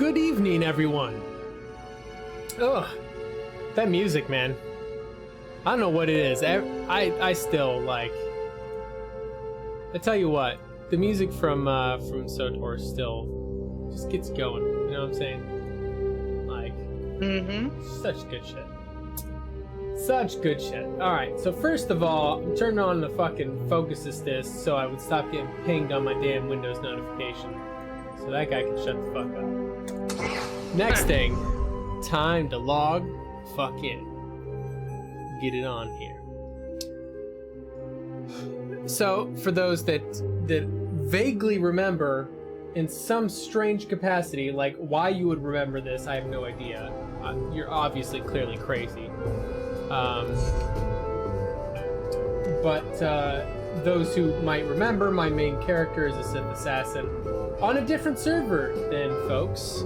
Good evening, everyone. Ugh, that music, man. I don't know what it is. I still like. I tell you what, the music from SWTOR still just gets going. You know what I'm saying? Like, such good shit. Such good shit. All right, so first of all, I'm turning on the fucking focus assist so I would stop getting pinged on my damn Windows notification. So that guy can shut the fuck up. Next thing, time to log fuck in. Get it on here. So, for those that vaguely remember in some strange capacity, like why you would remember this, I have no idea. You're obviously clearly crazy. But those who might remember, my main character is a Sith assassin on a different server than folks.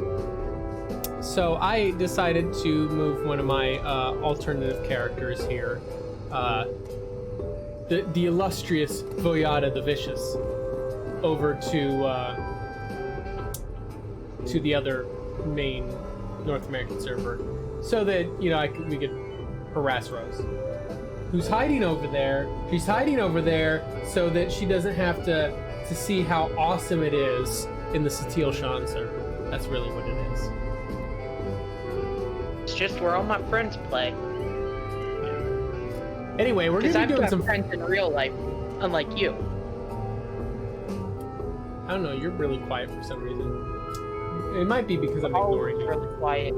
So I decided to move one of my alternative characters here, the illustrious Voyada the Vicious, over to the other main North American server, so that we could harass Rose, who's hiding over there. She's hiding over there so that she doesn't have to see how awesome it is in the SWTOR server. That's really what it is. It's just where all my friends play. Yeah. Anyway, we're gonna be doing some friends in real life, unlike you. I don't know. You're really quiet for some reason. It might be because I'm ignoring you. Really quiet.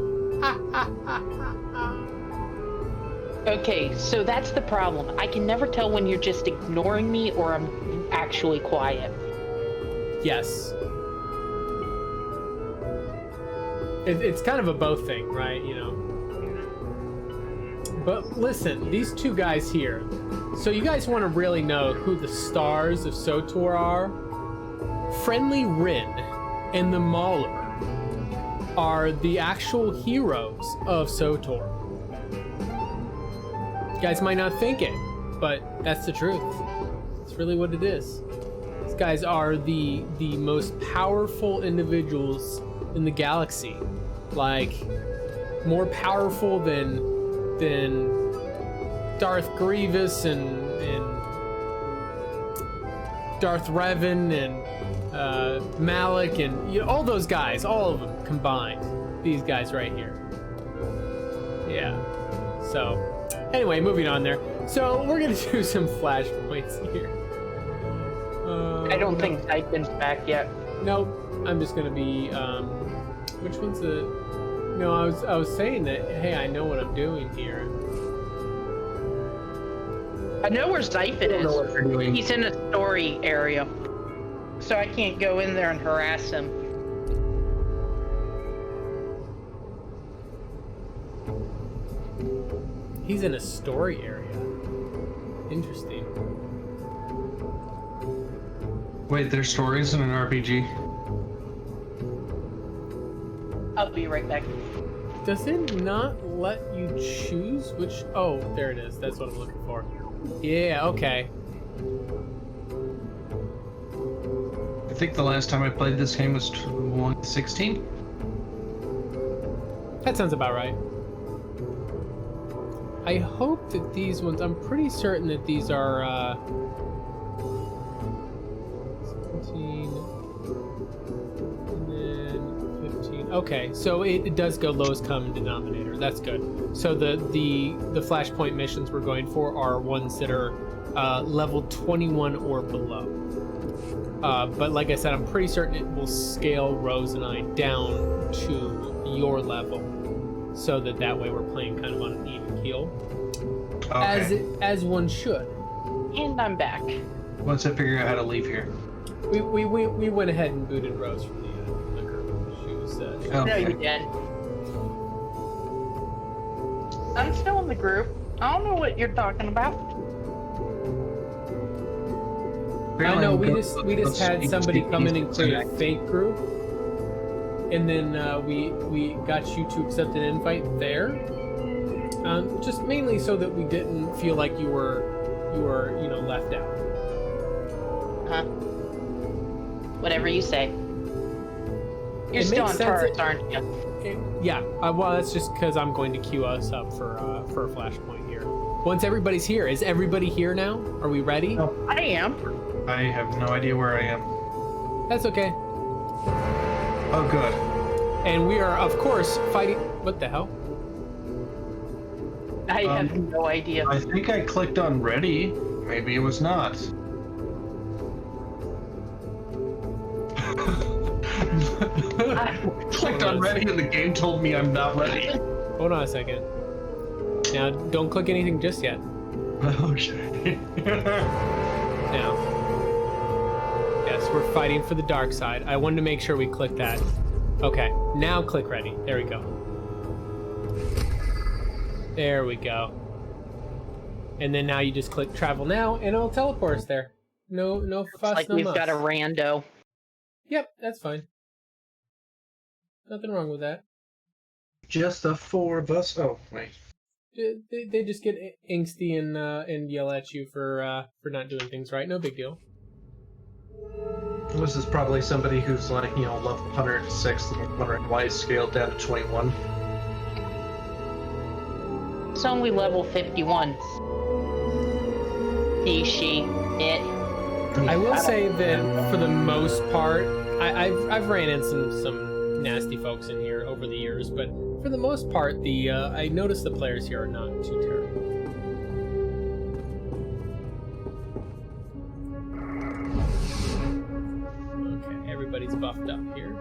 Okay, so that's the problem. I can never tell when you're just ignoring me or I'm actually quiet. Yes. It's kind of a both thing, right? But listen, these two guys here. So you guys want to really know who the stars of SWTOR are? Friendly Rin and the Mauler are the actual heroes of SWTOR. You guys might not think it, but that's the truth. It's really what it is. These guys are the most powerful individuals in the galaxy. Like, more powerful than Darth Grievous and Darth Revan and Malik and all those guys, all of them combined. These guys right here. Yeah. So, anyway, moving on there. So we're gonna do some flashpoints here. I don't think Xaiphen's back yet. Nope. I'm just gonna be. Which one's the? No, I was saying that. Hey, I know what I'm doing here. I know where Xaiphen is. He's in a story area, so I can't go in there and harass him. He's in a story area. Interesting. Wait, there's stories in an RPG? I'll be right back. Does it not let you choose which? Oh, there it is. That's what I'm looking for. Yeah, okay. I think the last time I played this game was 2016. That sounds about right. I hope that these ones, I'm pretty certain that these are 17 and then 15. Okay, so it does go lowest common denominator. That's good. So the flashpoint missions we're going for are ones that are level 21 or below. But like I said, I'm pretty certain it will scale Rose and I down to your level, so that way we're playing kind of on an even keel, okay. as one should. And I'm back. Once I figure out how to leave here. We went ahead and booted Rose from the group. She was. No, you didn't. I'm still in the group. I don't know what you're talking about. I know we just had somebody come in and create a fake group, and then we got you to accept an invite there, just mainly so that we didn't feel like you were left out. Whatever you say. You're It still makes on sense. turrets, aren't you? Yeah, well, that's just because I'm going to queue us up for a flashpoint here. Once everybody's here, is everybody here now? Are we ready? No. I am. I have no idea where I am. That's okay. Oh, good. And we are, of course, fighting. What the hell? I have no idea. I think I clicked on ready. Maybe it was not. Clicked on ready and the game told me I'm not ready. Hold on a second. Now, don't click anything just yet. Okay. Now. Yes, we're fighting for the dark side. I wanted to make sure we click that. Okay, now click ready. There we go. There we go. And then now you just click travel now, and it'll teleport us there. No fuss, Like no we've muss. got a rando. Yep, that's fine. Nothing wrong with that. Just the four of us. Oh, wait. They just get angsty and yell at you for not doing things right. No big deal. This is probably somebody who's like, you know, level 106, wondering why it's scaled down to 21. It's only level 51. He, she, it. I will say that for the most part, I've ran in some nasty folks in here over the years, but for the most part, I noticed the players here are not too terrible. Okay, everybody's buffed up here.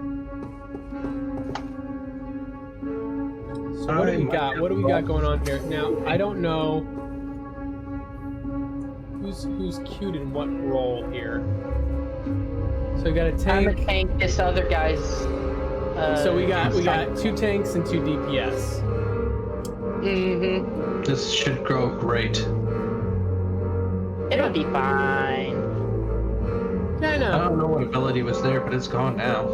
So what do we got? What do we got going on here? Now, I don't know who's queued in what role here. So we got a tank. I'm a tank. This other guy's. So we got 2 tanks and 2 DPS. Mm-hmm. This should go great. It'll be fine. Yeah, I I know. don't know what ability was there, but it's gone now.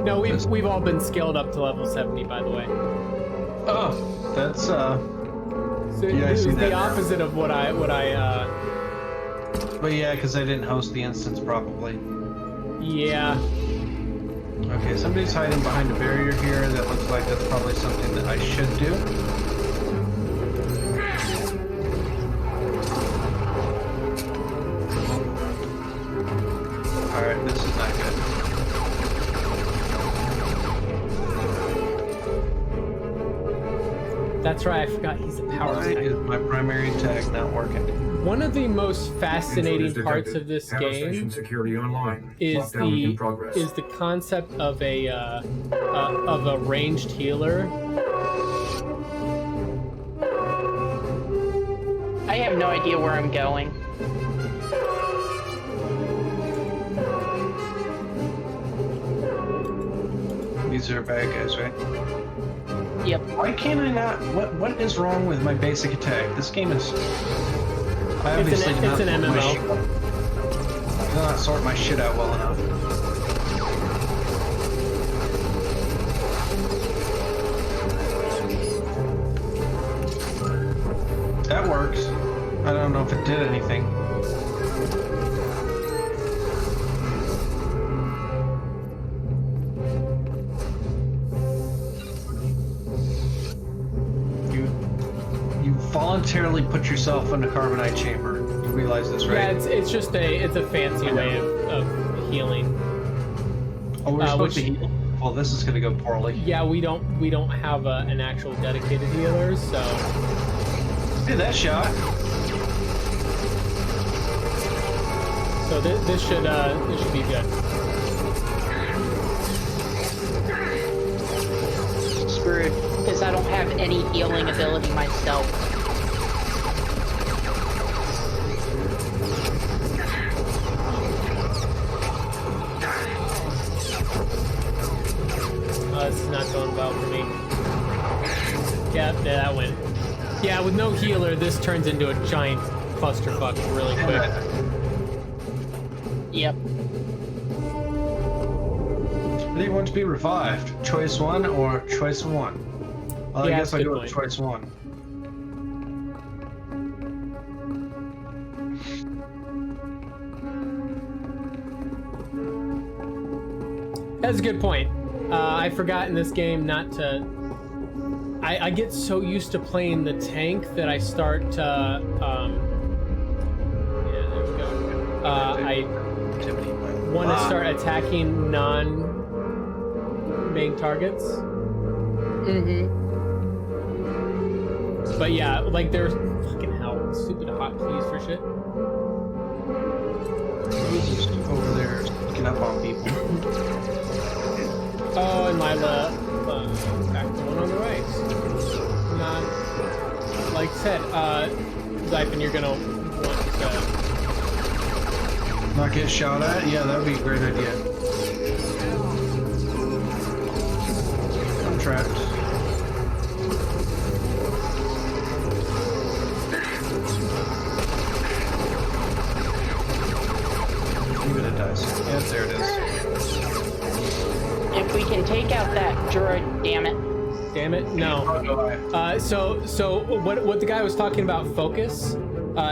No, we've all been scaled up to level 70, by the way. Oh, that's So Yeah, I it was see the that now. opposite of what I But yeah, because I didn't host the instance properly. yeah. Okay, somebody's hiding behind a barrier here. That looks like that's probably something that I should do. Alright, this is not good. That's right, I forgot he's a power Why tank. is my primary attack not working? One of the most fascinating Intruders parts detected. of this Power station game security online. is Lockdown in progress. the concept of a ranged healer. I have no idea where I'm going. These are bad guys, right? Yep. Why can't I not? What is wrong with my basic attack? This game is. I obviously did it's not an sort my MMO. shit- did not sort my shit out well enough. That works. I don't know if it did anything. You voluntarily put yourself in a carbonite chamber. You realize this, right? Yeah, it's just a fancy way of healing. Oh, we're supposed which- to heal. Well, this is gonna go poorly. Yeah, we don't have an actual dedicated healer, so Hey, that shot. this should be good. Screwed. Because I don't have any healing ability myself. This is not going well for me. Yeah, that went. Yeah, with no healer, this turns into a giant clusterfuck really quick. Yep. Do you want to be revived? Choice 1 or choice 1? Well, Yeah, I guess that's a I good go with point. choice 1. That's a good point. I forgot in this game not to... I get so used to playing the tank that I start to... yeah, there we go. I want to start attacking non-main targets. Mm-hmm. But yeah, like there's... Fucking hell, stupid hotkeys for shit. He's just over there sneaking up on people. Oh, and Lila, back the one on the right. Not, like I said, Xaiphen, you're gonna want to... Not get shot at? Yeah, that would be a great idea. I'm trapped. Maybe it does. Yes, there it is. If we can take out that droid, damn it. Damn it, no. So what the guy was talking about focus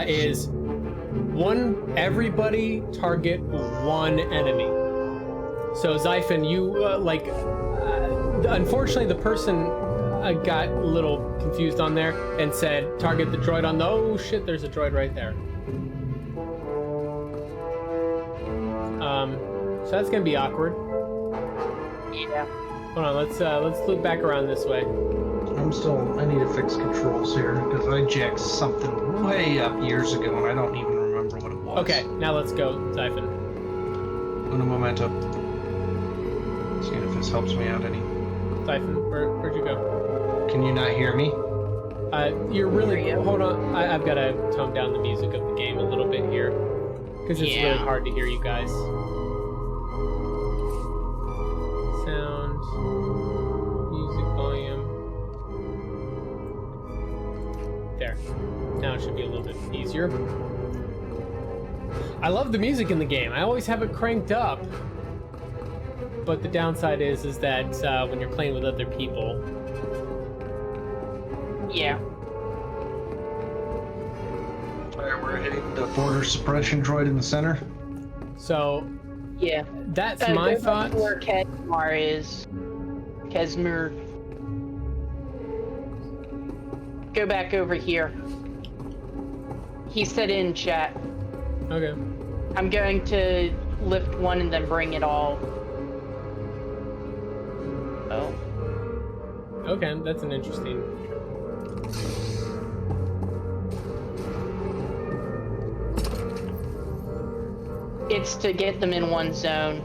is everybody target one enemy. So Xaiphen, you unfortunately the person got a little confused on there and said target the droid on the, oh shit, there's a droid right there. So that's gonna be awkward. Yeah. Hold on, let's loop back around this way. I need to fix controls here because I jacked something way up years ago and I don't even remember what it was. Okay, now let's go, Xaiphen. Uno momento. Seeing if this helps me out any. Xaiphen, where'd you go? Can you not hear me? You're really... Hold on, I've got to tone down the music of the game a little bit here. Because it's really hard to hear you guys. Sound. Music volume. There. Now it should be a little bit easier. I love the music in the game. I always have it cranked up. But the downside is that when you're playing with other people... Yeah. Alright, we're hitting the border suppression droid in the center. So... Yeah. That's my go thought. back to where Kesmar is. Kesmar. Go back over here. He said in chat. Okay. I'm going to lift one and then bring it all. Oh. Okay, that's an interesting... It's to get them in one zone.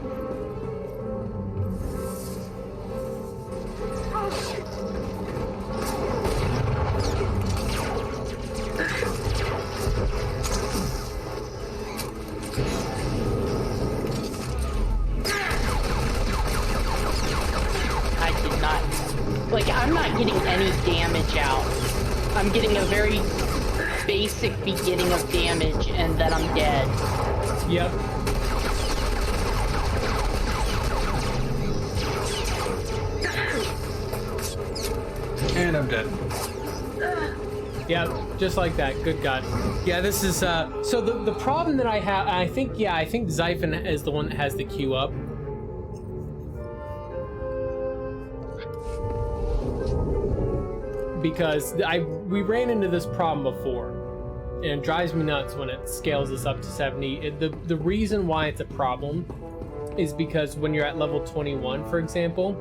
I did not... Like, I'm not getting any damage out. I'm getting a very basic beginning of damage and then I'm dead. Yep. And I'm dead. Yeah, just like that. Good God. Yeah, this is, so the problem that I have, I think Xaiphen is the one that has the queue up. Because we ran into this problem before. And it drives me nuts when it scales us up to 70. The reason why it's a problem is because when you're at level 21, for example,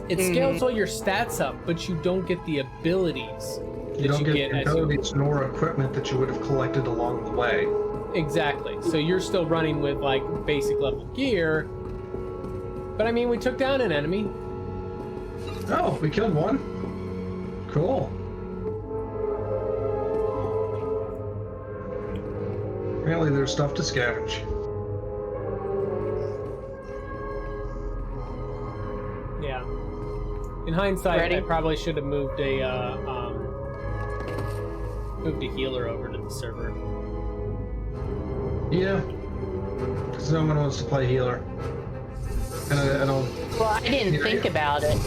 it scales all your stats up, but you don't get the abilities that you get as abilities nor equipment that you would have collected along the way. Exactly. So you're still running with like basic level gear. But I mean, we took down an enemy. Oh, we killed one. Cool. Apparently there's stuff to scavenge. Yeah. In hindsight, Ready? I probably should have moved a healer over to the server. Yeah. Because no one wants to play healer. And I don't... Well, I didn't think about it.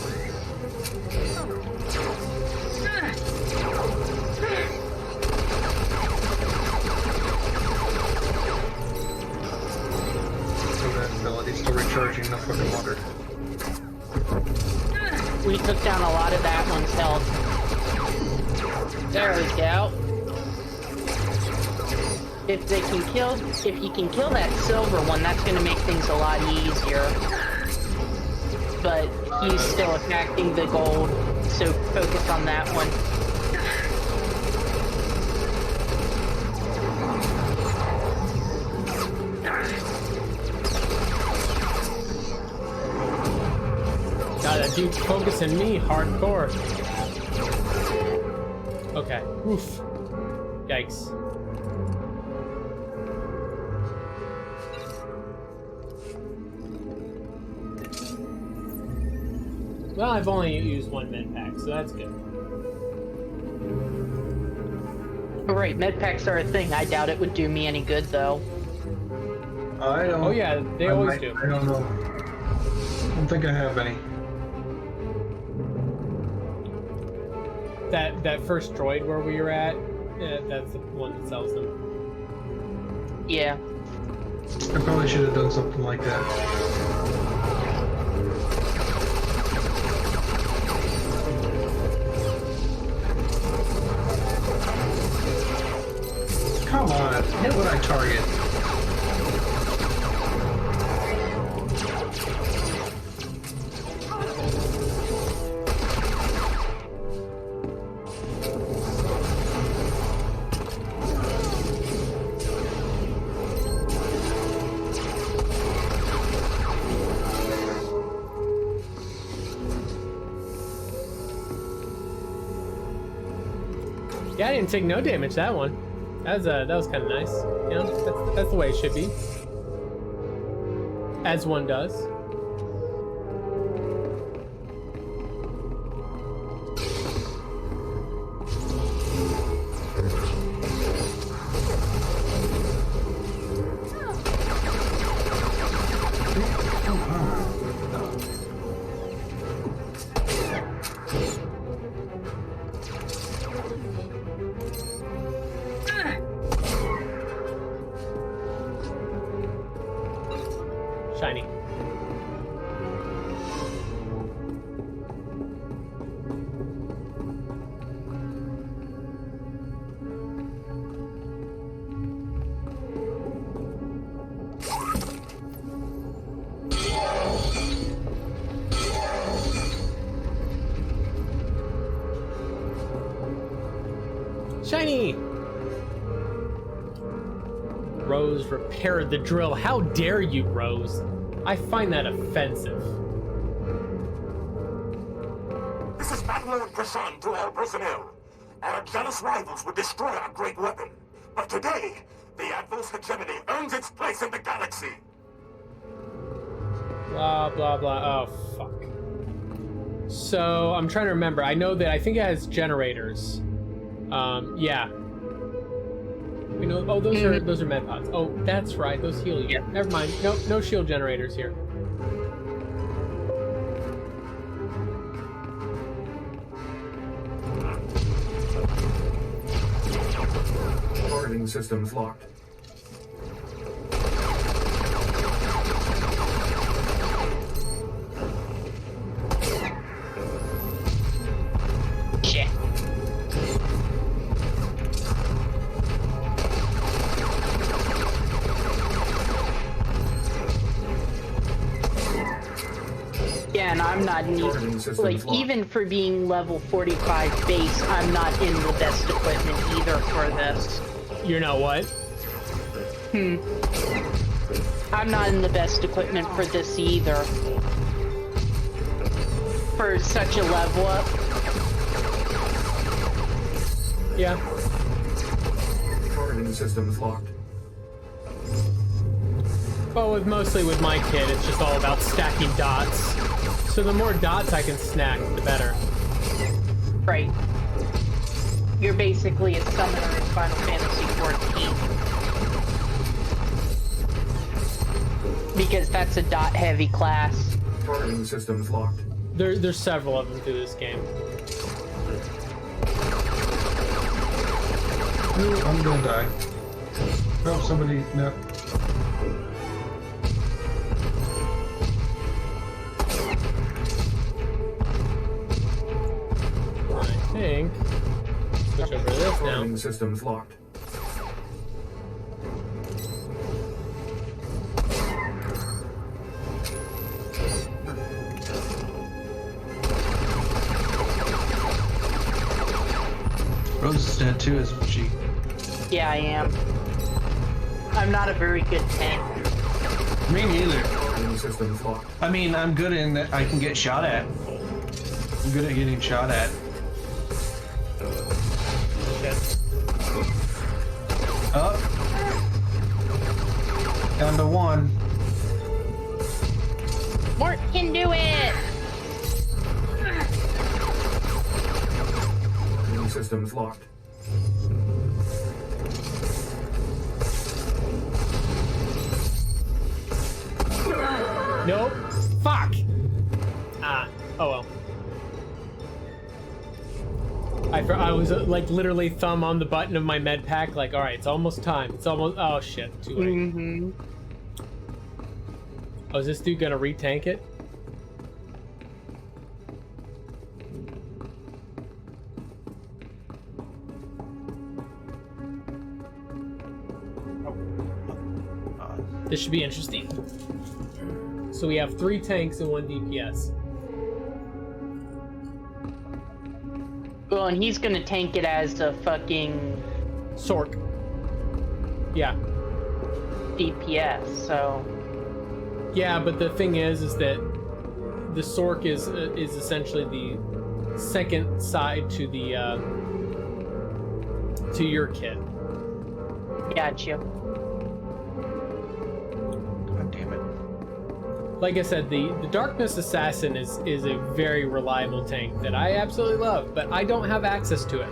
So that abilities. still recharging the fucking water. We took down a lot of that one's health. There we go. If you can kill that silver one, that's gonna make things a lot easier. But he's still attacking the gold, so focus on that one. God, that dude's focusing me hardcore. Okay. Oof. Yikes. Well, I've only used one med pack, so that's good. Alright, med packs are a thing. I doubt it would do me any good, though. I don't. Oh yeah, they always do. I don't know. I don't think I have any. That first droid where we were at, that's the one that sells them. Yeah. I probably should have done something like that. Come on, hit what I target. Yeah, I didn't take no damage that one. That was kind of nice. You know, that's the way it should be. As one does. Shiny. Shiny! Rose repaired the drill. How dare you, Rose? I find that offensive. This is Battle Lord Kashan to all personnel. Our jealous rivals would destroy our great weapon. But today, the Admiral's hegemony earns its place in the galaxy. Blah, blah, blah. Oh, fuck. So, I'm trying to remember. I know that I think it has generators. Yeah. We know. Oh, those are med pods. Oh, that's right. Those heal you. Yeah. Never mind. Nope, no shield generators here. Targeting systems locked. Shit. Yeah, and I'm not like, even for being level 45 base, I'm not in the best equipment either for this. You're not what? I'm not in the best equipment for this either. For such a level up. Yeah. Targeting systems locked. Well, mostly with my kid, it's just all about stacking dots. So the more dots I can stack, the better. Right. You're basically a summoner in Final Fantasy XIV. Because that's a dot-heavy class. Targeting systems locked. There's several of them through this game. Ooh, I'm gonna die. Oh, somebody, no. now. Warning systems locked. Rose is dead too, isn't she? Yeah, I am. I'm not a very good tank. Me neither. Warning systems locked. I mean, I'm good in that I can get shot at. I'm good at getting shot at. Shit. Up. Down to 1. Mort can do it! Warning systems locked. Nope. Fuck. Ah. Oh well. I was like literally thumb on the button of my med pack, like, all right, it's almost time. It's almost. Oh shit. Too late. Mm-hmm. Oh, is this dude gonna retank it? This should be interesting. So we have 3 tanks and 1 DPS. Well, and he's gonna tank it as a fucking Sork. Yeah. DPS, so... Yeah, but the thing is that the Sork is essentially the second side to the to your kit. Gotcha. God damn it. Like I said, the Darkness Assassin is a very reliable tank that I absolutely love, but I don't have access to it.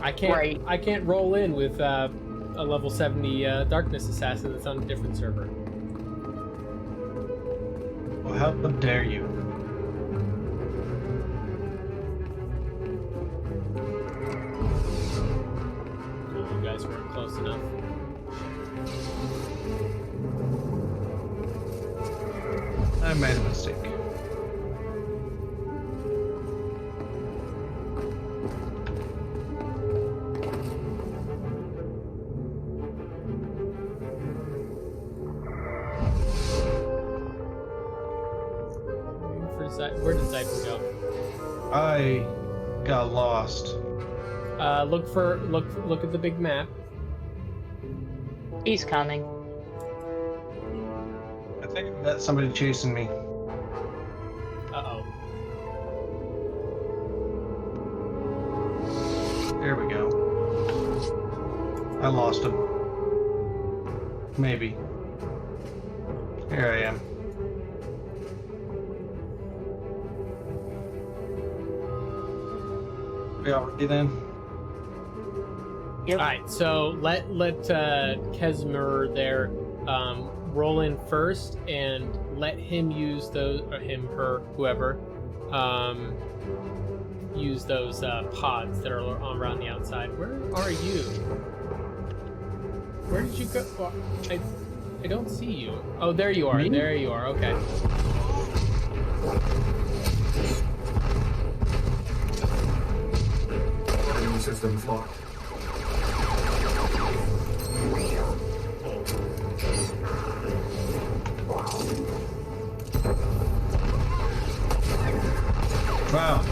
I can't roll in with a level 70 Darkness Assassin that's on a different server. Well, how dare you? Oh, you guys weren't close enough. I made a mistake. Where did Xaiphen go? I got lost. Look at the big map. He's coming. I think I got somebody chasing me. Uh-oh. There we go. I lost him. Maybe. Here I am. We all ready then? Yep. Alright, so let Kesmer there roll in first and let him use those, or him, her, whoever, use those pods that are around the outside. Where are you? Where did you go? Well, I don't see you. Oh, there you are. Me? There you are. Okay. Warning systems locked. Wow.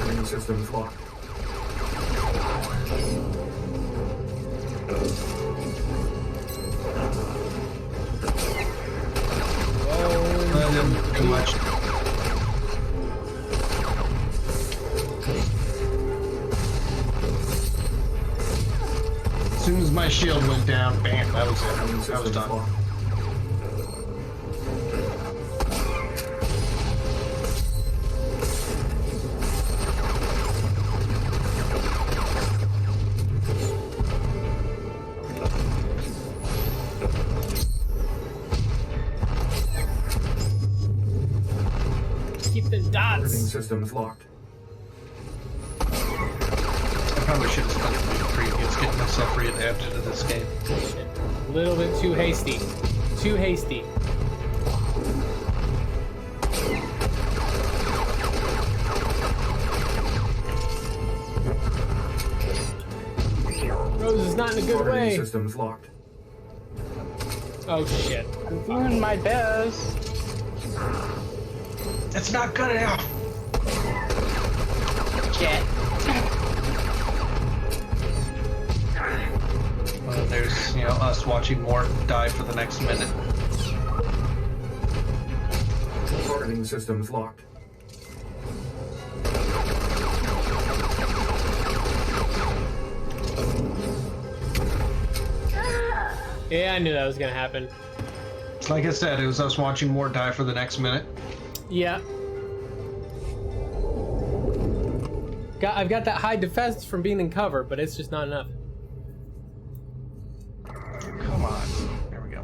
Warning systems locked. That didn't do much. As soon as my shield went down, bam, that was it. Warning I was systems done. locked. Keep the Warning dots. systems locked. I probably should have spent the previous getting myself readapted to this game. A little bit too hasty. Too hasty. is not in a good Targeting way. systems locked. Oh shit. I'm doing my best. It's not good enough. Shit. Well, there's, you know, us watching Mort die for the next minute. Targeting systems locked. Yeah, I knew that was gonna happen. Like I said, it was us watching Mort die for the next minute. Yeah. I've got that high defense from being in cover, but it's just not enough. Come on. There we go.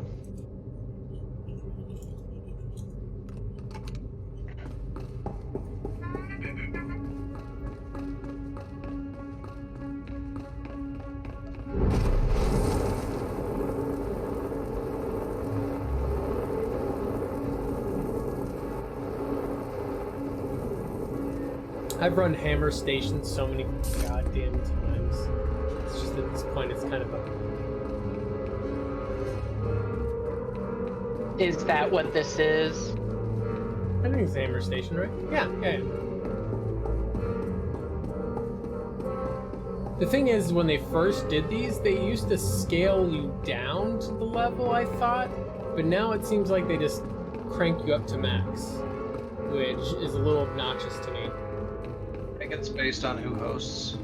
I've run hammer stations so many goddamn times. It's just at this point, it's kind of a... Is that what this is? I think it's a hammer station, right? Yeah. The thing is, when they first did these, they used to scale you down to the level, I thought. But now it seems like they just crank you up to max, which is a little obnoxious to me. I think it's based on who hosts.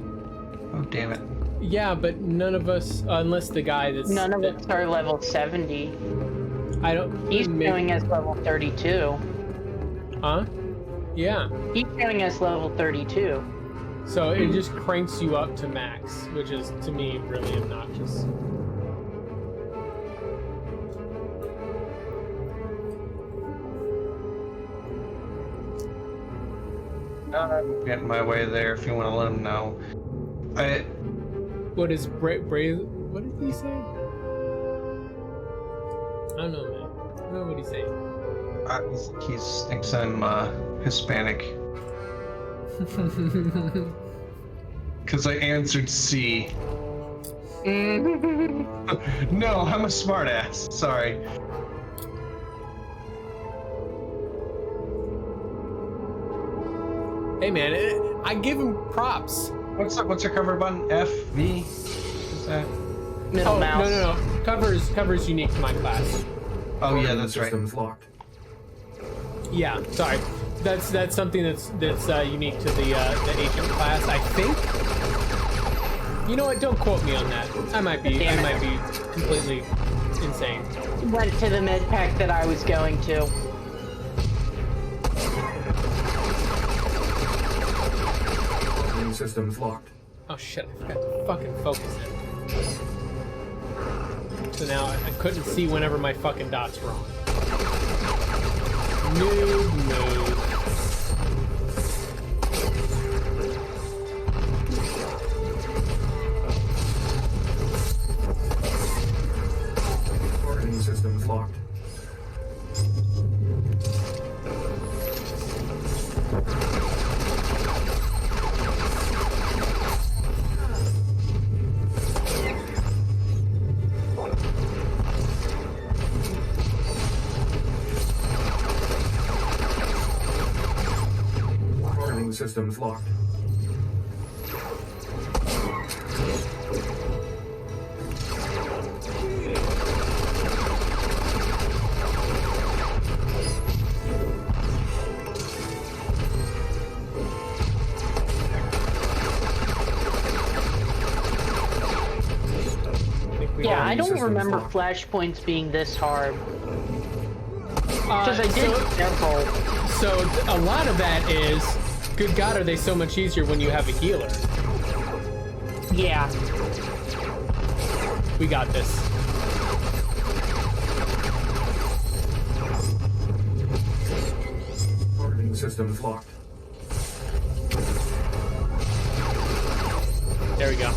Oh, damn it. Yeah, but none of us, unless the guy that's... None of us are level 70. I don't... He's showing us level 32. Huh? Yeah. He's showing us level 32. So it just cranks you up to max, which is, to me, really obnoxious. I'm getting my way there if you want to let him know. What is What did he say? I don't know, man. I don't know what he say. He thinks I'm Hispanic. Because I answered C. No, I'm a smartass. Sorry. Hey, man, I give him props. What's your cover button? F, V? What's that? Middle mouse. No. Cover's unique to my class. Oh yeah, that's right. Systems locked. Yeah, sorry. That's something that's unique to the agent class, I think. You know what? Don't quote me on that. I might be completely insane. Went to the med pack that I was going to. Targeting systems locked. Oh shit! I forgot to fucking focus it. So now I couldn't see whenever my fucking dots were on. Noob. Targeting systems locked. Targeting systems locked. Yeah, I don't Systems remember locked. flashpoints being this hard. Because I did several. So a lot of that is, good God, are they so much easier when you have a healer? Yeah. We got this. Targeting systems locked. There we go.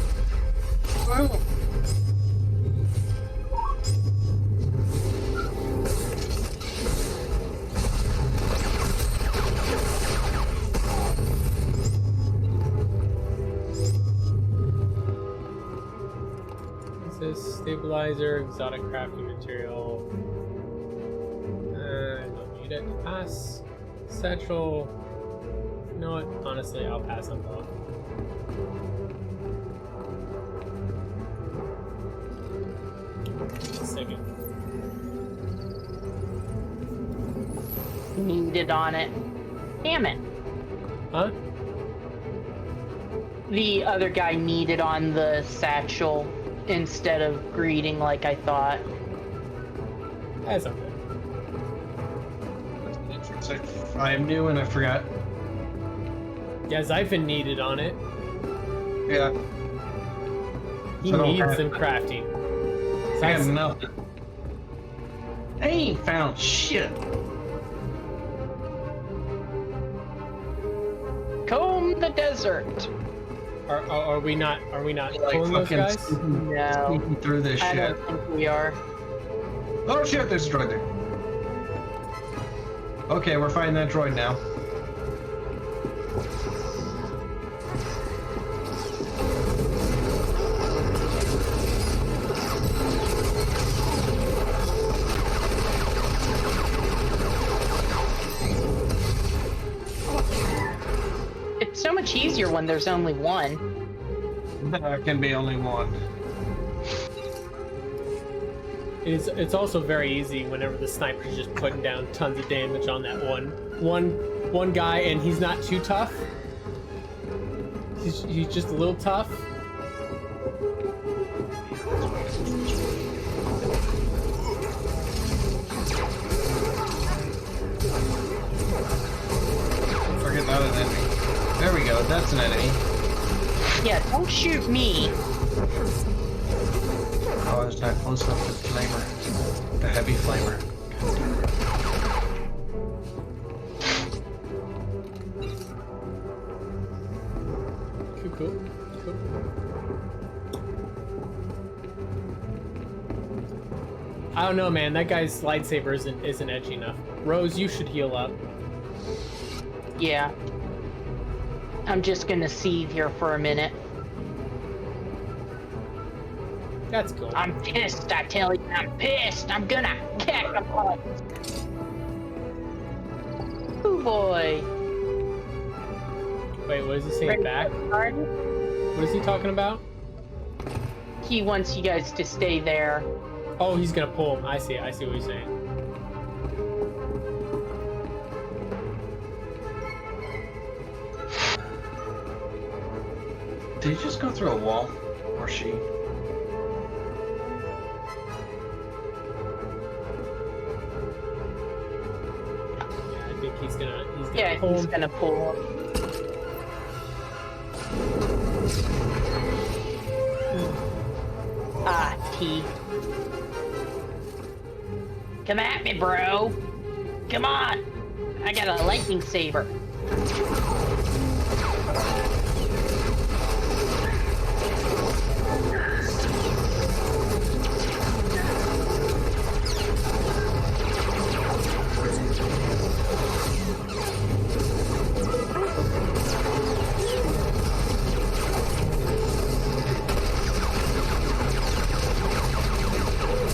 this. Stabilizer, exotic crafting material. I don't need it. Pass. Satchel. You know what? Honestly, I'll pass on both. Second. Needed on it. Damn it. Huh? The other guy needed on the satchel instead of greeting like I thought. That's okay. I am new and I forgot. Yeah, Xaiphen needed on it. Yeah. He So needs okay. some crafting. I got nothing. I ain't found shit. Comb the desert. Are we not Like pulling those fucking guys? No, sneaking through this I shit. don't think we are. Oh shit, there's a droid there. Okay, we're fighting that droid now. It's so much easier when there's only one. There can be only one. It's also very easy whenever the sniper's just putting down tons of damage on that one guy, and he's not too tough. He's just a little tough. Forget that an enemy. There we go, that's an enemy. Yeah, don't shoot me. Oh, it's not close enough to the flamer. The heavy flamer. Cool. I don't know, man. That guy's lightsaber isn't edgy enough. Rose, you should heal up. Yeah. I'm just gonna seethe here for a minute. That's cool. I'm pissed, I tell you, I'm pissed. I'm gonna kick a butt. Ooh boy. Wait, what is he saying back? What is he talking about? He wants you guys to stay there. Oh, he's gonna pull him. I see what he's saying. Did he just go through a wall? Or she? Yeah, I think he's gonna Yeah, pull he's him. gonna pull him. Ah, T. Come at me, bro. Come on. I got a lightning saber.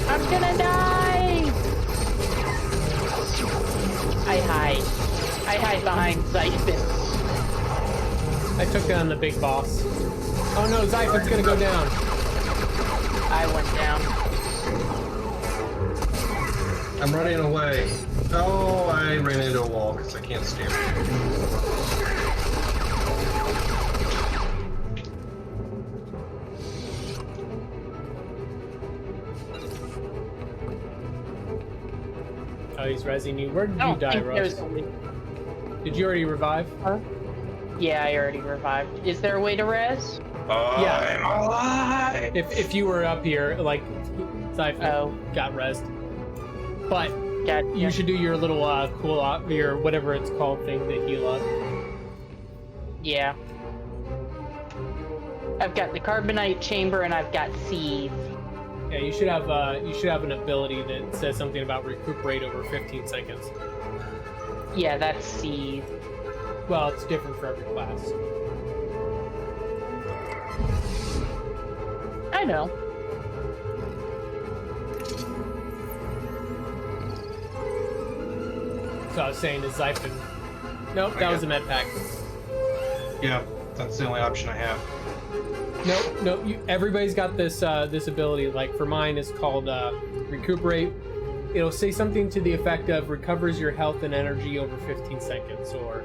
I'm gonna die! I hide behind Xaiphen. I took down the big boss. Oh no, Xaiphen's gonna go down. I went down. I'm running away. Oh, I ran into a wall because I can't steer. Oh, he's rezzing you. Where did I you don't die, think Rose? there's a way. Did you already revive? Yeah, I already revived. Is there a way to res? Yeah. I'm alive! If you were up here, like, Xaiphen Oh. got rezzed. But Gotcha. you should do your little cool op, your whatever it's called thing to heal up. Yeah. I've got the carbonite chamber and I've got seed. Yeah, you should have an ability that says something about recuperate over 15 seconds. Yeah, that's seed. Well, it's different for every class. I know. So I was saying the Xaiphen. Nope, that was a med pack. Yeah, that's the only option I have. Nope. Everybody's got this this ability. Like for mine, it's called recuperate. It'll say something to the effect of recovers your health and energy over 15 seconds, or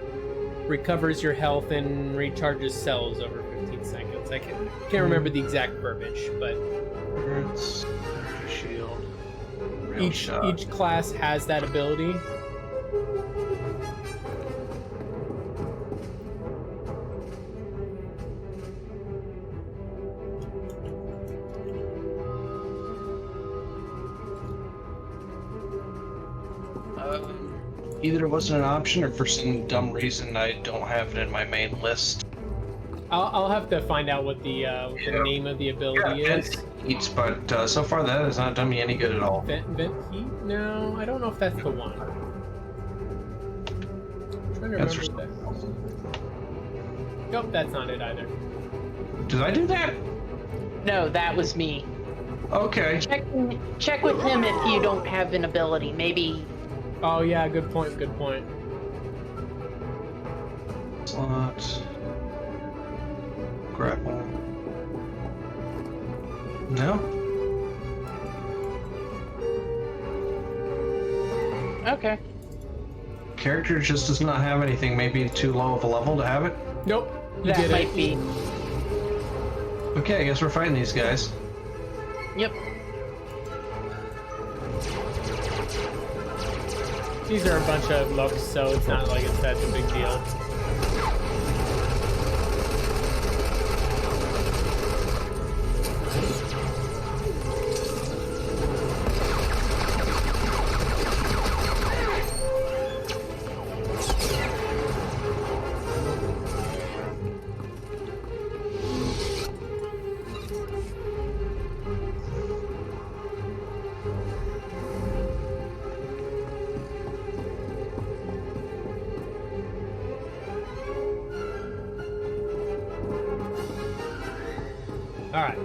recovers your health and recharges cells over 15 seconds. I can't remember the exact verbiage, but It's shield. each class has that ability. Either it wasn't an option, or for some dumb reason I don't have it in my main list. I'll have to find out what the name of the ability is. Heats, but so far that has not done me any good at all. Vent heat? No, I don't know if that's the one. I'm trying to That's remember that. Nope, that's not it either. Did I do that? No, that was me. Okay. Check with him if you don't have an ability. Maybe. Oh yeah, good point. Good point. Slot. Grapple. No? Okay. Character just does not have anything. Maybe too low of a level to have it? Nope, you That did might it. be. Okay, I guess we're fighting these guys. Yep. These are a bunch of looks, so it's not like it's such a big deal. Alright.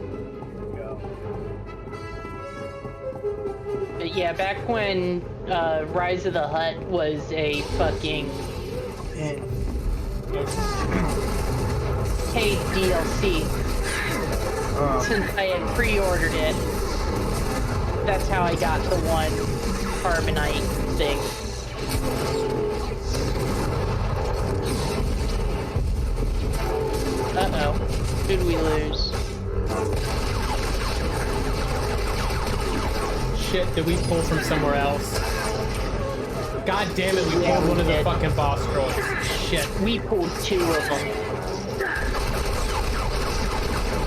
But yeah, back when Rise of the Hut was a fucking paid DLC, since I had pre-ordered it, that's how I got the one carbonite thing. Uh-oh. Who did we lose? Shit, did we pull from somewhere else? God damn it, we Yeah, pulled we one of the did. fucking boss droids. Shit. We pulled 2 of them.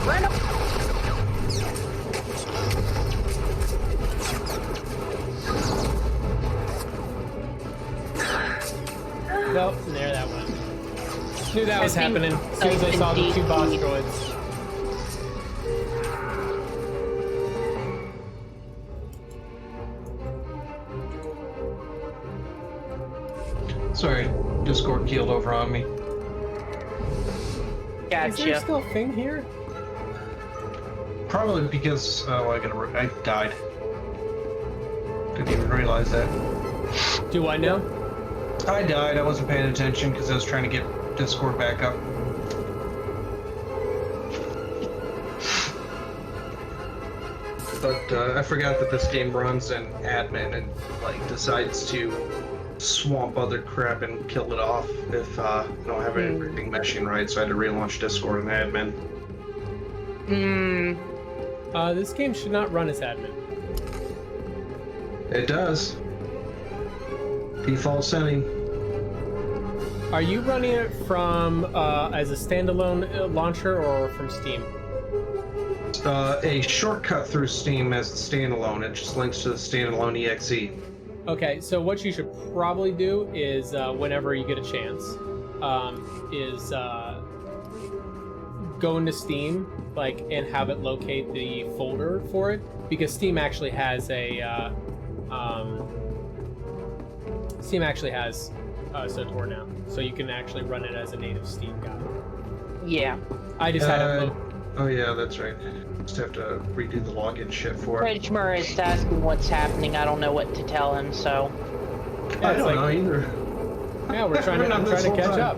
Run up! Nope, there that went. Knew that was I think happening as soon as I saw the 2 boss droids. Sorry, Discord keeled over on me. Is there Gotcha. still a thing here? Probably because I died. Didn't even realize that. Do I know? I died. I wasn't paying attention because I was trying to get Discord back up. But I forgot that this game runs in admin and like decides to swamp other crap and kill it off if I don't have everything meshing right. So I had to relaunch Discord in admin. This game should not run as admin. It does. Default setting. Are you running it from as a standalone launcher or from Steam? A shortcut through Steam as a standalone. It just links to the standalone exe. Okay, so what you should probably do is, whenever you get a chance, is go into Steam, and have it locate the folder for it, because Steam actually has a SWTOR now, so you can actually run it as a native Steam guy. Yeah. I just had it. Oh yeah, that's right. Just have to redo the login shit for it. Edgemar is asking what's happening. I don't know what to tell him, so. Yeah, I it's don't like, know either. yeah, we're trying to, Been on I'm this trying to whole catch time. up.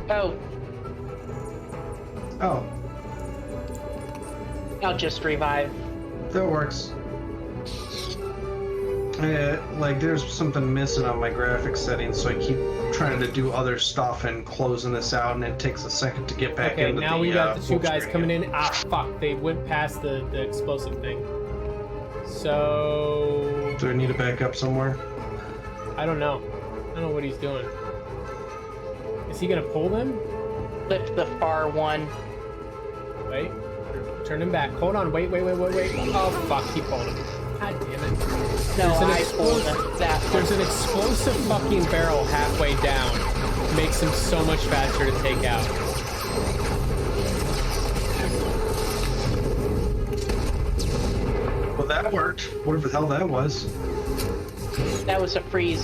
Oh, Oh, I'll just revive. that works. Like, there's something missing on my graphics settings, so I keep trying to do other stuff and closing this out, and it takes a second to get back Okay, into now the we got the two full guys screen coming again. in. Ah, fuck, they went past the explosive thing. So... Do I need to back up somewhere? I don't know. I don't know what he's doing. Is he gonna pull them? Lift the far one. Wait. Turn him back. Hold on. Wait. Oh, fuck. He pulled him. God damn it. No, There's an I pulled that one. There's an explosive fucking barrel halfway down. Makes him so much faster to take out. Well, that worked. Whatever the hell that was. That was a freeze.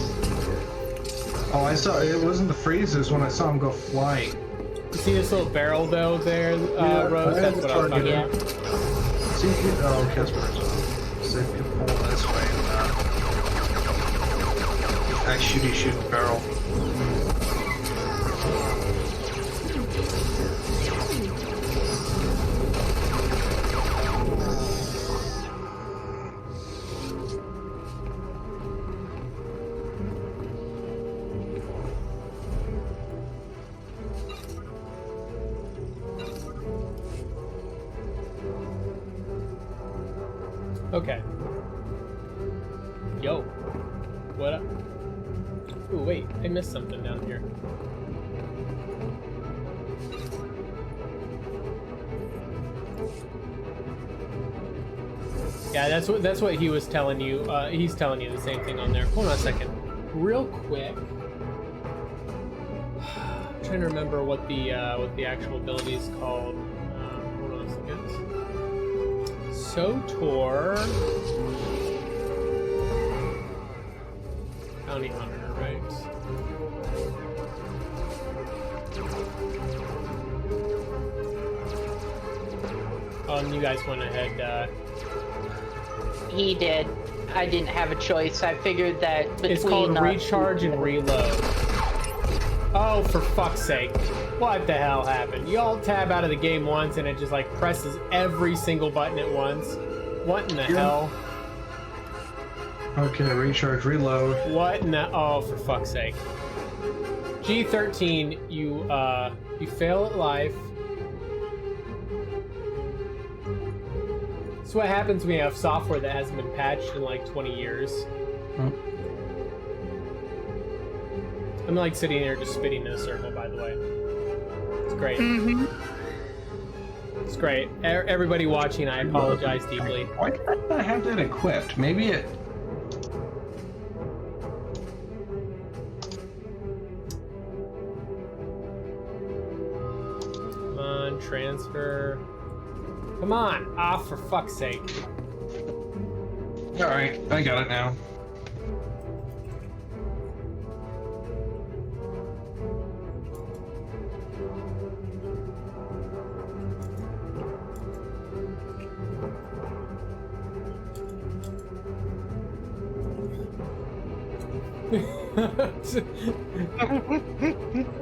Oh, I saw it wasn't the freezes when I saw him go flying. You see this little barrel though there, Rose? That's what I was talking Yeah. about. See if you, oh, Casper's. See if you can pull this way and shoot the barrel. Okay. Yo. What up? Ooh, wait. I missed something down here. Yeah, that's what he was telling you. He's telling you the same thing on there. Hold on a second. Real quick. I'm trying to remember what the actual ability is called. Hold on a second. SWTOR. Bounty Hunter, right? Oh, and you guys went ahead. He did. I didn't have a choice. I figured that between It's called recharge and reload. Oh, for fuck's sake. What the hell happened? You all tab out of the game once and it just like presses every single button at once. What in the hell? Okay, recharge, reload. What in the... Oh, for fuck's sake. G13, you fail at life. That's what happens when you have software that hasn't been patched in like 20 years. Oh. I'm like sitting there just spitting in a circle, by the way. It's great. Mm-hmm. It's great. Everybody watching, I apologize deeply. Why did I not have that equipped? Maybe it... Come on, transfer. Come on! Ah, for fuck's sake. Alright, I got it now.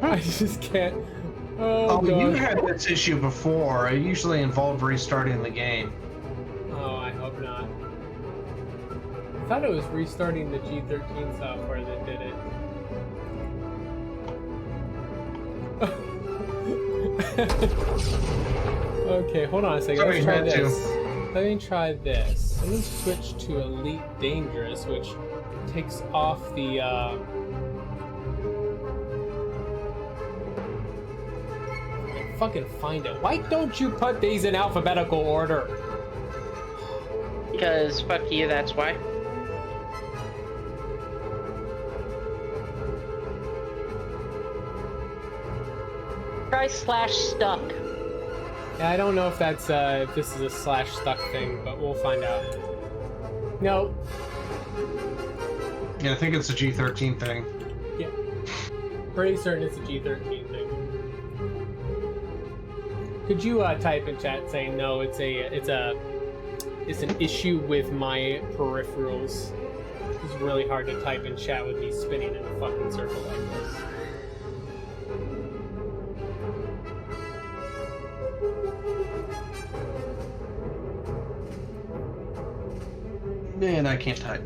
I just can't. Oh, Oh, God. you had this issue before. It usually involved restarting the game. Oh, I hope not. I thought it was restarting the G13 software that did it. Okay, hold on a second. Sorry, Let's try had to. this. Let me try this. Let me switch to Elite Dangerous, which takes off the fucking find it. Why don't you put these in alphabetical order? Because fuck you, that's why. Try /stuck. Yeah, I don't know if that's if this is a /stuck thing, but we'll find out. No. Yeah, I think it's a G13 thing. Yeah. Pretty certain it's a G13 thing. Could you type in chat saying no? It's a is an issue with my peripherals. It's really hard to type in chat with me spinning in a fucking circle like this. Man, I can't type.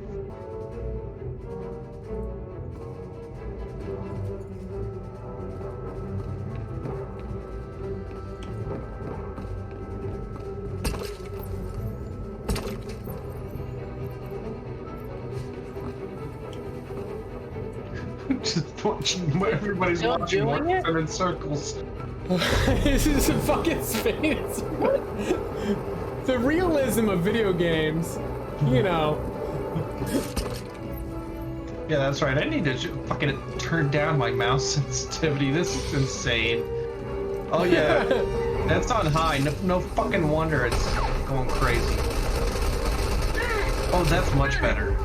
Just watching everybody's Still watching doing work it? them in circles. This is a fucking space. The realism of video games, you know. Yeah, that's right. I need to fucking turn down my mouse sensitivity. This is insane. Oh yeah, that's on high. No fucking wonder it's going crazy. Oh, that's much better.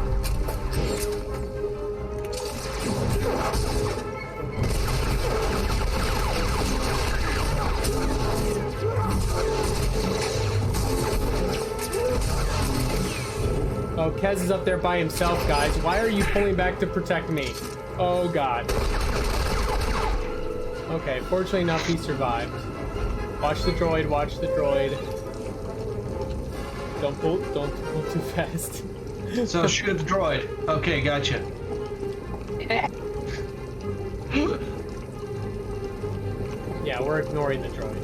Oh, Kez is up there by himself, guys. Why are you pulling back to protect me? Oh, God. Okay, fortunately enough, he survived. Watch the droid, watch the droid. Don't pull too fast. So shoot at the droid. Okay, gotcha. Yeah, we're ignoring the droid.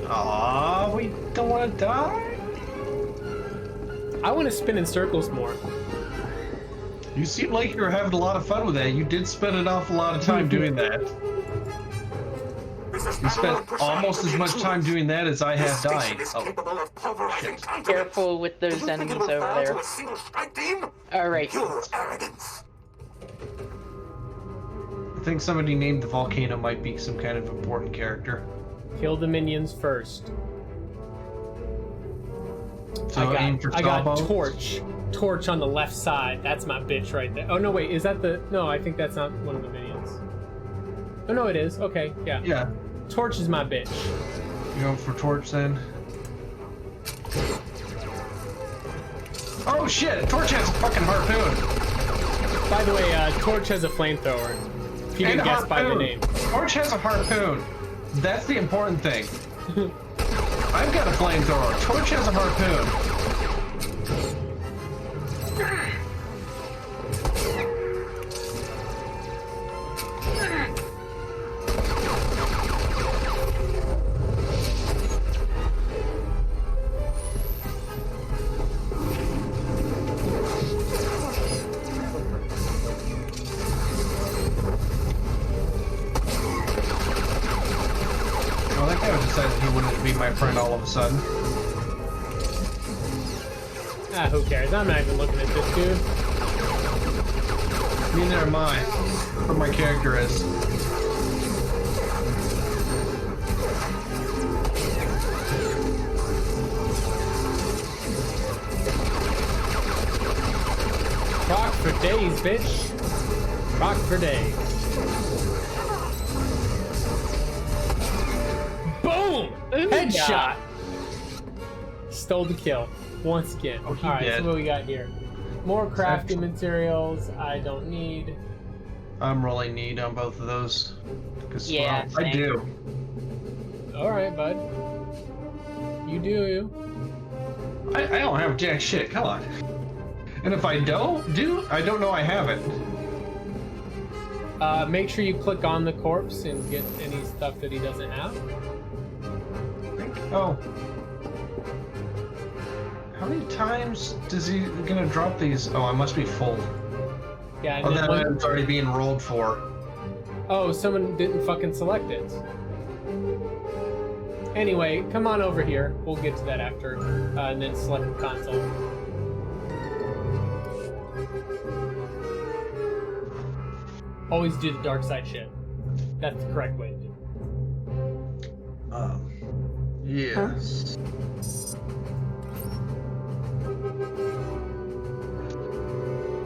Aw, we don't want to die? I want to spin in circles more. You seem like you're having a lot of fun with that. You did spend an awful lot of time doing that. You spent almost as much time doing that as I have dying. Oh, shit. Careful with those enemies over there. Alright. I think somebody named the volcano might be some kind of important character. Kill the minions first. So aim for I got Tabo. Torch. Torch on the left side. That's my bitch right there. Oh, no, wait. Is that the... No, I think that's not one of the minions. Oh, no, it is. Okay, yeah. Yeah. Torch is my bitch. You going for Torch then? Oh shit! Torch has a fucking harpoon! By the way, Torch has a flamethrower. If you And can a guess by the harpoon. name. Torch has a harpoon. That's the important thing. I've got a flamethrower. Torch has a harpoon. Well, that guy decided he wouldn't be my friend all of a sudden. Ah, who cares? I'm not even looking at this dude. Neither am I. What my character is. Rock for days, bitch. Rock for days. Boom! Headshot! Stole the kill. Once again. Oh, he Alright, did. so what we got here? More crafting materials I don't need. I'm rolling need on both of those. 'Cause, Yeah, well, I same. do. Alright, bud. You do you. I don't have jack shit, come on. And if I don't I don't know I have it. Make sure you click on the corpse and get any stuff that he doesn't have. Oh. How many times is he gonna drop these? Oh, I must be full. Yeah, and Oh, then that one- item's already being rolled for. Oh, someone didn't fucking select it. Anyway, come on over here. We'll get to that after. And then select the console. Always do the dark side shit. That's the correct way to do it. Yes.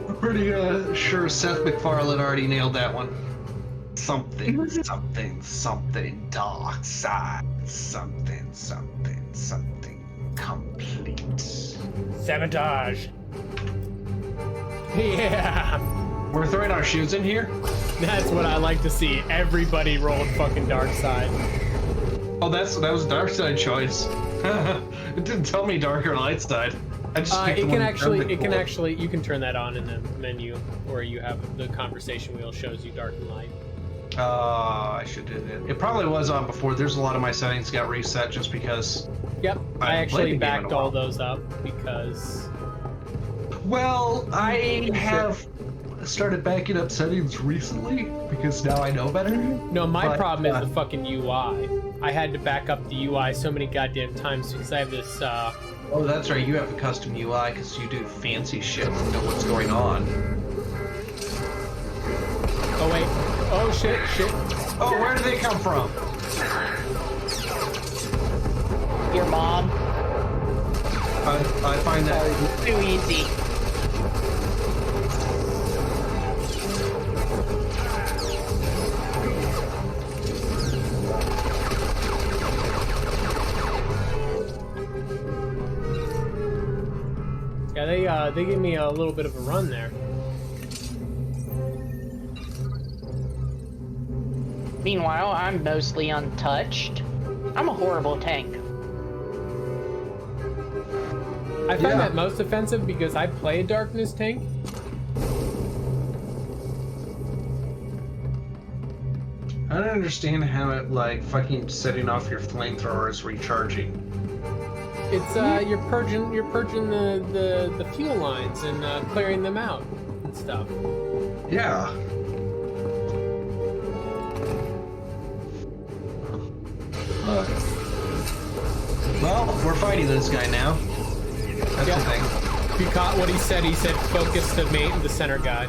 I'm pretty sure Seth MacFarlane already nailed that one. Something, something, something, dark side. Something, something, something. complete. Sabotage. Yeah. We're throwing our shoes in here? That's what I like to see. Everybody rolled fucking dark side. Oh, that was dark side choice. It didn't tell me dark or light side. I just picked the one you can turn that on in the menu where you have the conversation wheel shows you dark and light. I should do that. It probably was on before. There's a lot of my settings got reset just because. Yep, I actually backed all while. those up because. Well, I have started backing up settings recently because now I know better. No, my problem is the fucking UI. I had to back up the UI so many goddamn times because I have this. Oh, that's right. You have a custom UI because you do fancy shit and know what's going on. Oh wait. Oh shit. Oh, where do they come from? Your mom. I find that Too easy. Yeah, they give me a little bit of a run there. Meanwhile, I'm mostly untouched. I'm a horrible tank. I find that most offensive because I play a darkness tank. I don't understand how it like fucking setting off your flamethrower is recharging. It's you're purging the fuel lines and clearing them out and stuff. Yeah. Well, we're fighting this guy now. That's the thing. If you caught what he said focus the center guy.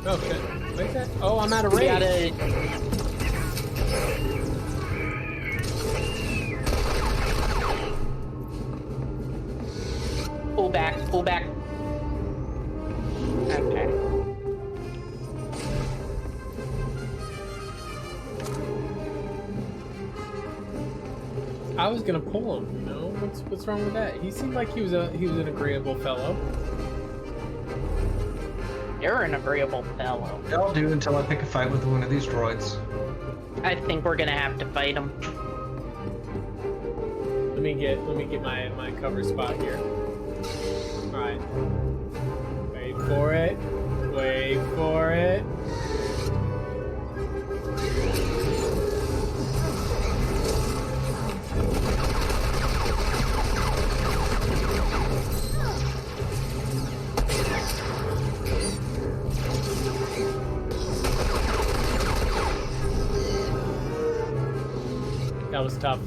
Oh shit. Wait that. Oh, I'm out of range. Pull back. Okay. I was gonna pull him, you know? What's wrong with that? He seemed like he was an agreeable fellow. You're an agreeable fellow. I'll do until I pick a fight with one of these droids. I think we're gonna have to fight him. Let me get my cover spot here. Alright. Wait for it. That was tough.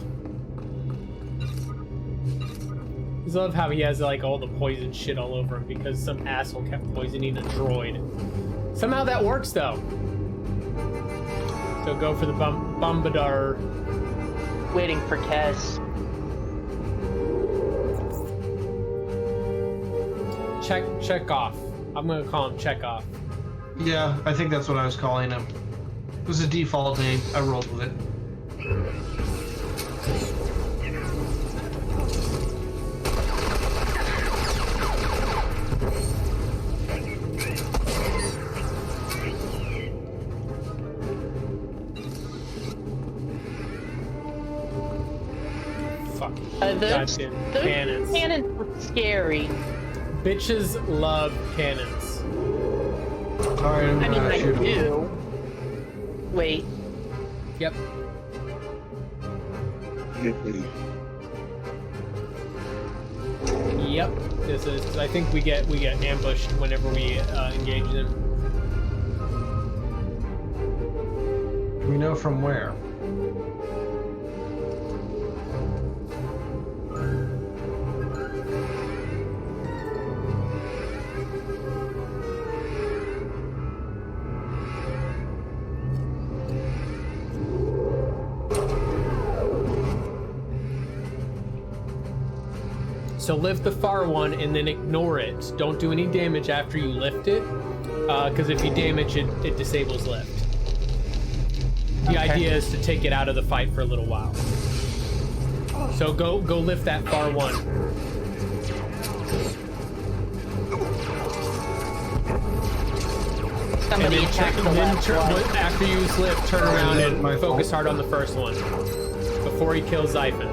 I just love how he has like all the poison shit all over him because some asshole kept poisoning a droid. Somehow that works though. So go for the Bombadar. Waiting for Kez. Check off. I'm gonna call him Check off. Yeah, I think that's what I was calling him. It was a default name. I rolled with it. Those cannons. Cannons were scary. Bitches love cannons. Alright, I'm I mean, gonna I shoot him. do. Wait. Yep. Yep. This is. I think we get ambushed whenever we engage them. Do we know from where? So lift the far one and then ignore it. Don't do any damage after you lift it, because if you damage it, it disables lift. The idea is to take it out of the fight for a little while. So go lift that far one. Somebody attacked the left one. After you use lift, turn around and focus hard on the first one before he kills Xaiphen.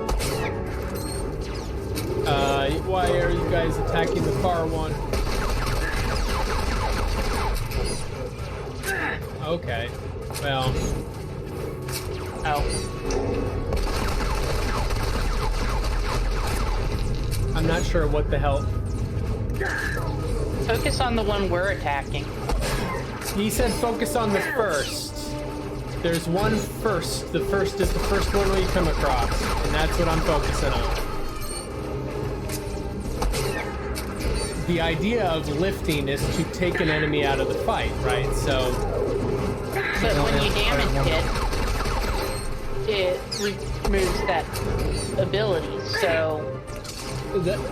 Why are you guys attacking the far one? Okay. Well. Oh. I'm not sure what the hell. Focus on the one we're attacking. He said focus on the first. There's one first. The first is the first one we come across. And that's what I'm focusing on. The idea of lifting is to take an enemy out of the fight, right? So... But when you damage it removes that ability, so...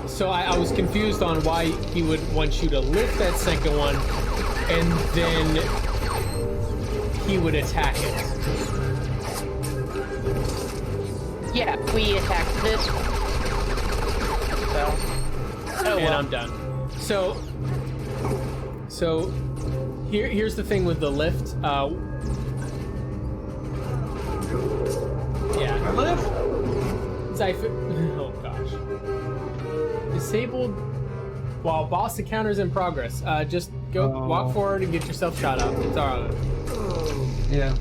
So I was confused on why he would want you to lift that second one, and then he would attack it. Yeah, we attacked this one. So... Oh, and well. I'm done. So here's the thing with the lift. Yeah. I live. Xaiphen. Oh gosh. Disabled while boss encounter's in progress. Just go walk forward and get yourself shot up. It's alright. Yeah.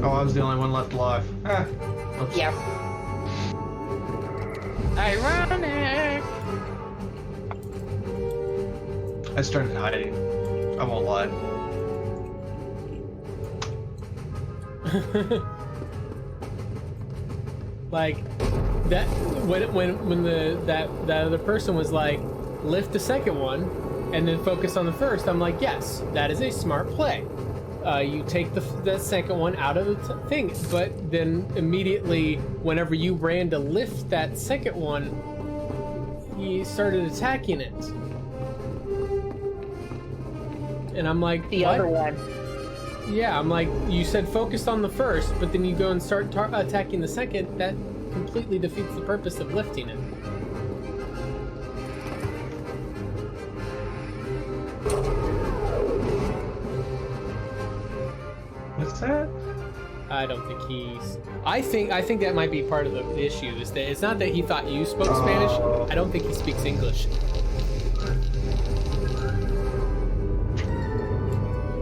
Oh, I was the only one left alive. Ah. Oops. Yeah. Ironic. I started hiding. I won't lie. Like that when that other person was like, lift the second one and then focus on the first. I'm like, yes, that is a smart play. You take the second one out of the thing, but then immediately, whenever you ran to lift that second one, he started attacking it. And I'm like, The what? other one. Yeah, I'm like, you said focus on the first, but then you go and start attacking the second. That completely defeats the purpose of lifting it. What's that? I don't think he's... I think that might be part of the issue, is that it's not that he thought you spoke Spanish. I don't think he speaks English.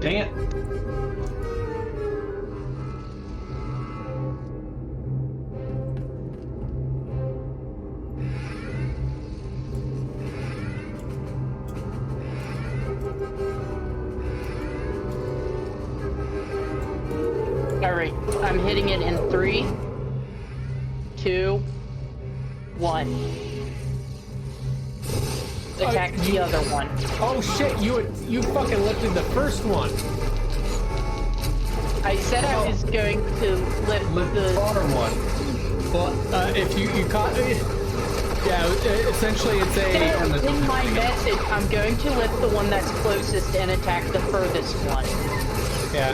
Dang it. Alright, I'm hitting it in 3, 2, 1. Attack the other one. Oh shit, you fucking lifted the first one. I said I was going to lift the bottom one. Well, if you caught it, yeah, essentially it's in my message, I'm going to lift the one that's closest and attack the furthest one. Yeah.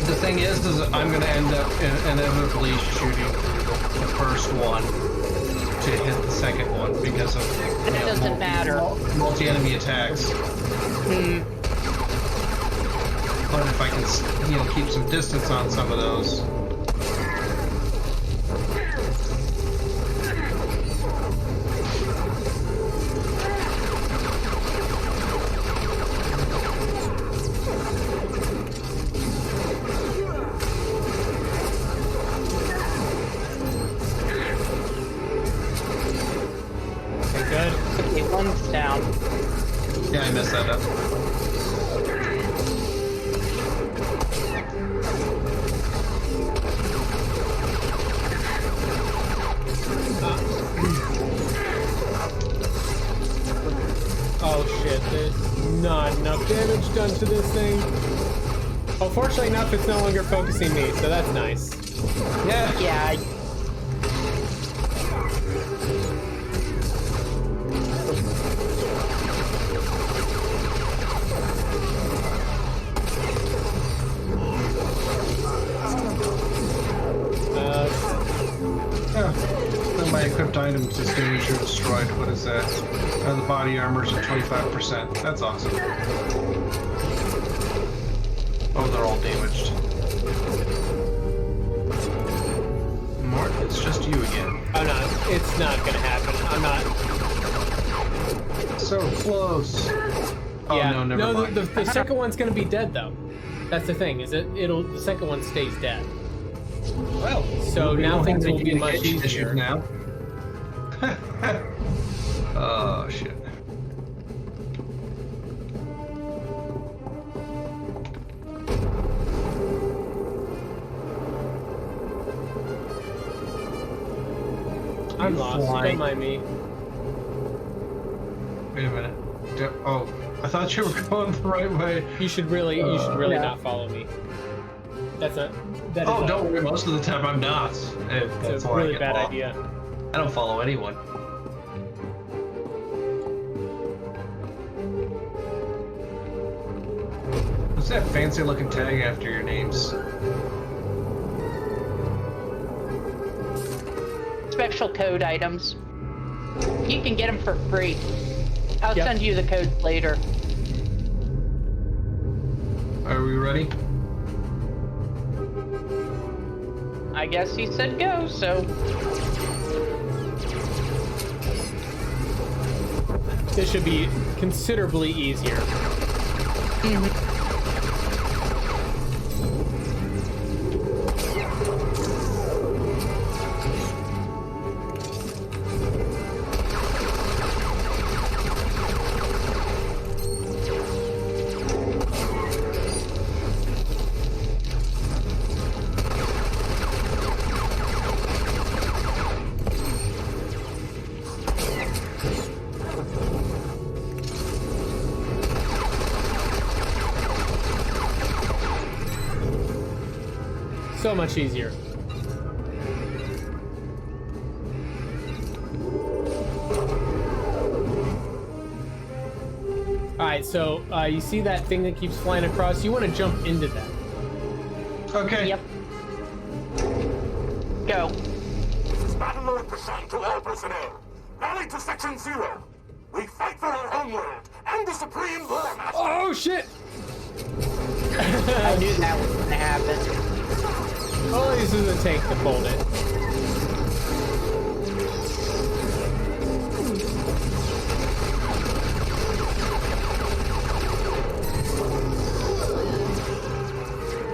The thing is I'm going to end up inevitably shooting the first one to hit the second one because of It doesn't matter. multi-enemy attacks. But if I can, keep some distance on some of those. Good. Okay, one's down. Yeah, I messed that up. Oh shit, there's not enough damage done to this thing. Oh, fortunately enough, it's no longer focusing me, so that's nice. Yeah. Yeah. Just damaged or destroyed. What is that? The body armor's at 25%. That's awesome. Oh, they're all damaged. Mort, it's just you again. I'm not. It's not gonna happen. I'm not. So close. Oh, Yeah. no, never mind. The second one's gonna be dead though. That's the thing. Is the second one stays dead. Well, So we now don't things have will be any much issues easier. now. Oh shit. I'm lost. flying. Don't mind me. Wait a minute. Oh, I thought you were going the right way. You should really Yeah. not follow me. That is Oh, don't worry. Most of the time I'm not. It's That's a why I really get bad lost. idea. I don't follow anyone. What's that fancy looking tag after your names? Special code items. You can get them for free. I'll Yep. send you the codes later. Are we ready? I guess he said go, so This should be considerably easier. So much easier. Alright, so you see that thing that keeps flying across? You want to jump into that. Okay. yep. Go. Battle mode assigned to all personnel. Rally to Section 0. We fight for our homeworld and the Supreme War Master. Oh shit! I knew that was gonna happen. All this is a tank to fold it.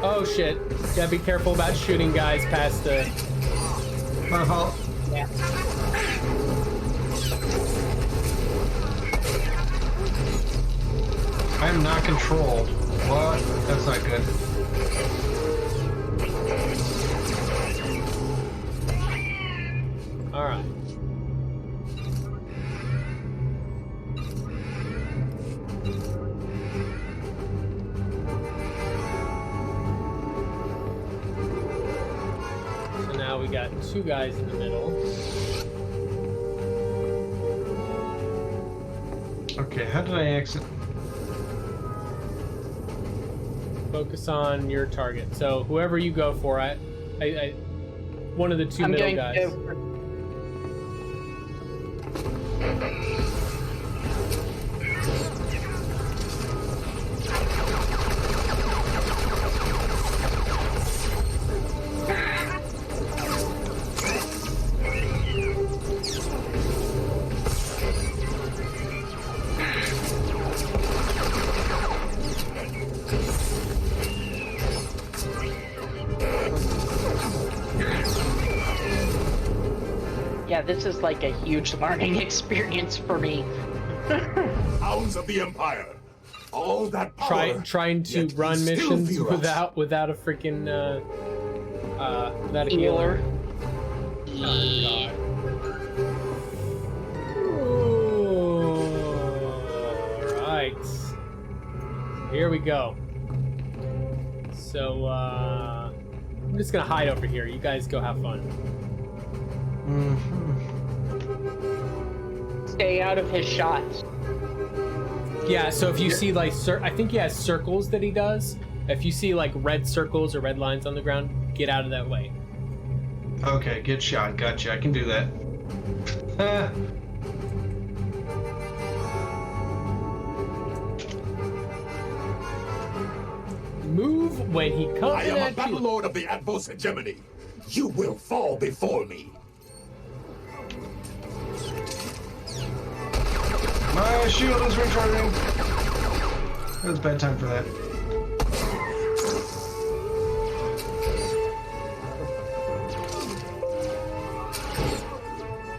Oh shit. Gotta be careful about shooting guys past the... My fault. Yeah. I am not controlled. What? That's not good. Alright. So now we got two guys in the middle. Okay, how did I exit? Focus on your target. So whoever you go for, one of the two I'm middle going guys. to go for Yeah, this is like a huge learning experience for me. Hounds of the Empire. All that power. Trying to yet we run still missions fear us. without a freaking without a Healer. healer. Yeah. Alright. Here we go. So I'm just gonna hide over here. You guys go have fun. Stay out of his shots. Yeah, so if you see like I think he has circles that he does. If you see like red circles or red lines on the ground, get out of that way. Okay, get shot. Gotcha. I can do that. Move when he comes I am a at battle you. lord of the Atmos hegemony. You will fall before me. My shield is recharging. It was bad time for that.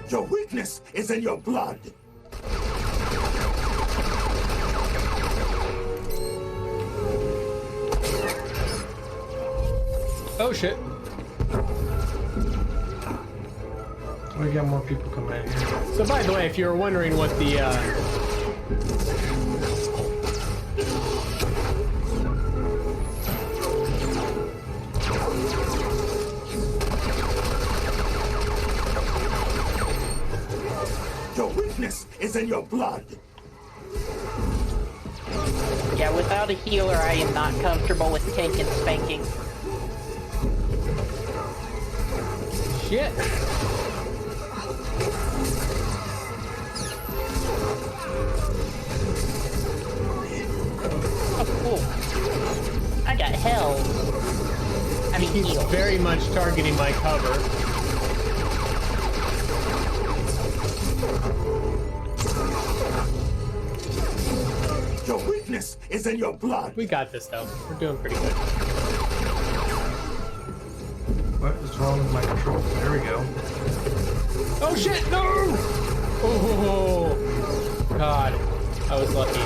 Your weakness is in your blood. Oh shit. We got more people coming in here. So by the way, if you were wondering what the Your weakness is in your blood. Yeah, without a healer, I am not comfortable with tank and spanking. shit. Oh, cool. I got hell. I mean, He's heal. very much targeting my cover. Your weakness is in your blood. We got this though. We're doing pretty good. What is wrong with my control? There we go. Oh shit! No! Oh God, I was lucky.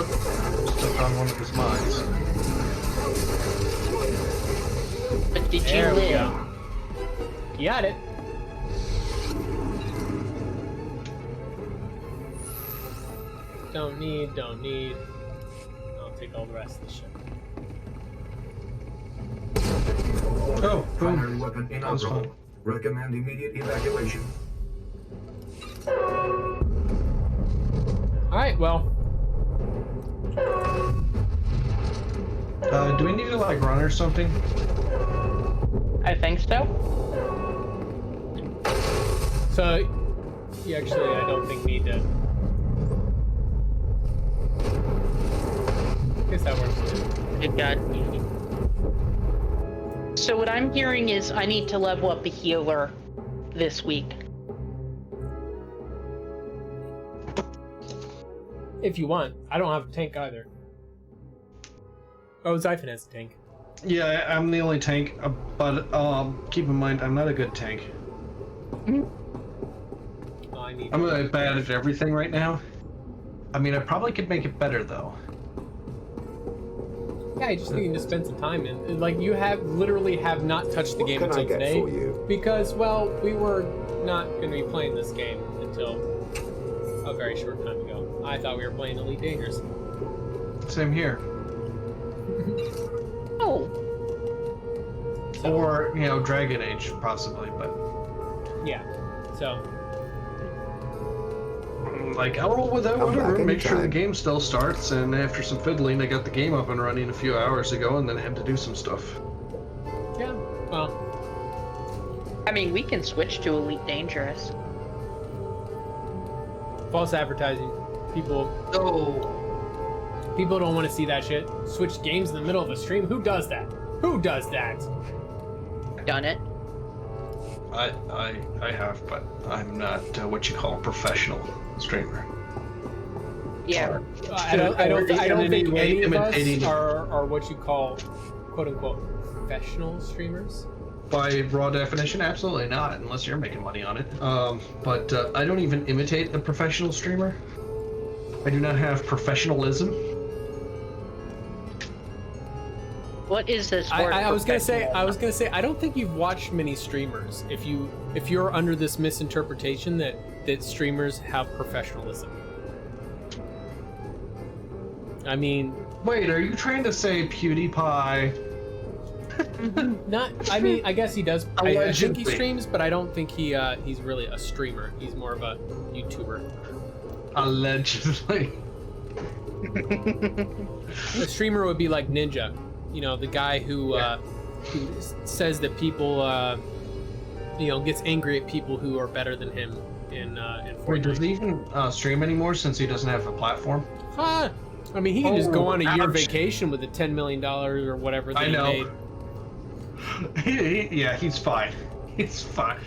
Oh, stuck on one of his mines. But did you There we live? go. Got it. Don't need. I'll take all the rest of the shit. Oh, Primary boom. weapon That was fun. inoperable. Recommend immediate evacuation. Alright, well. Do we need to like run or something? I think so. So, you actually, I don't think need to. Guess that works too. Good God. So what I'm hearing is I need to level up the healer this week. If you want. I don't have a tank either. Oh, Xaiphen has a tank. Yeah, I'm the only tank, but keep in mind, I'm not a good tank. Oh, I need. I'm bad at everything right now. I mean, I probably could make it better, though. Yeah, I just need to spend some time in. Like, you literally have not touched the game until today. Because, well, we were not going to be playing this game until a very short time ago. I thought we were playing Elite Dangerous. Same here. Oh, Or, you know, Dragon Age, possibly, but... Yeah. So, Like, I'll roll with that, whatever, make sure the game still starts, and after some fiddling, I got the game up and running a few hours ago, and then had to do some stuff. yeah. Well, I mean, we can switch to Elite Dangerous. false advertising. People don't want to see that shit. Switch games in the middle of a stream. Who does that? Who does that? Done it. I have, but I'm not what you call a professional streamer. Yeah. I don't think any of us imitating- are what you call, quote unquote, professional streamers. By raw definition, absolutely not, unless you're making money on it. But I don't even imitate a professional streamer. I do not have professionalism. What is this word? I was gonna say, professional? I don't think you've watched many streamers. If you're under this misinterpretation that streamers have professionalism. I mean, Wait, are you trying to say PewDiePie? not. I mean, I guess he does. I think he Allegedly. streams, but I don't think he's really a streamer. He's more of a YouTuber. Allegedly. A streamer would be like Ninja, you know, the guy who says that people, you know, gets angry at people who are better than him in Fortnite. Wait, does he even stream anymore since he doesn't have a platform? I mean, he can just go on a year ouch. vacation with the $10 million or whatever that I know. he made. Yeah, he's fine. He's fine.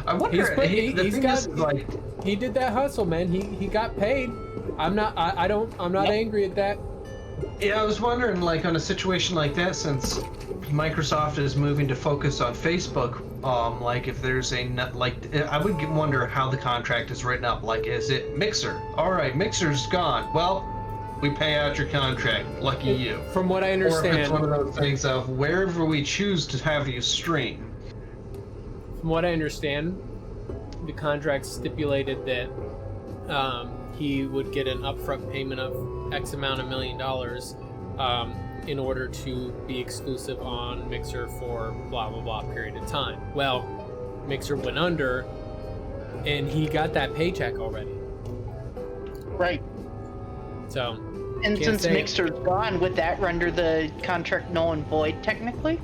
I wonder. He did that hustle, man. He got paid. I'm not angry at that. Yeah, I was wondering, like, on a situation like that, since Microsoft is moving to focus on Facebook, like, if there's I would wonder how the contract is written up. Like, is it Mixer? All right, Mixer's gone. Well, we pay out your contract. Lucky you. From what I understand, or if it's one of those things of wherever we choose to have you stream. From what I understand, the contract stipulated that he would get an upfront payment of X amount of $1 million in order to be exclusive on Mixer for blah blah blah period of time. Well, Mixer went under, and he got that paycheck already. Right. So. And since Mixer's gone, would that render the contract null and void technically?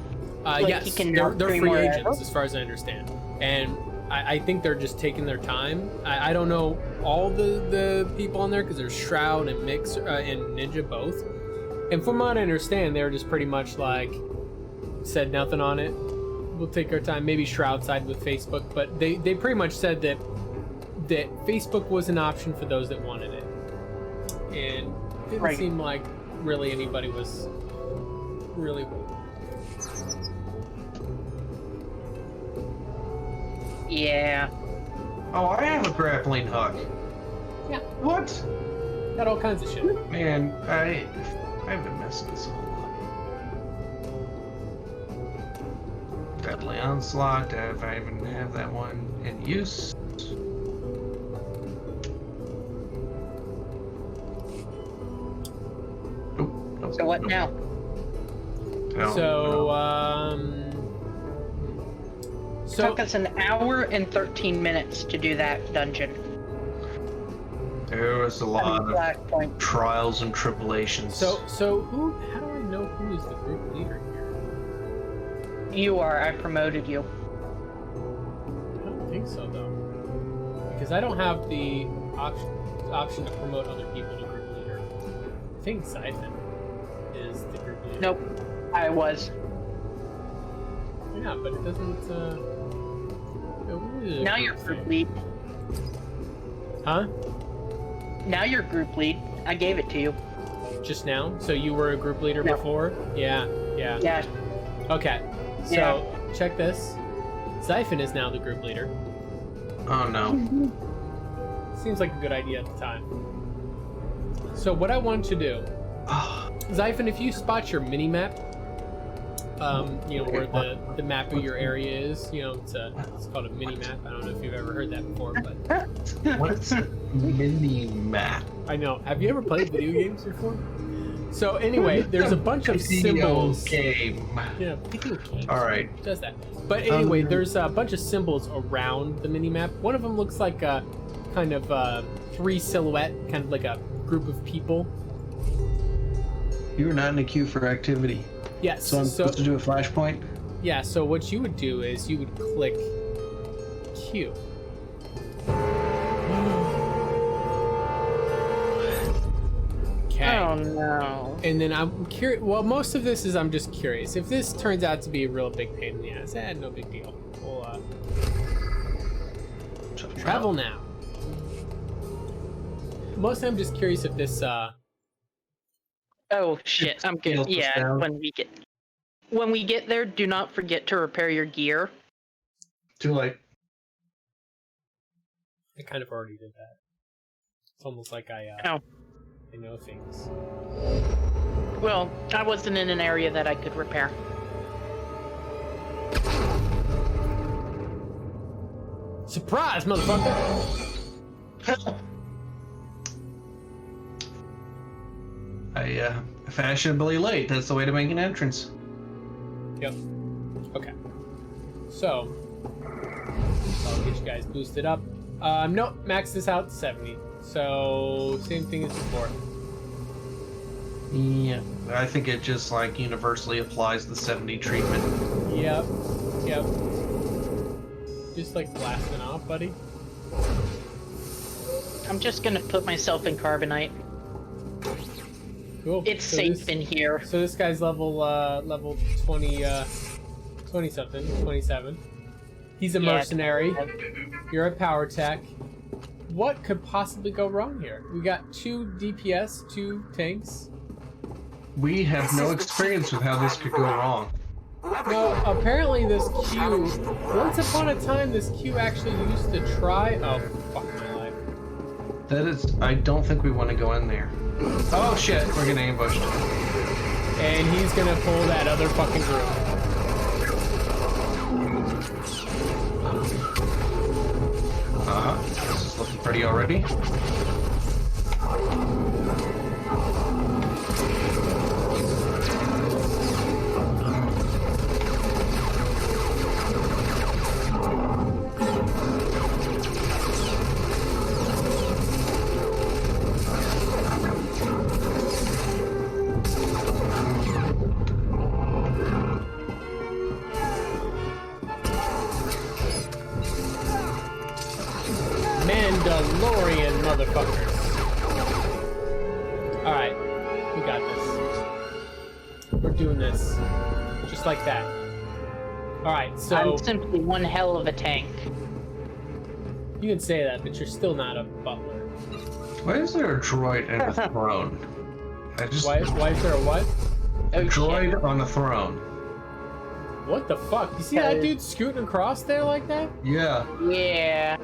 Yes, he can they're free agents wherever? as far as I understand, and I think they're just taking their time. I don't know all the people on there because there's Shroud and Mixer and Ninja both, and from what I understand, they're just pretty much like said nothing on it. We'll take our time. Maybe Shroud sided with Facebook, but they pretty much said that Facebook was an option for those that wanted it, and it didn't seem like really anybody was really. Yeah. Oh, I have a grappling hook. Yeah. What? Got all kinds of shit. Man, I've been messing this whole lot. Deadly Onslaught, if I even have that one in use. Nope. So what now? So, took us an hour and 13 minutes to do that dungeon. There was a lot of trials and tribulations. So who? How do I know who is the group leader here? You are. I promoted you. I don't think so though, because I don't have the option to promote other people to group leader. I think Xaiphen is the group leader. Nope, I was. Yeah, but it doesn't. Now you're group lead. Huh? Now you're group lead. I gave it to you. Just now? So you were a group leader before? Yeah. Yeah. Okay. So check this. Xaiphen is now the group leader. Oh no. Seems like a good idea at the time. So what I want to do, Xaiphen, if you spot your mini map, you know, where the map of your area is, you know, it's called a mini map. I don't know if you've ever heard that before, but What's a mini map? I know. Have you ever played video games before? So anyway, there's a bunch of symbols. Game. Yeah, video games. All right. Does that? But anyway, there's a bunch of symbols around the mini map. One of them looks like a kind of three silhouette, kind of like a group of people. You are not in a queue for activity. Yes. So I'm supposed to do a flashpoint? Yeah, so what you would do is you would click Q. Okay. Oh no. And then I'm curious. Well, most of this is I'm just curious. If this turns out to be a real big pain in the ass, no big deal. We'll travel now. Mostly I'm just curious if this Oh shit, I'm good. Yeah, when we get there, do not forget to repair your gear. Too late. I kind of already did that. It's almost like I know things. Well, I wasn't in an area that I could repair. Surprise, motherfucker! Fashionably late. That's the way to make an entrance. Yep. Okay. So, I'll get you guys boosted up. Nope, max this out to 70. So, same thing as before. Yeah, I think it just like universally applies the 70 treatment. Yep. Yep. Just like blasting off, buddy. I'm just gonna put myself in carbonite. Cool. It's So safe this- in here. So this guy's level 20 20 something, 27. He's a Yeah. mercenary. You're a power tech. What could possibly go wrong here? We got 2 DPS, 2 tanks. We have no experience with how this could go wrong. Whoever No, you are, apparently this Q, once upon a time this Q actually used to try, oh fuck my life. That is, I don't think we want to go in there. Oh shit, we're getting ambushed. And he's gonna pull that other fucking group. This is looking pretty already. Mandalorian motherfuckers. Alright, we got this. We're doing this. Just like that. Alright, so I'm simply one hell of a tank. you can say that, but you're still not a butler. Why is there a droid and a throne? Why is there a what? A Oh, droid shit. on a throne. What the fuck? You see that dude scooting across there like that? Yeah. Yeah.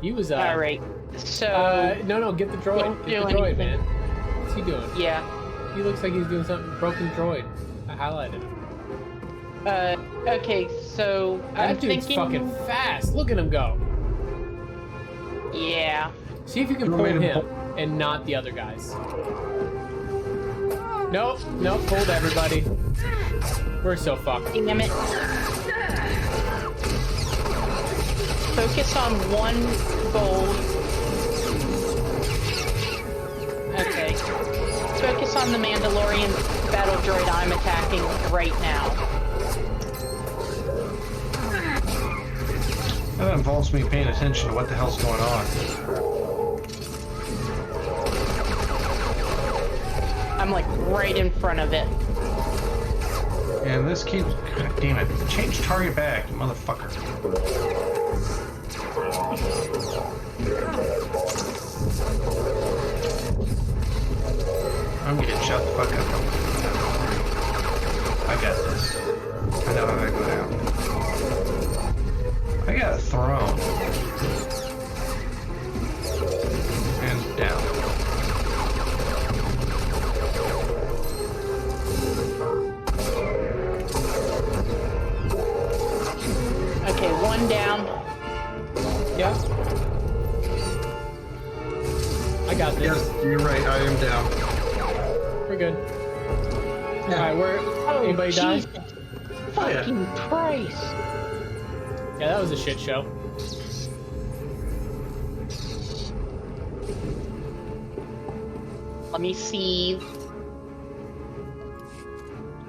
He was Alright. So, no, get the droid. Don't Get the do droid, anything. man. What's he doing? yeah. He looks like he's doing something. Broken droid. I highlighted him. Okay, so That I'm dude's thinking. fucking fast. Look at him go. Yeah. See if you can You pull want me to him and not the other guys. Nope, pulled everybody. We're so fucked. Damn it. Focus on one gold. Okay. Focus on the Mandalorian battle droid I'm attacking right now. That involves me paying attention to what the hell's going on. I'm like right in front of it. And this keeps... God damn it. Change target back, you motherfucker. I'm gonna get shot the fuck up. I got this. I know how that go down. I got a throne. And down. Okay, one down. Yep. I got this. Yes, you're right, I am down. We're good. Alright, where anybody die? Jesus fucking Christ. Yeah, that was a shit show. Let me see.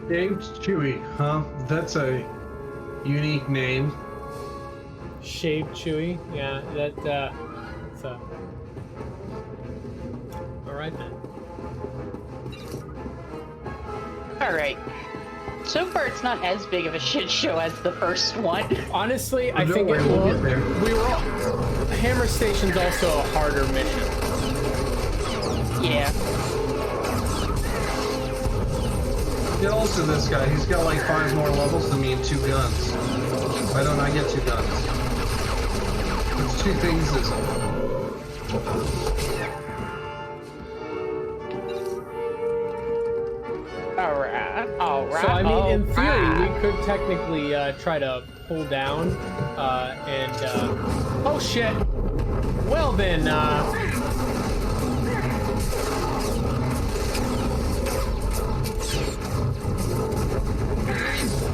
James Chewy, huh? That's a unique name. Shaved Chewy. Yeah, that so. Alright then. Alright. So far, it's not as big of a shit show as the first one. Honestly, I Don't think worry, it we'll will. get there. We were all, Hammer Station's also a harder mission. Yeah. Get also this guy, he's got like 5 more levels than me and 2 guns. Why don't I get 2 guns? It's 2 things is Alright. So I mean, in theory, we could technically try to pull down and oh shit. Well then,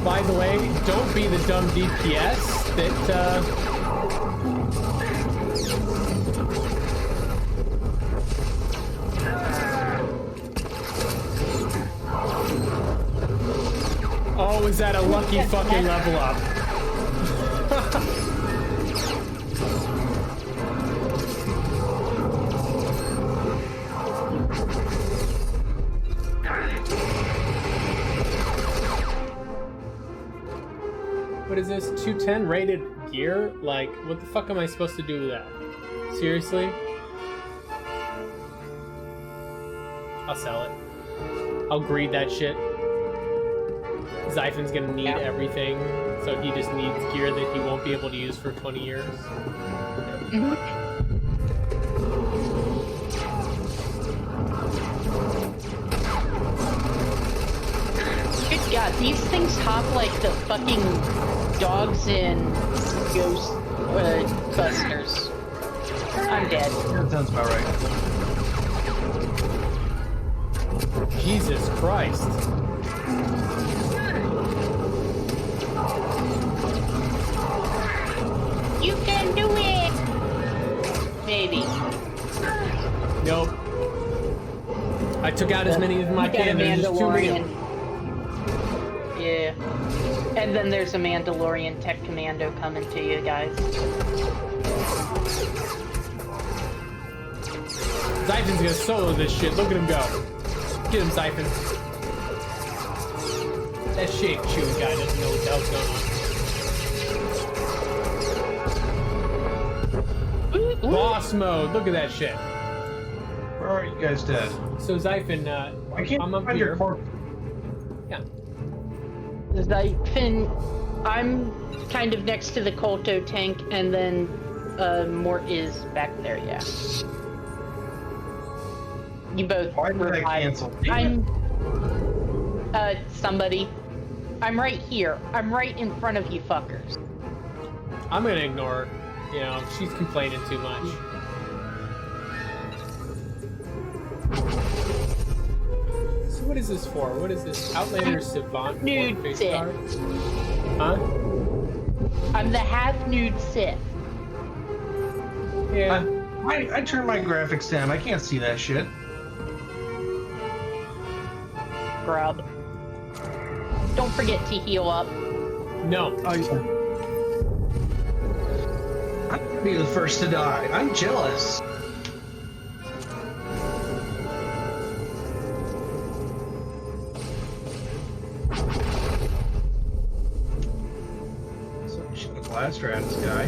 by the way, don't be the dumb DPS that Oh, is that a lucky fucking level up? What is this? 210 rated gear? Like, what the fuck am I supposed to do with that? Seriously? I'll sell it. I'll greed that shit. Xaiphen's gonna need everything, so he just needs gear that he won't be able to use for 20 years. Good God, these things hop like the fucking dogs in Ghost Busters. I'm dead. That sounds about right. Jesus Christ. You can do it! Maybe. Nope. I took out as many as I You got a can. There's just too many. Yeah. And then there's a Mandalorian tech commando coming to you guys. Xaiphen's gonna solo this shit. Look at him go. Get him, Xaiphen. That shape chewing guy doesn't know what the hell's going on. Boss mode. Look at that shit. Where are you guys dead? So Xaiphen, I can't I'm up find here. your corpse. Yeah. Xaiphen, I'm kind of next to the Kolto tank, and then Mort is back there, yeah. You both Why did I cancel? I'm somebody. I'm right here. I'm right in front of you fuckers. I'm gonna ignore her. You know, she's complaining too much. So what is this for? What is this? Outlander Savant Nude face Sith. card? Huh? I'm the half-nude Sith. Yeah. I turned my graphics down. I can't see that shit. Grub. Don't forget to heal up. No. Oh, yeah. I'm gonna be the first to die. I'm jealous. So shoot a blaster at this guy.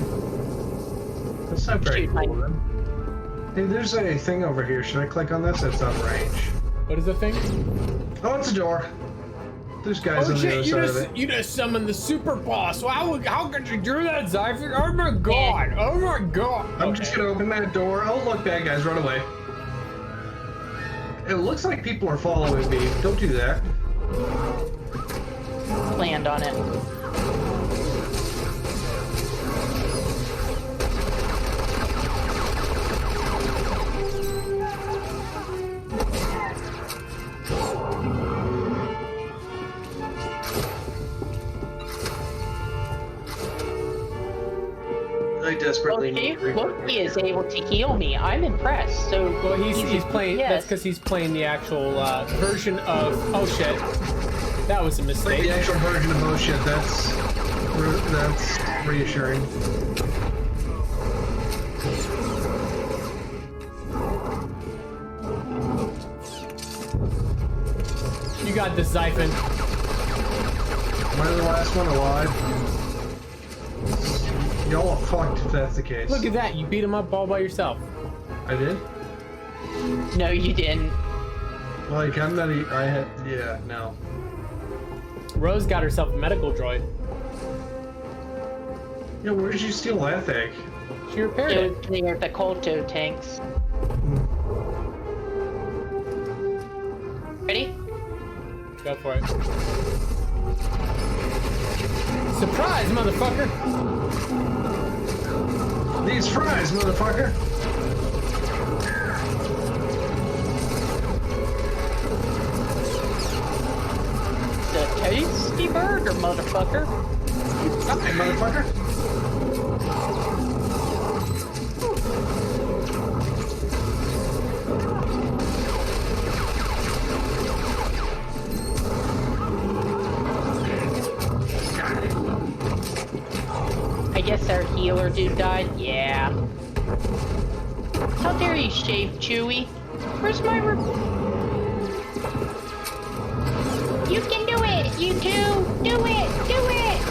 That's not very Shoot, cool. Hey, there's a thing over here. Should I click on this? It's on range. What is the thing? Oh, it's a door. There's guys Oh on the shit! other side of it. You just summoned the super boss. Wow, how could you do that, Xaiphen? Oh my god! Oh my god! I'm just gonna open that door. Oh look, bad guys, run away. It looks like people are following me. Don't do that. Land on it. I desperately Okay, need to look, he is able to heal me. I'm impressed. So Well, he's playing. Yes. That's because he's playing the actual version of. Oh shit! That was a mistake. the actual version of motion. That's reassuring. You got this, Xaiphen. Am I the last one alive? Y'all are fucked if that's the case. Look at that! You beat him up all by yourself. I did? no, you didn't. Like, I'm not I had, yeah, no. Rose got herself a medical droid. Yeah, where did you steal that thing? She repaired So it. they are the Kolto tanks. Ready? Go for it. Surprise, motherfucker! These fries, motherfucker! The tasty burger, motherfucker. Hi, motherfucker! guess our healer dude died? Yeah. How dare you shave Chewy? Where's my You can do it, you two! Do it! Do it!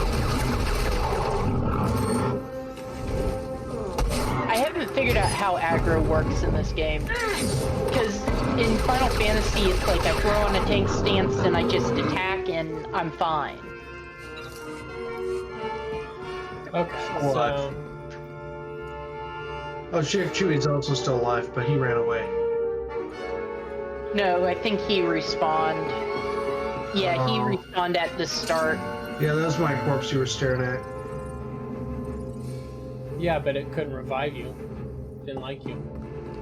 I haven't figured out how aggro works in this game. Because in Final Fantasy, it's like I throw on a tank stance and I just attack and I'm fine. Okay, so... Oh, Shave Chewy's also still alive, but he ran away. No, I think he respawned. Yeah, he respawned at the start. Yeah, that was my corpse you were staring at. Yeah, but it couldn't revive you. Didn't like you.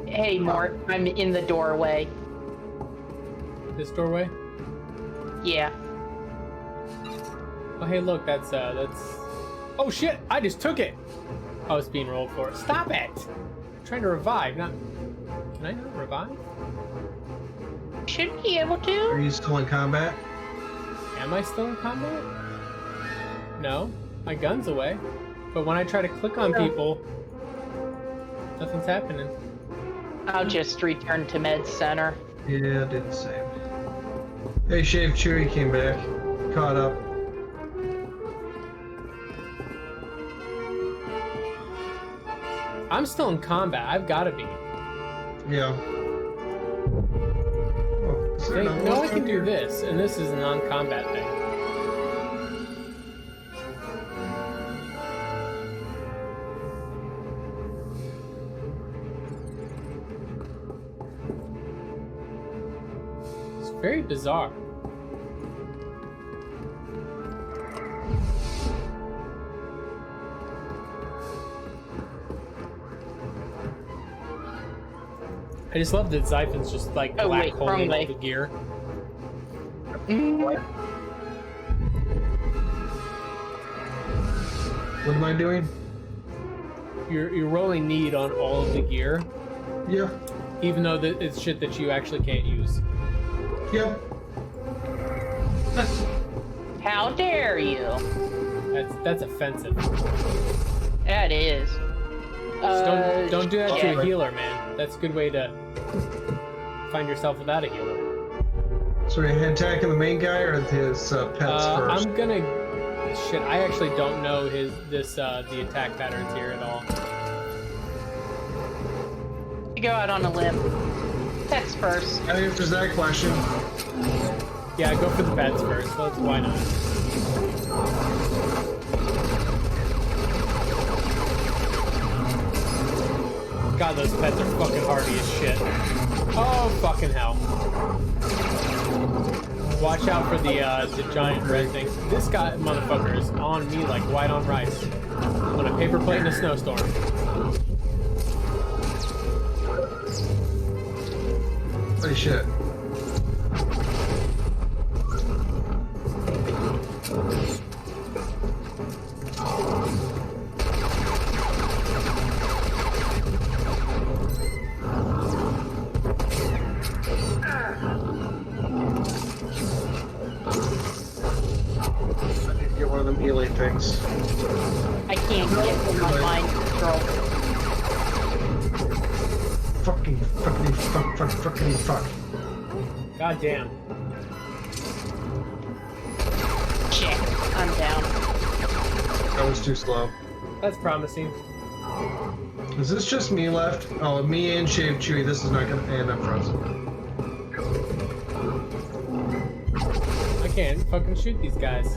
Hey, Mort, I'm in the doorway. This doorway? Yeah. Oh, hey, look, that's... Oh, shit! I just took it! Oh, it's being rolled for. Stop it! I'm trying to revive, not... Can I not revive? Should be able Are to. you still in combat? Am I still in combat? No. My gun's away. But when I try to click on people, nothing's happening. I'll just return to Med Center. Yeah, I did the same. Hey, Shave Chewy came back. Caught up. I'm still in combat. I've got to be. Yeah. Oh, is there They another know one I can do here? this, and this is a non-combat thing. It's very bizarre. I just love that Xaiphen's just like Oh, black wait, holing wrong all way. the gear. What am I doing? You're rolling need on all of the gear, Yeah. even though it's shit that you actually can't use. Yeah. How dare you? That's offensive. That is. Just don't do that to yeah. a healer, man. That's a good way to find yourself without a healer. So are you attacking the main guy or his pets first? I'm gonna. Shit, I actually don't know the attack patterns here at all. You go out on a limb. Pets first. That answers that question. Yeah, go for the pets first. Why not? God, those pets are fucking hardy as shit. Oh, fucking hell. Watch out for the giant red thing. This guy, motherfucker, is on me like white on rice. On a paper plate in a snowstorm. Holy shit. Get one of them melee things. I can't get them on mind control. Fucking fuck. God damn. Shit, I'm down. That was too slow. That's promising. Is this just me left? Oh, me and Shave Chewy. This is not gonna end up frozen. I can't fucking shoot these guys.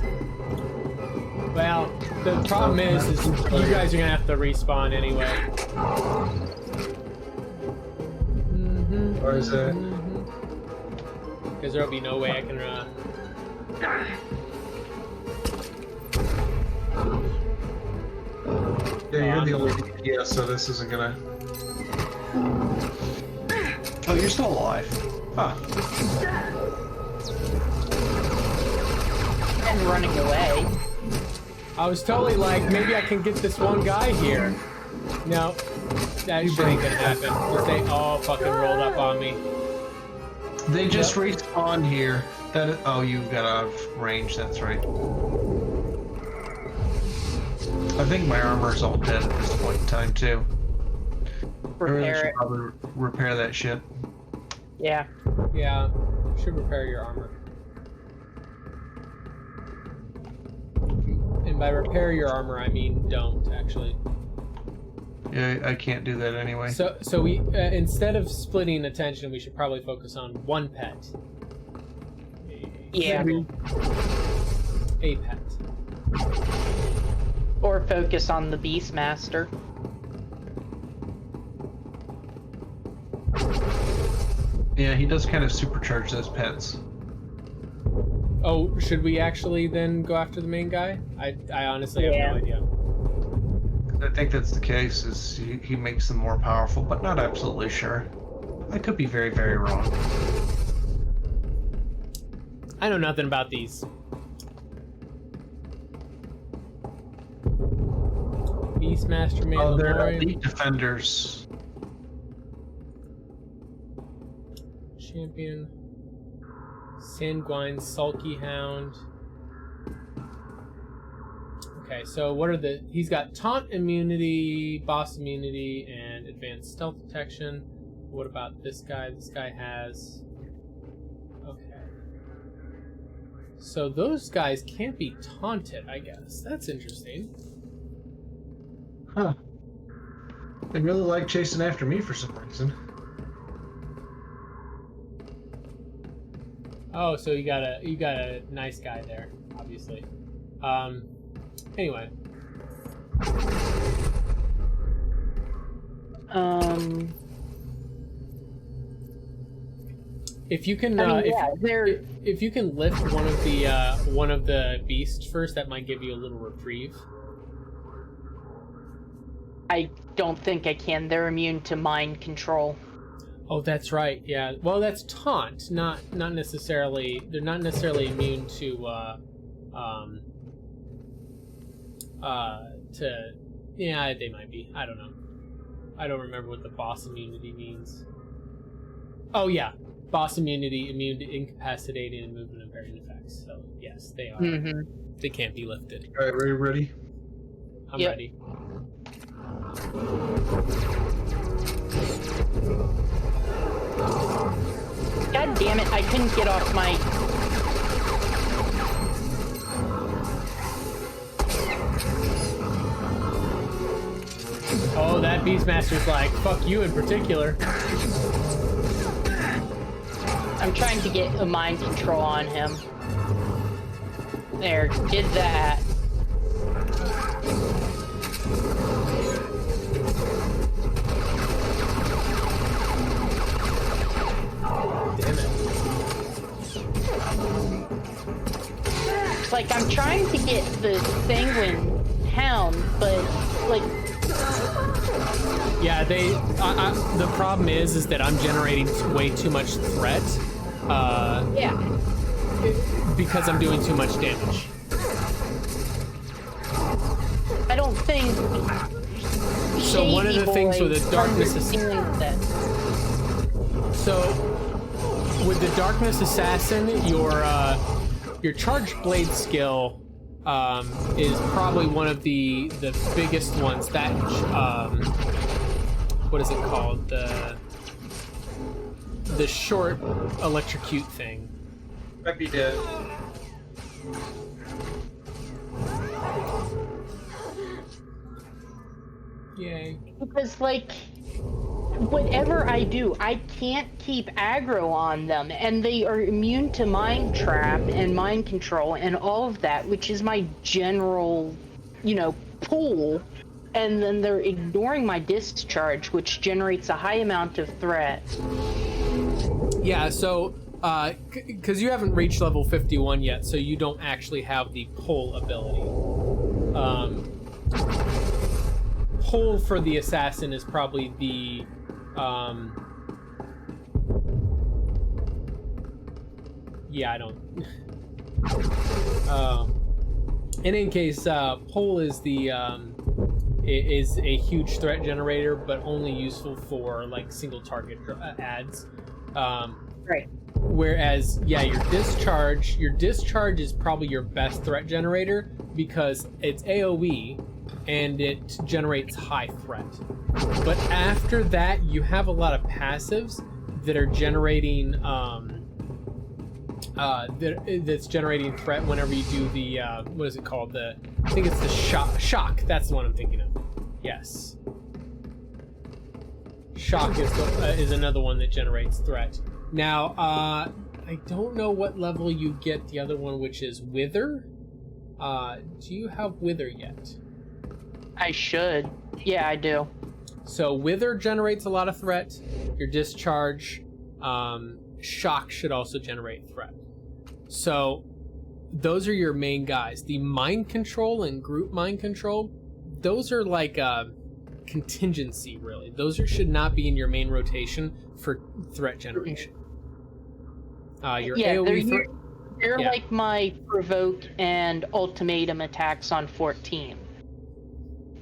Well, the problem is you guys are gonna have to respawn anyway. Or is it? Because there'll be no way I can Yeah, you're the only DPS, so this isn't gonna. Oh, you're still alive. Huh. And running away. I was totally like, maybe I can get this one guy here. No, that shit ain't gonna happen. 'Cause they all fucking rolled up on me. They just respawned here. Oh, you got out of range. That's right. I think my armor's all dead at this point in time, too. I really Repair should it. probably repair that shit. Yeah. Yeah, should repair your armor. And by repair your armor, I mean don't, actually. Yeah, I can't do that anyway. So we, instead of splitting attention, we should probably focus on one pet. Yeah. A pet. Or focus on the Beastmaster. Yeah, he does kind of supercharge those pets. Oh, should we actually then go after the main guy? I honestly have no idea. I think that's the case, is he makes them more powerful, but not absolutely sure. I could be very, very wrong. I know nothing about these. Beastmaster Man. Oh, they're elite defenders. Champion. Sanguine Sulky Hound. Okay, so what are the... He's got Taunt Immunity, Boss Immunity, and Advanced Stealth Detection. What about this guy? This guy has... Okay. So those guys can't be taunted, I guess. That's interesting. Huh. They really like chasing after me for some reason. Oh, so you got a nice guy there, obviously. Anyway. If you can, if you can lift one of the beasts first, that might give you a little reprieve. I don't think I can. They're immune to mind control. Oh, that's right. Yeah. Well, that's taunt, not necessarily. They're not necessarily immune to. Yeah, they might be. I don't know. I don't remember what the boss immunity means. Oh yeah, boss immunity, immune to incapacitating and movement impairing effects. So yes, they are. Mm-hmm. They can't be lifted. All right, are you ready? I'm ready. God damn it, I couldn't get off my... Oh, that Beastmaster's like, fuck you in particular. I'm trying to get a mind control on him. There, did that. Damn it. Like, I'm trying to get the Sanguine Hound, but, like... Yeah, the problem is that I'm generating way too much threat. Yeah. Because I'm doing too much damage. I don't think... So one of the things with the darkness is... So, with the Darkness Assassin, your charged blade skill is probably one of the biggest ones. That what is it called? The short electrocute thing. Might be dead. Yay. Because, like, whatever I do, I can't keep aggro on them, and they are immune to mind trap and mind control and all of that, which is my general, pull, and then they're ignoring my discharge, which generates a high amount of threat. Yeah, so, because you haven't reached level 51 yet, so you don't actually have the pull ability. Pull for the assassin is probably the yeah, I don't in any case, pull is is a huge threat generator, but only useful for like single target ads. Right. Whereas, yeah, your discharge is probably your best threat generator because it's AoE, and it generates high threat. But after that, you have a lot of passives that are generating that's generating threat whenever you do the what is it called? I think it's the shock. That's the one I'm thinking of. Yes. Shock is another one that generates threat. Now, I don't know what level you get the other one, which is Wither. Do you have Wither yet? I should. Yeah, I do. So Wither generates a lot of threat. Your Discharge, Shock should also generate threat. So those are your main guys. The Mind Control and Group Mind Control, those are like contingency, really. Those should not be in your main rotation for threat generation. Your AoE they're like my Provoke and Ultimatum attacks on 14.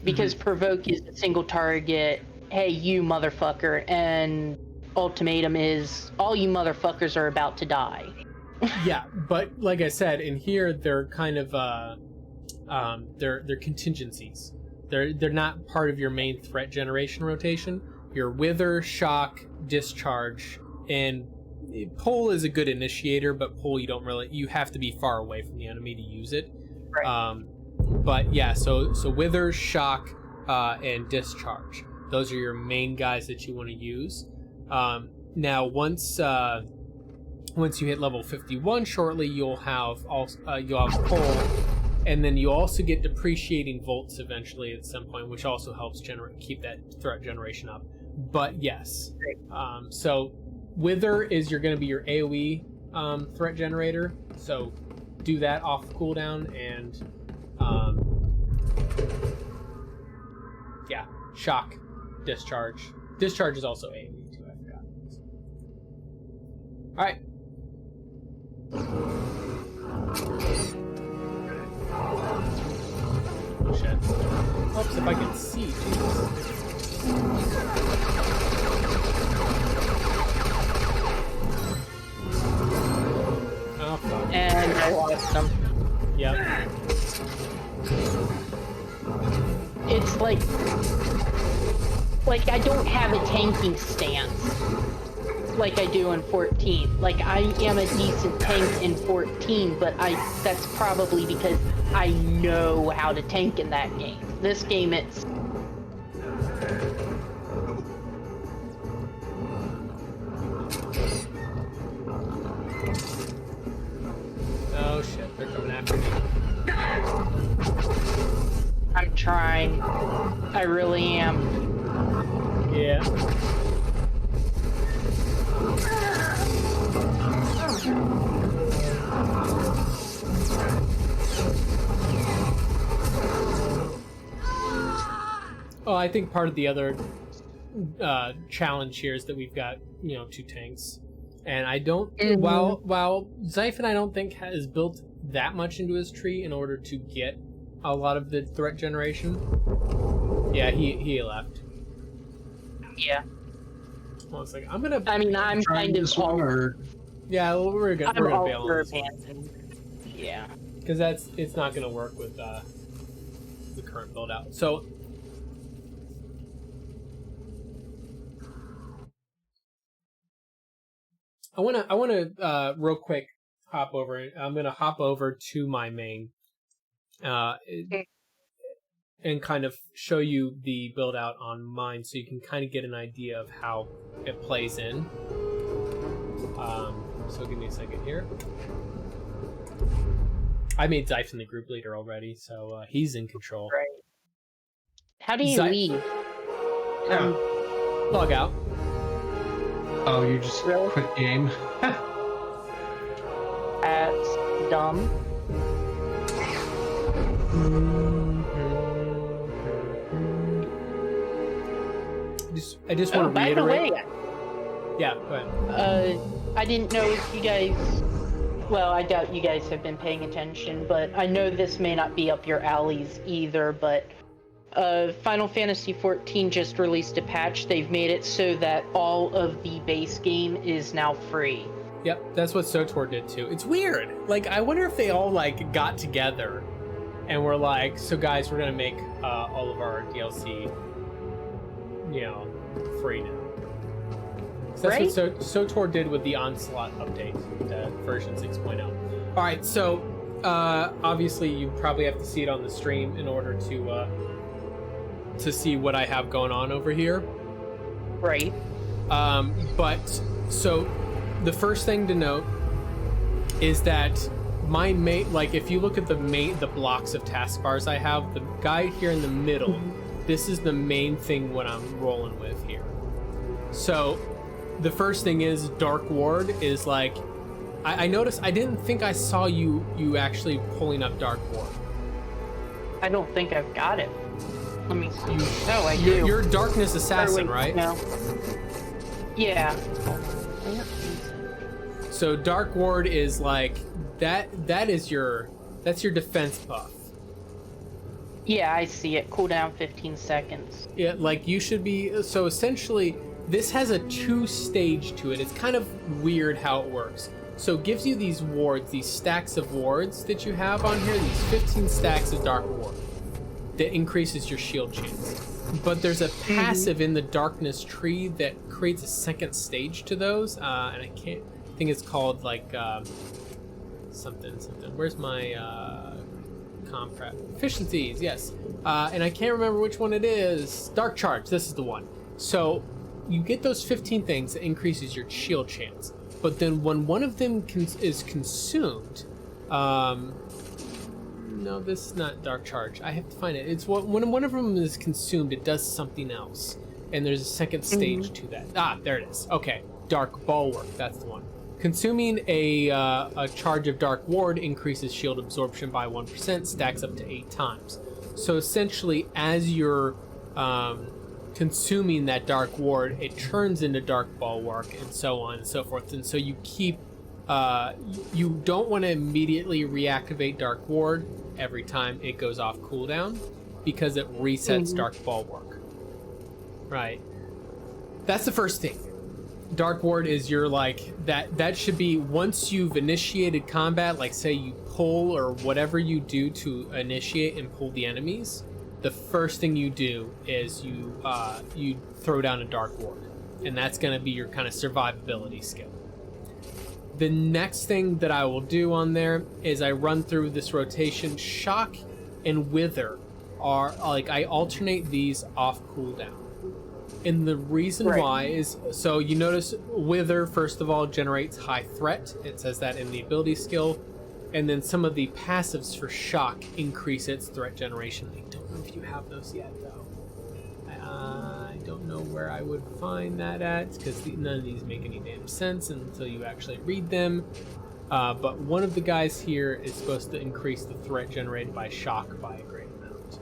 Because Provoke is a single target, hey, you motherfucker, and Ultimatum is, all you motherfuckers are about to die. Yeah, but like I said, in here, they're kind of, they're contingencies. They're not part of your main threat generation rotation. Your Wither, Shock, Discharge, and Pull is a good initiator, but Pull you have to be far away from the enemy to use it. Right. But yeah, so Wither, Shock, and Discharge. Those are your main guys that you want to use. Now, once you hit level 51, shortly you'll have Pull, and then you also get Depreciating Volts eventually at some point, which also helps keep that threat generation up. But yes, so Wither is going to be your AoE threat generator. So do that off cooldown, and yeah, Shock, Discharge. Discharge is also AoE too. I forgot. All right. Oh shit. Helps if I can see. Jesus. Oh fuck. And I lost them. Yep. It's like I don't have a tanking stance like I do in 14. Like, I am a decent tank in 14, but that's probably because I know how to tank in that game. This game, it's... Oh shit, they're coming after me. I'm trying. I really am. Yeah. Oh, I think part of the other challenge here is that we've got, 2 tanks. And I don't, while Xaiphen I don't think has built that much into his tree in order to get a lot of the threat generation. Yeah, he left. Yeah. Well, it's like, I'm kind of all... Yeah, well, we're gonna bail on this one. Yeah. Because it's not gonna work with the current build out. So I wanna real quick hop over. I'm gonna hop over to my main, and kind of show you the build out on mine, so you can kind of get an idea of how it plays in. So give me a second here. I made Xaiphen the group leader already, so he's in control. Right. How do you leave? Yeah. Log out. Oh, you just quit game? That's dumb. I just want to reiterate. By the way, yeah, go ahead. I didn't know if you guys... Well, I doubt you guys have been paying attention, but I know this may not be up your alleys either, but Final Fantasy XIV just released a patch. They've made it so that all of the base game is now free. Yep, that's what SWTOR did too. It's weird. Like, I wonder if they all, got together and we're like, so guys, we're gonna make all of our DLC, free now. So that's what SWTOR did with the Onslaught update, the version 6.0. All right, so obviously you probably have to see it on the stream in order to see what I have going on over here. Right. But so the first thing to note is that my main, like if you look at the blocks of taskbars I have, the guy here in the middle, this is the main thing what I'm rolling with here. So the first thing is Dark Ward is like, I noticed, I didn't think I saw you actually pulling up Dark Ward. I don't think I've got it. Let me see. No, I do. You're Darkness Assassin, right? No. Yeah. So Dark Ward is like that's your defense buff. Yeah, I see it. Cooldown 15 seconds. Yeah, like you should be. So essentially, this has a 2-stage to it. It's kind of weird how it works. So it gives you these wards, these stacks of wards that you have on here, these 15 stacks of Dark Ward that increases your shield chance. But there's a passive in the darkness tree that creates a second stage to those, and I think it's called like something. Where's my comp prep? Efficiencies, yes. And I can't remember which one it is. Dark Charge, this is the one. So you get those 15 things that increases your shield chance. But then when one of them is consumed, no, this is not Dark Charge. I have to find it. It's when one of them is consumed, it does something else. And there's a second stage to that. Ah, there it is. Okay, Dark Bulwark, that's the one. Consuming a charge of Dark Ward increases shield absorption by 1%, stacks up to 8 times. So essentially, as you're consuming that Dark Ward, it turns into Dark Bulwark and so on and so forth. And so you keep, you don't want to immediately reactivate Dark Ward every time it goes off cooldown because it resets Dark Bulwark. Right. That's the first thing. Dark Ward is your like that should be once you've initiated combat, like say you pull or whatever you do to initiate and pull the enemies, the first thing you do is you throw down a Dark Ward, and that's going to be your kind of survivability skill. The next thing that I will do on there is I run through this rotation. Shock and Wither are like I alternate these off cooldown. And the reason why is, so you notice Wither, first of all, generates high threat. It says that in the ability skill. And then some of the passives for Shock increase its threat generation. I don't know if you have those yet, though. I don't know where I would find that at, because none of these make any damn sense until you actually read them. But one of the guys here is supposed to increase the threat generated by Shock by a great amount.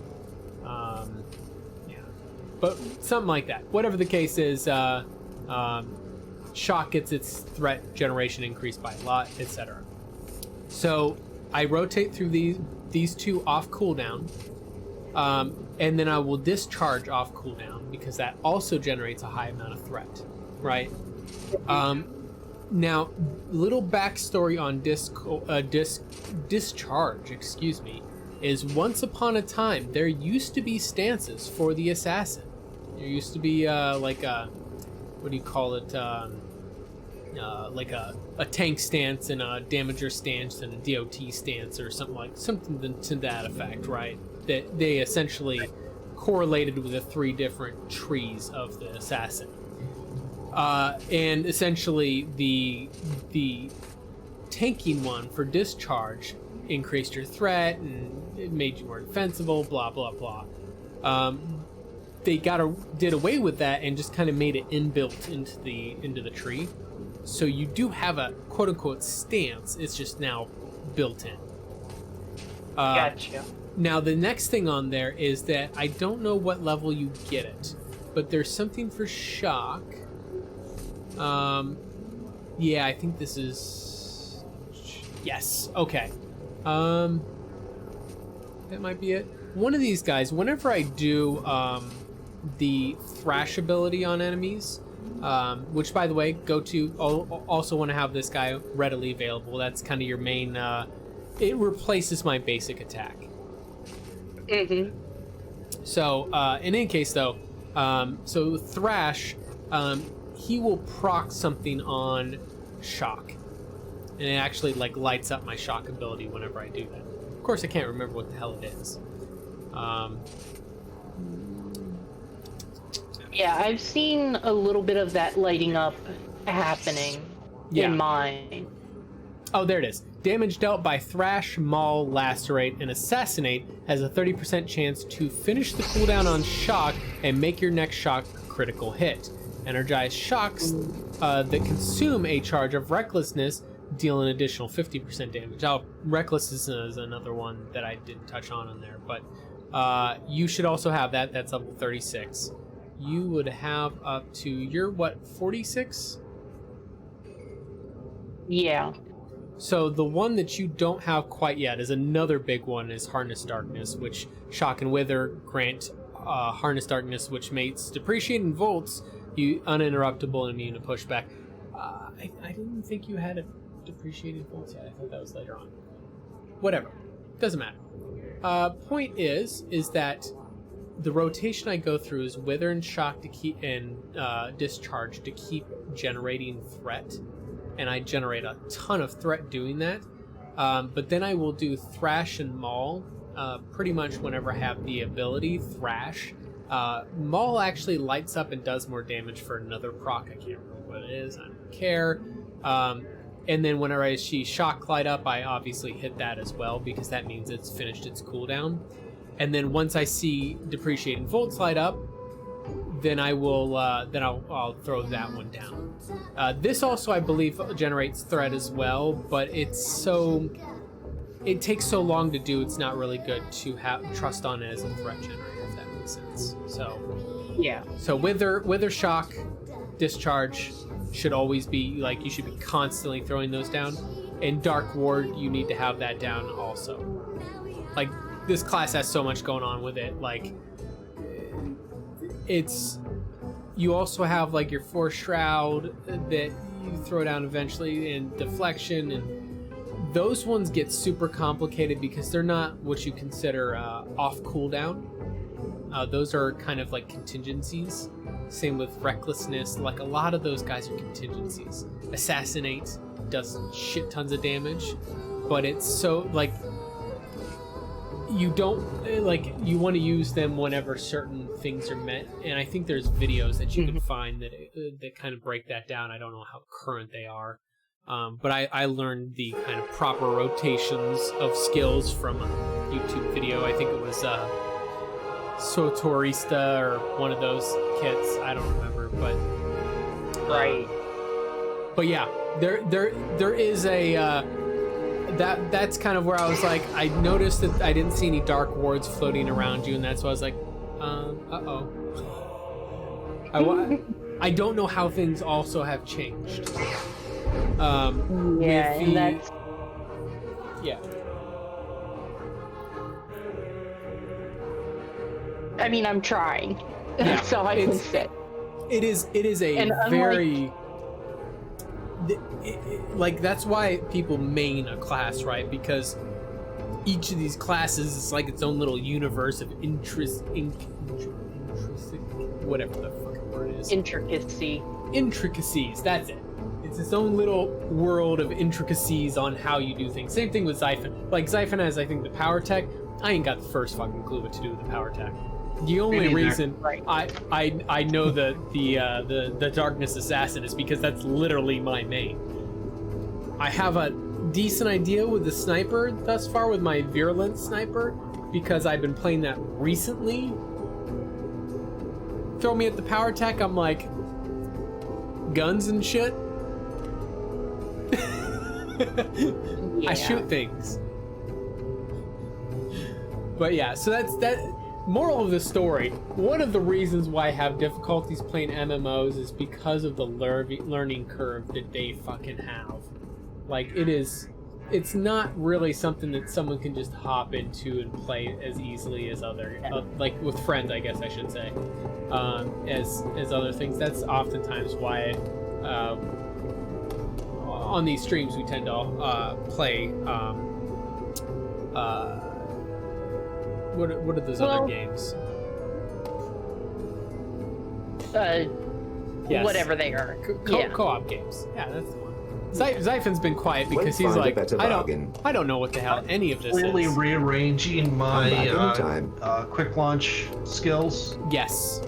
But something like that. Whatever the case is, Shock gets its threat generation increased by a lot, etc. So I rotate through these two off cooldown, and then I will discharge off cooldown because that also generates a high amount of threat, right? Now, little backstory on discharge, excuse me, is once upon a time there used to be stances for the assassin. There used to be like a, what do you call it, like a tank stance and a damager stance and a DOT stance or something to that effect, right? That they essentially correlated with the 3 different trees of the assassin. And essentially the tanking one for discharge increased your threat and it made you more defensible, blah blah blah. They did away with that and just kind of made it inbuilt into the tree. So you do have a quote unquote stance, it's just now built in. Gotcha. Now the next thing on there is that I don't know what level you get it, but there's something for Shock. Yeah, I think this is, yes, okay. That might be it. One of these guys, whenever I do the thrash ability on enemies, which by the way, also want to have this guy readily available. That's kind of your main, it replaces my basic attack. Mm-hmm. So, in any case, though, so Thrash, he will proc something on shock, and it actually like lights up my shock ability whenever I do that. Of course, I can't remember what the hell it is. Yeah, I've seen a little bit of that lighting up happening in mine. Oh, there it is. Damage dealt by Thrash, Maul, Lacerate, and Assassinate has a 30% chance to finish the cooldown on Shock and make your next Shock a critical hit. Energized Shocks that consume a charge of Recklessness deal an additional 50% damage. Oh, Recklessness is another one that I didn't touch on there, but you should also have that. That's level 36. You would have up to, you're what, 46? Yeah. So the one that you don't have quite yet is another big one, is Harness Darkness, which Shock and Wither grant Harness Darkness, which makes Depreciating Volts you uninterruptible and immune to pushback. I didn't think you had a Depreciating Volts yet. I thought that was later on. Whatever. Doesn't matter. Point is that the rotation I go through is Wither and Shock to keep, and Discharge to keep generating threat. And I generate a ton of threat doing that. But then I will do Thrash and Maul pretty much whenever I have the ability. Thrash. Maul actually lights up and does more damage for another proc. I can't remember what it is. I don't care. And then whenever I see Shock light up, I obviously hit that as well, because that means it's finished its cooldown. And then once I see Depreciating Volts light up, then I will I'll throw that one down. This also, I believe, generates threat as well, but it takes so long to do. It's not really good to trust on it as a threat generator, if that makes sense. So yeah. So Wither, Shock, Discharge should always be like, you should be constantly throwing those down. And Dark Ward, you need to have that down also. Like, this class has so much going on with it. Like, you also have like your Force Shroud that you throw down eventually, and Deflection, and those ones get super complicated because they're not what you consider off cooldown. Those are kind of like contingencies. Same with Recklessness. Like, a lot of those guys are contingencies. Assassinate does shit tons of damage, but it's so like, you don't like, you want to use them whenever certain things are met, and I think there's videos that you can find that kind of break that down. I don't know how current they are, but I learned the kind of proper rotations of skills from a YouTube video. I think it was SWTOR or one of those kits. I don't remember, but Right. But yeah, there is a. That's kind of where I was like, I noticed that I didn't see any Dark Wards floating around you, and that's why I was like, uh-oh. I don't know how things also have changed. Yeah, and that's... Yeah. I mean, I'm trying. Yeah, That's all I can say. It is a And very... like, that's why people main a class, right? Because each of these classes is like its own little universe of whatever the fucking word is. Intricacies, that's it. It's its own little world of intricacies on how you do things. Same thing with Xaiphen. Like, Xaiphen has, I think, the power tech. I ain't got the first fucking clue what to do with the power tech. The only reason I know the Darkness Assassin is because that's literally my main. I have a decent idea with the sniper thus far, with my Virulent Sniper, because I've been playing that recently. Throw me at the power tech, I'm like, guns and shit. Yeah. I shoot things. But yeah, so that's that. Moral of the story, one of the reasons why I have difficulties playing MMOs is because of the learning curve that they fucking have. Like, it's not really something that someone can just hop into and play as easily as other, like with friends, I guess I should say, as other things. That's oftentimes why on these streams we tend to play What are those other games? Yes. Whatever they are. Co-op games. Yeah, that's the one. Xaiphen's been quiet because he's like, I don't know what the hell any of this Clearly is. rearranging my quick launch skills. Yes.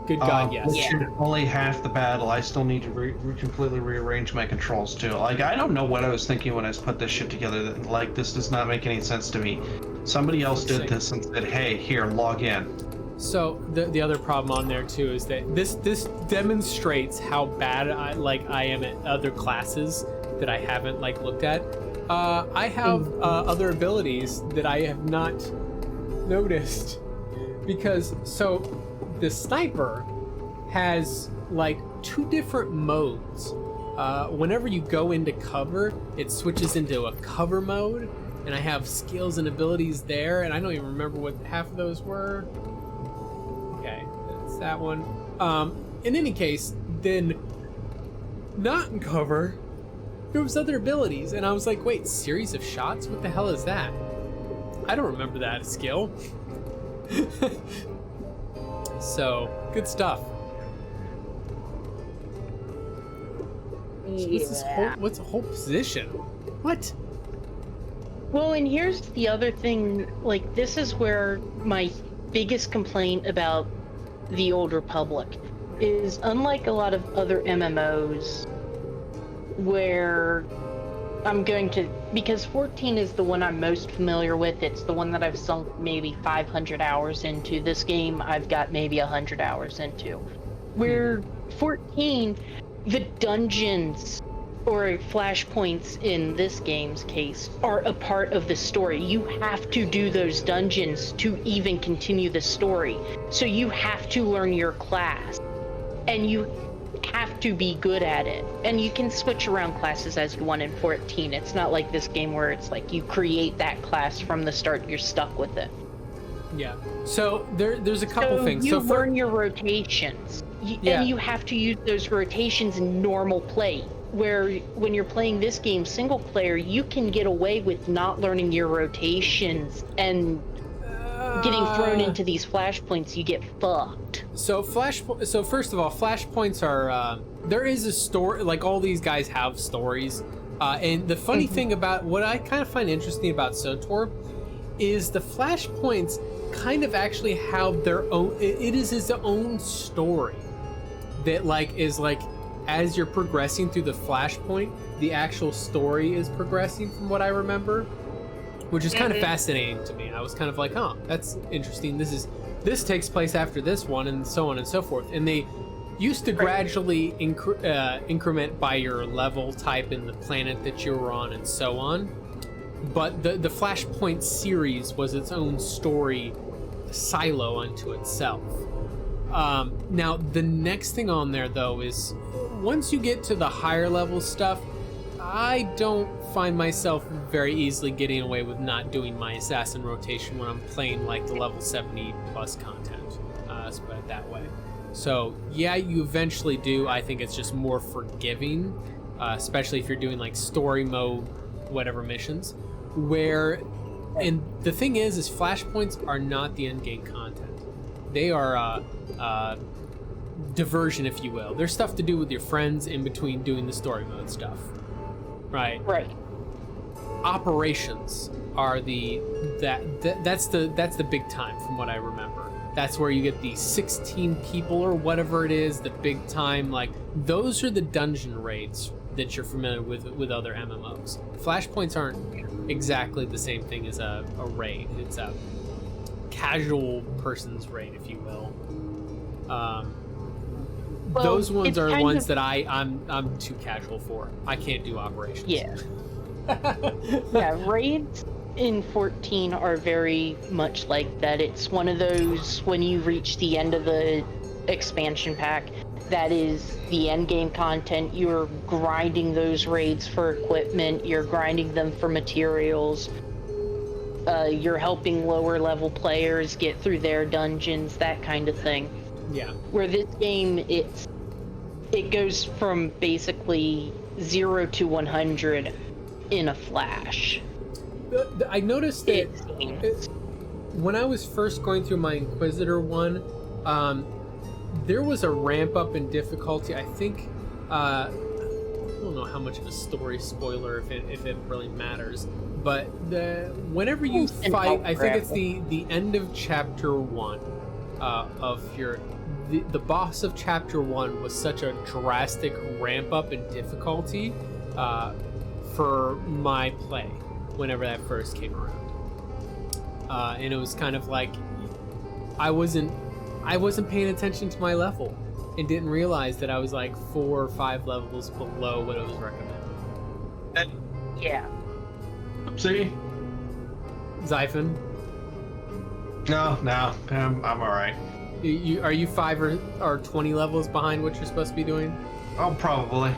Good God, yes. Which is only half the battle. I still need to completely rearrange my controls too. Like, I don't know what I was thinking when I put this shit together. Like, this does not make any sense to me. Somebody else did this and said, hey, here, log in. So the other problem on there too is that this demonstrates how bad I am at other classes that I haven't looked at. I have other abilities that I have not noticed because the sniper has 2 different modes. Whenever you go into cover, it switches into a cover mode, and I have skills and abilities there, and I don't even remember what half of those were. Okay, that's that one. In any case, then not in cover, there was other abilities, and I was like, wait, series of shots? What the hell is that? I don't remember that skill. So, good stuff. Yeah. What's a whole position? What? Well, and here's the other thing, this is where my biggest complaint about the Old Republic is, unlike a lot of other MMOs where because 14 is the one I'm most familiar with. It's the one that I've sunk maybe 500 hours into. This game I've got maybe 100 hours into. Where 14, the dungeons or flashpoints in this game's case are a part of the story. You have to do those dungeons to even continue the story. So you have to learn your class, and you have to be good at it. And you can switch around classes as you want in 14. It's not like this game where it's you create that class from the start, you're stuck with it. Yeah. So there's a couple things. You learn your rotations. And you have to use those rotations in normal play. Where when you're playing this game single player, you can get away with not learning your rotations and getting thrown into these flashpoints. You get fucked. So first of all, flashpoints are there is a story. All these guys have stories, and the funny thing about what I kind of find interesting about SWTOR is the flashpoints kind of actually have their own. It is its own story that is as you're progressing through the flashpoint, the actual story is progressing from what I remember, which is kind of fascinating to me. I was kind of like, oh, that's interesting. This takes place after this one, and so on and so forth. And they used to gradually increment by your level type in the planet that you were on and so on. But the Flashpoint series was its own story silo unto itself. Now, the next thing on there, though, is once you get to the higher level stuff, I don't find myself very easily getting away with not doing my assassin rotation when I'm playing the level 70 plus content. Let's put it that way. So, yeah, you eventually do. I think it's just more forgiving, especially if you're doing story mode, whatever missions, and the thing is flashpoints are not the end game content. They are diversion, if you will. There's stuff to do with your friends in between doing the story mode stuff. Right. Operations are that's the big time from what I remember. That's where you get the 16 people or whatever it is, the big time, those are the dungeon raids that you're familiar with other MMOs. Flashpoints aren't exactly the same thing as a raid. It's a casual person's raid, if you will. Those ones are ones that I'm too casual for. I can't do operations. Yeah. Yeah, raids in 14 are very much like that. It's one of those, when you reach the end of the expansion pack, that is the end game content. You're grinding those raids for equipment, you're grinding them for materials, you're helping lower level players get through their dungeons, that kind of thing. Yeah. Where this game, it goes from basically 0 to 100 in a flash. I noticed that when I was first going through my Inquisitor one, there was a ramp up in difficulty. I think I don't know how much of a story spoiler if it really matters, but whenever you fight, I think it's the end of chapter 1 of your the boss of chapter 1 was such a drastic ramp up in difficulty for my play whenever that first came around, and it was kind of like I wasn't paying attention to my level and didn't realize that I was like 4 or 5 levels below what it was recommended. Yeah. See? Xaiphen? No, I'm all right. Are you 5 or 20 levels behind what you're supposed to be doing? Oh, probably.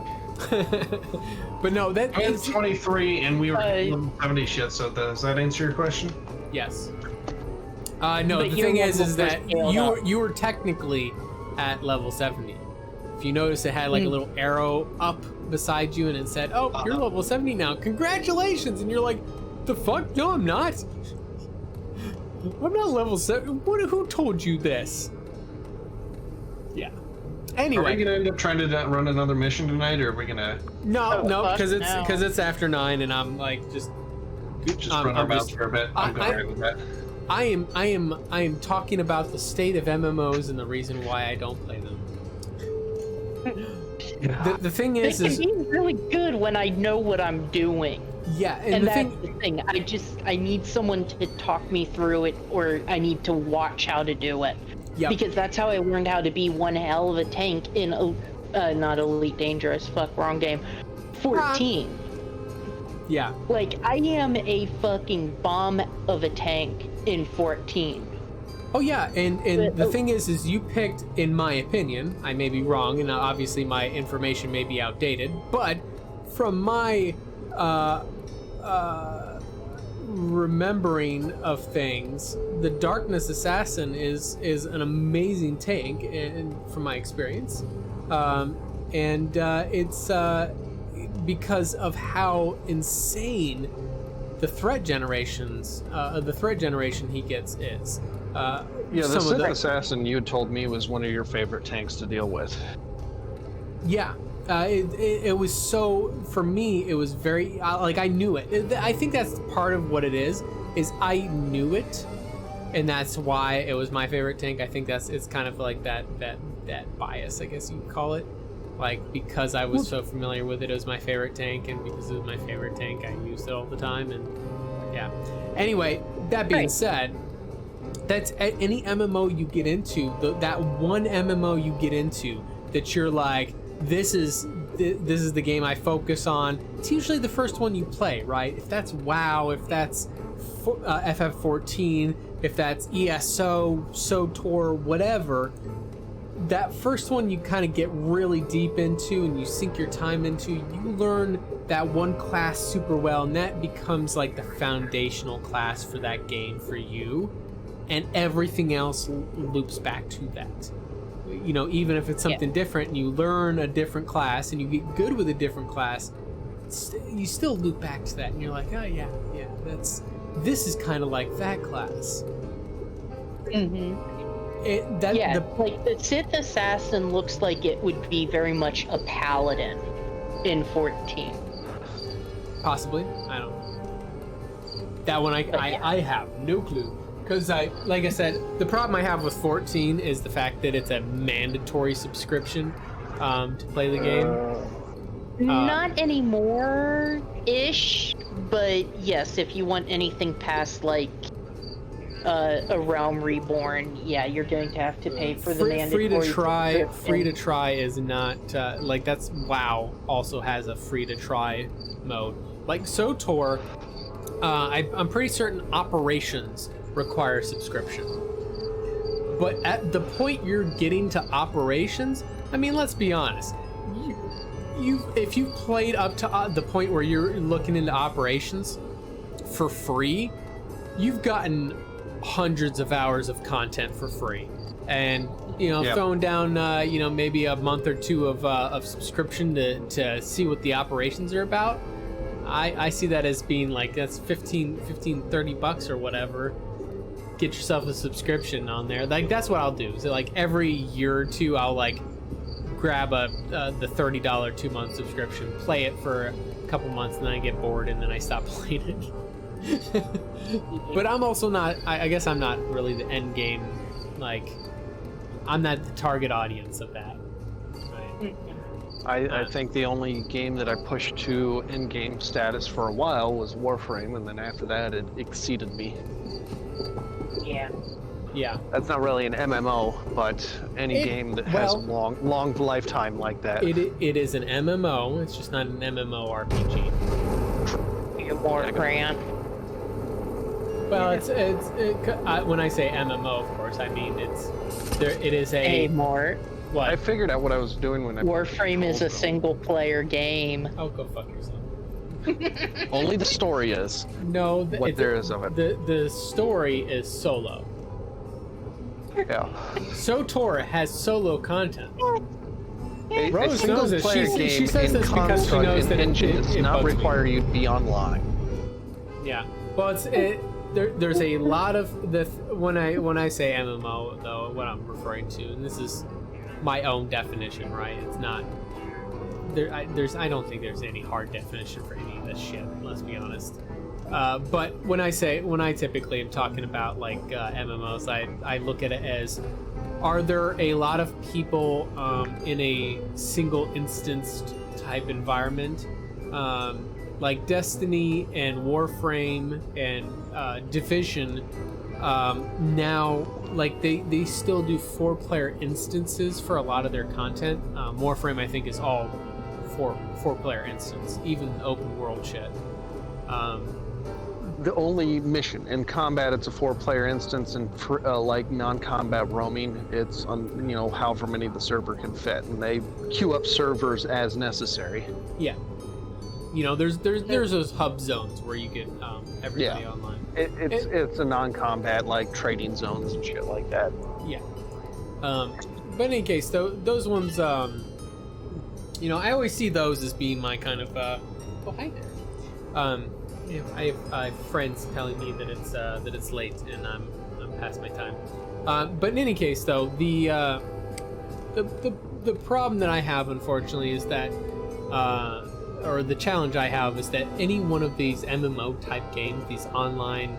But no, that I'm is 23, and we were level 70 shit. So does that answer your question? yes. No, But the your thing is level that first scaled up. you were technically at level 70. If you notice, it had like a little arrow up beside you, and it said, "Oh, you're level 70 now. Congratulations!" And you're like, "The fuck? No, I'm not. I'm not level 7. Who told you this?" Yeah. Are Anyway, we gonna end up trying to run another mission tonight, or are we gonna no, fuck because no. it's after 9, and I'm like just run our mouths for a bit? I'm I- going with that. I am talking about the state of MMOs and the reason why I don't play them. The thing They is can be really good when I know what I'm doing. yeah, And the that's thing the thing. I need someone to talk me through it, or I need to watch how to do it. yeah, Because that's how I learned how to be one hell of a tank in not Elite Dangerous, wrong game. 14. yeah. Like, I am a fucking bomb of a tank in 14. Oh yeah, and But- the thing is you picked, in my opinion, I may be wrong, and obviously my information may be outdated, but from my remembering of things, the Darkness Assassin is an amazing tank, and from my experience, it's because of how insane the threat generation he gets is. Yeah, the some of Sith the- Assassin you had told me was one of your favorite tanks to deal with. Yeah, it was so, for me, it was very, like, I knew it. I think that's part of what it is I knew it, and that's why it was my favorite tank. I think it's kind of like that bias, I guess you could call it. Like, because I was so familiar with it, it was my favorite tank, and because it was my favorite tank, I used it all the time, and yeah. Anyway, that being said, that's any MMO you get into, that one MMO you get into that you're like, this is the game I focus on. It's usually the first one you play, right? If that's WoW, if that's FF14, if that's ESO, SWTOR, whatever, that first one you kind of get really deep into and you sink your time into, you learn that one class super well, and that becomes like the foundational class for that game for you, and everything else loops back to that. You know, even if it's something different and you learn a different class and you get good with a different class, you still loop back to that, and you're like, oh yeah, this is kind of like that class. Like the Sith Assassin looks like it would be very much a paladin in 14. Possibly, I don't know. That one I have no clue, because like I said, the problem I have with 14 is the fact that it's a mandatory subscription to play the game. Not anymore ish, but yes, if you want anything past like a Realm Reborn, yeah, you're going to have to pay for the mandatory subscription. Free to try is not like, that's WoW also has a free to try mode. Like SWTOR, I'm pretty certain operations require subscription. But at the point you're getting to operations, I mean, let's be honest. If you've played up to the point where you're looking into operations for free, you've gotten hundreds of hours of content for free, and throwing down maybe a month or two of subscription to see what the operations are about. I see that as being like, that's $15, $30 or whatever get yourself a subscription on there. Like that's what I'll do. So like every year or two, I'll like grab the $30 2-month subscription, play it for a couple months, and then I get bored and then I stop playing it. But I'm also not. I guess I'm not really the end game. Like I'm not the target audience of that. Right. I think the only game that I pushed to in-game status for a while was Warframe, and then after that it exceeded me. Yeah. Yeah. That's not really an MMO, but any game that has a long lifetime like that. It is an MMO. It's just not an MMORPG. Warframe. Well, when I say MMO, of course, I mean it is a Mort. What? I figured out what I was doing when I Warframe is a single-player game. Oh, go fuck yourself. Only the story is. No, what there is of it. The story is solo. Yeah. SWTOR has solo content. Rose a knows it. single-player She game says in this because she knows that engine it does it not bugs me. require you to be online. Yeah. Well, there's a lot of when I say MMO though, what I'm referring to, and this is my own definition, right? It's not I don't think there's any hard definition for any of this shit. Let's be honest. But when I typically am talking about like MMOs, I look at it as, are there a lot of people in a single instanced type environment, like Destiny and Warframe and Division? Now, like they still do 4-player instances for a lot of their content. Warframe, I think, is all four-player instance, even open world shit. The only mission in combat, it's a 4-player instance, and for, like non-combat roaming, it's however many the server can fit, and they queue up servers as necessary. Yeah, there's those hub zones where you get everybody online. It's a non-combat like trading zones and shit like that. Yeah. But in any case, those ones, I always see those as being my kind of oh, hi there. I have friends telling me that it's late and I'm past my time. But in any case, though, the problem that I have, unfortunately, is that or the challenge I have is that any one of these MMO type games, these online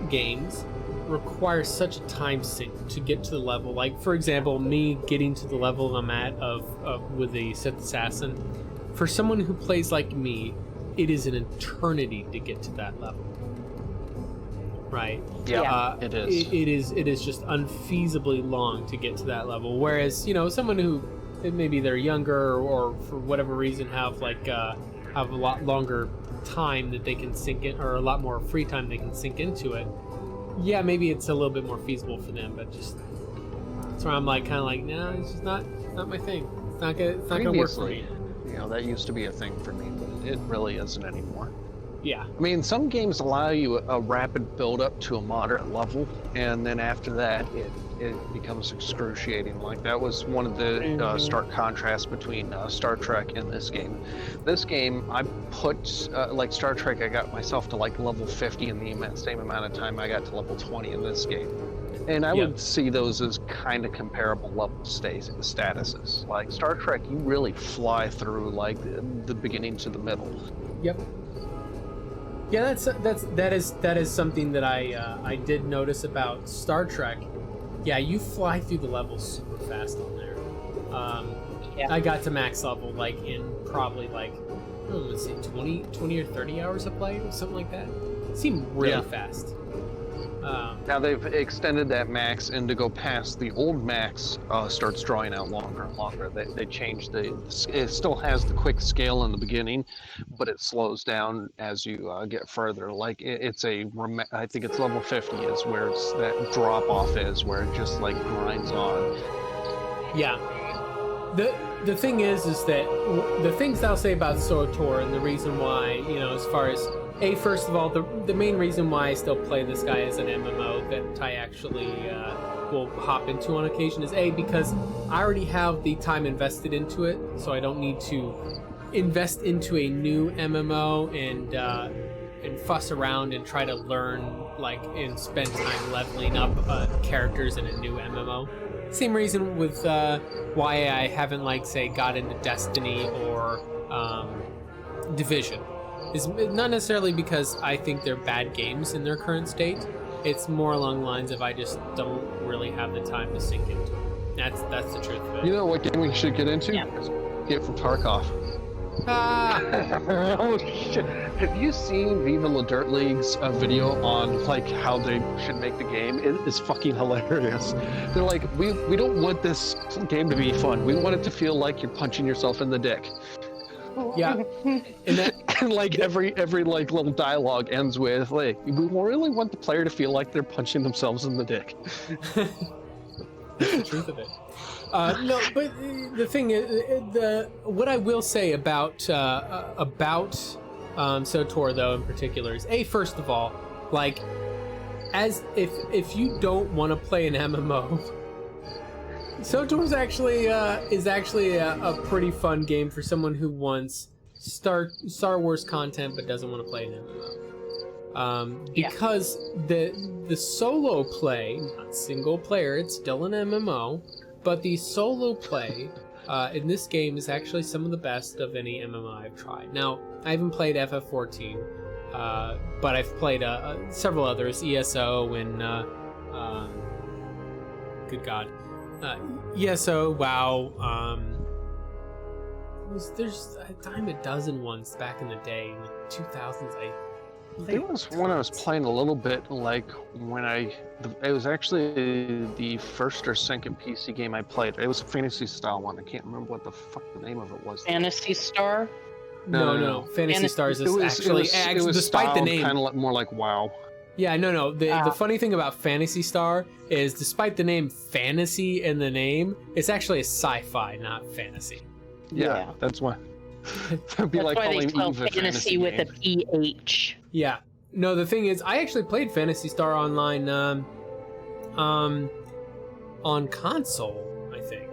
games, requires such a time sink to get to the level. Like, for example, me getting to the level I'm at of with the Sith Assassin. For someone who plays like me, it is an eternity to get to that level. Right? Yeah, it is. It is just unfeasibly long to get to that level. Whereas, someone who maybe they're younger or for whatever reason have a lot longer time that they can sink in, or a lot more free time they can sink into it. Yeah, maybe it's a little bit more feasible for them, but just that's where I'm like kind of like, nah, it's just not my thing. It's not gonna work for me. That used to be a thing for me, but it really isn't anymore. Yeah. I mean, some games allow you a rapid build-up to a moderate level, and then after that, it becomes excruciating. Like, that was one of the stark contrasts between Star Trek and this game. This game, I put, like Star Trek, I got myself to like level 50 in the same amount of time I got to level 20 in this game. And I would see those as kind of comparable level statuses. Like Star Trek, you really fly through like the beginning to the middle. Yep. Yeah, that is something that I did notice about Star Trek. Yeah, you fly through the levels super fast on there. I got to max level like in probably like let's see, 20 or 30 hours of play or something like that. It seemed really fast. Now they've extended that max, and to go past the old max starts drawing out longer and longer. They changed it still has the quick scale in the beginning, but it slows down as you get further. Like I think it's level 50 is where that drop off is, where it just like grinds on. Yeah. The thing is that the things I'll say about SWTOR and the reason why, as far as first of all, the main reason why I still play this guy as an MMO that I actually will hop into on occasion is because I already have the time invested into it, so I don't need to invest into a new MMO and fuss around and try to learn and spend time leveling up characters in a new MMO. Same reason with why I haven't say got into Destiny or Division. Is not necessarily because I think they're bad games in their current state. It's more along the lines of I just don't really have the time to sink into it. That's the truth of it. You know what game we should get into? Yeah. Get from Tarkov. Ah! Oh shit! Have you seen Viva La Dirt League's video on how they should make the game? It is fucking hilarious. They're like, we don't want this game to be fun. We want it to feel like you're punching yourself in the dick. Yeah, and that every little dialogue ends with we really want the player to feel like they're punching themselves in the dick. That's the truth of it. No, but the thing is, what I will say about SWTOR though in particular is first of all, as if you don't want to play an MMO. SWTOR is actually a pretty fun game for someone who wants Star Wars content but doesn't want to play an MMO. Because the solo play, not single player, it's still an MMO, but the solo play in this game is actually some of the best of any MMO I've tried. Now, I haven't played FF14, but I've played several others, ESO and good God. ESO, WoW, there's a dime a dozen ones back in the day, in the 2000s. There was one I was playing a little bit when it was actually the first or second PC game I played. It was a fantasy style one. I can't remember what the fuck the name of it was. Phantasy Star? No. Fantasy Stars is it was despite the name, kind of more like WoW. Yeah, no. The funny thing about Phantasy Star is, despite the name fantasy in the name, it's actually a sci-fi, not fantasy. Yeah. That's why. It'd be That's like why they spell Eve fantasy with a PH. Yeah. No, the thing is, I actually played Phantasy Star online on console, I think.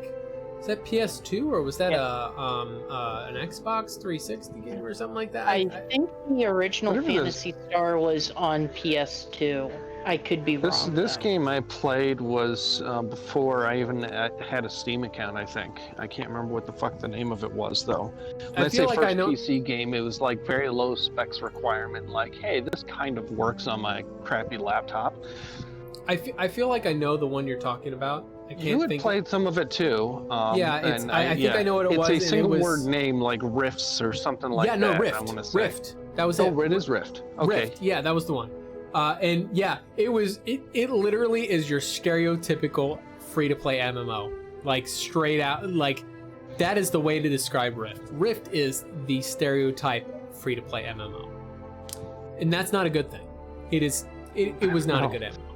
Is that PS2 or was that an Xbox 360 game or something like that? I think the original Phantasy Star was on PS2. I could be wrong. This game I played was before I even had a Steam account, I think. I can't remember what the fuck the name of it was, though. When I say first PC game, it was very low specs requirement. Hey, this kind of works on my crappy laptop. I feel like I know the one you're talking about. You had played some of it too. I think I know what it was. It's a single word name like Rifts or something like that. Yeah, no, Rift. I want to say. Rift. That was it. Oh, it is Rift. Okay. Rift. Yeah, that was the one. And yeah, it literally is your stereotypical free-to-play MMO. Straight out, that is the way to describe Rift. Rift is the stereotype free-to-play MMO. And that's not a good thing. It was not a good MMO.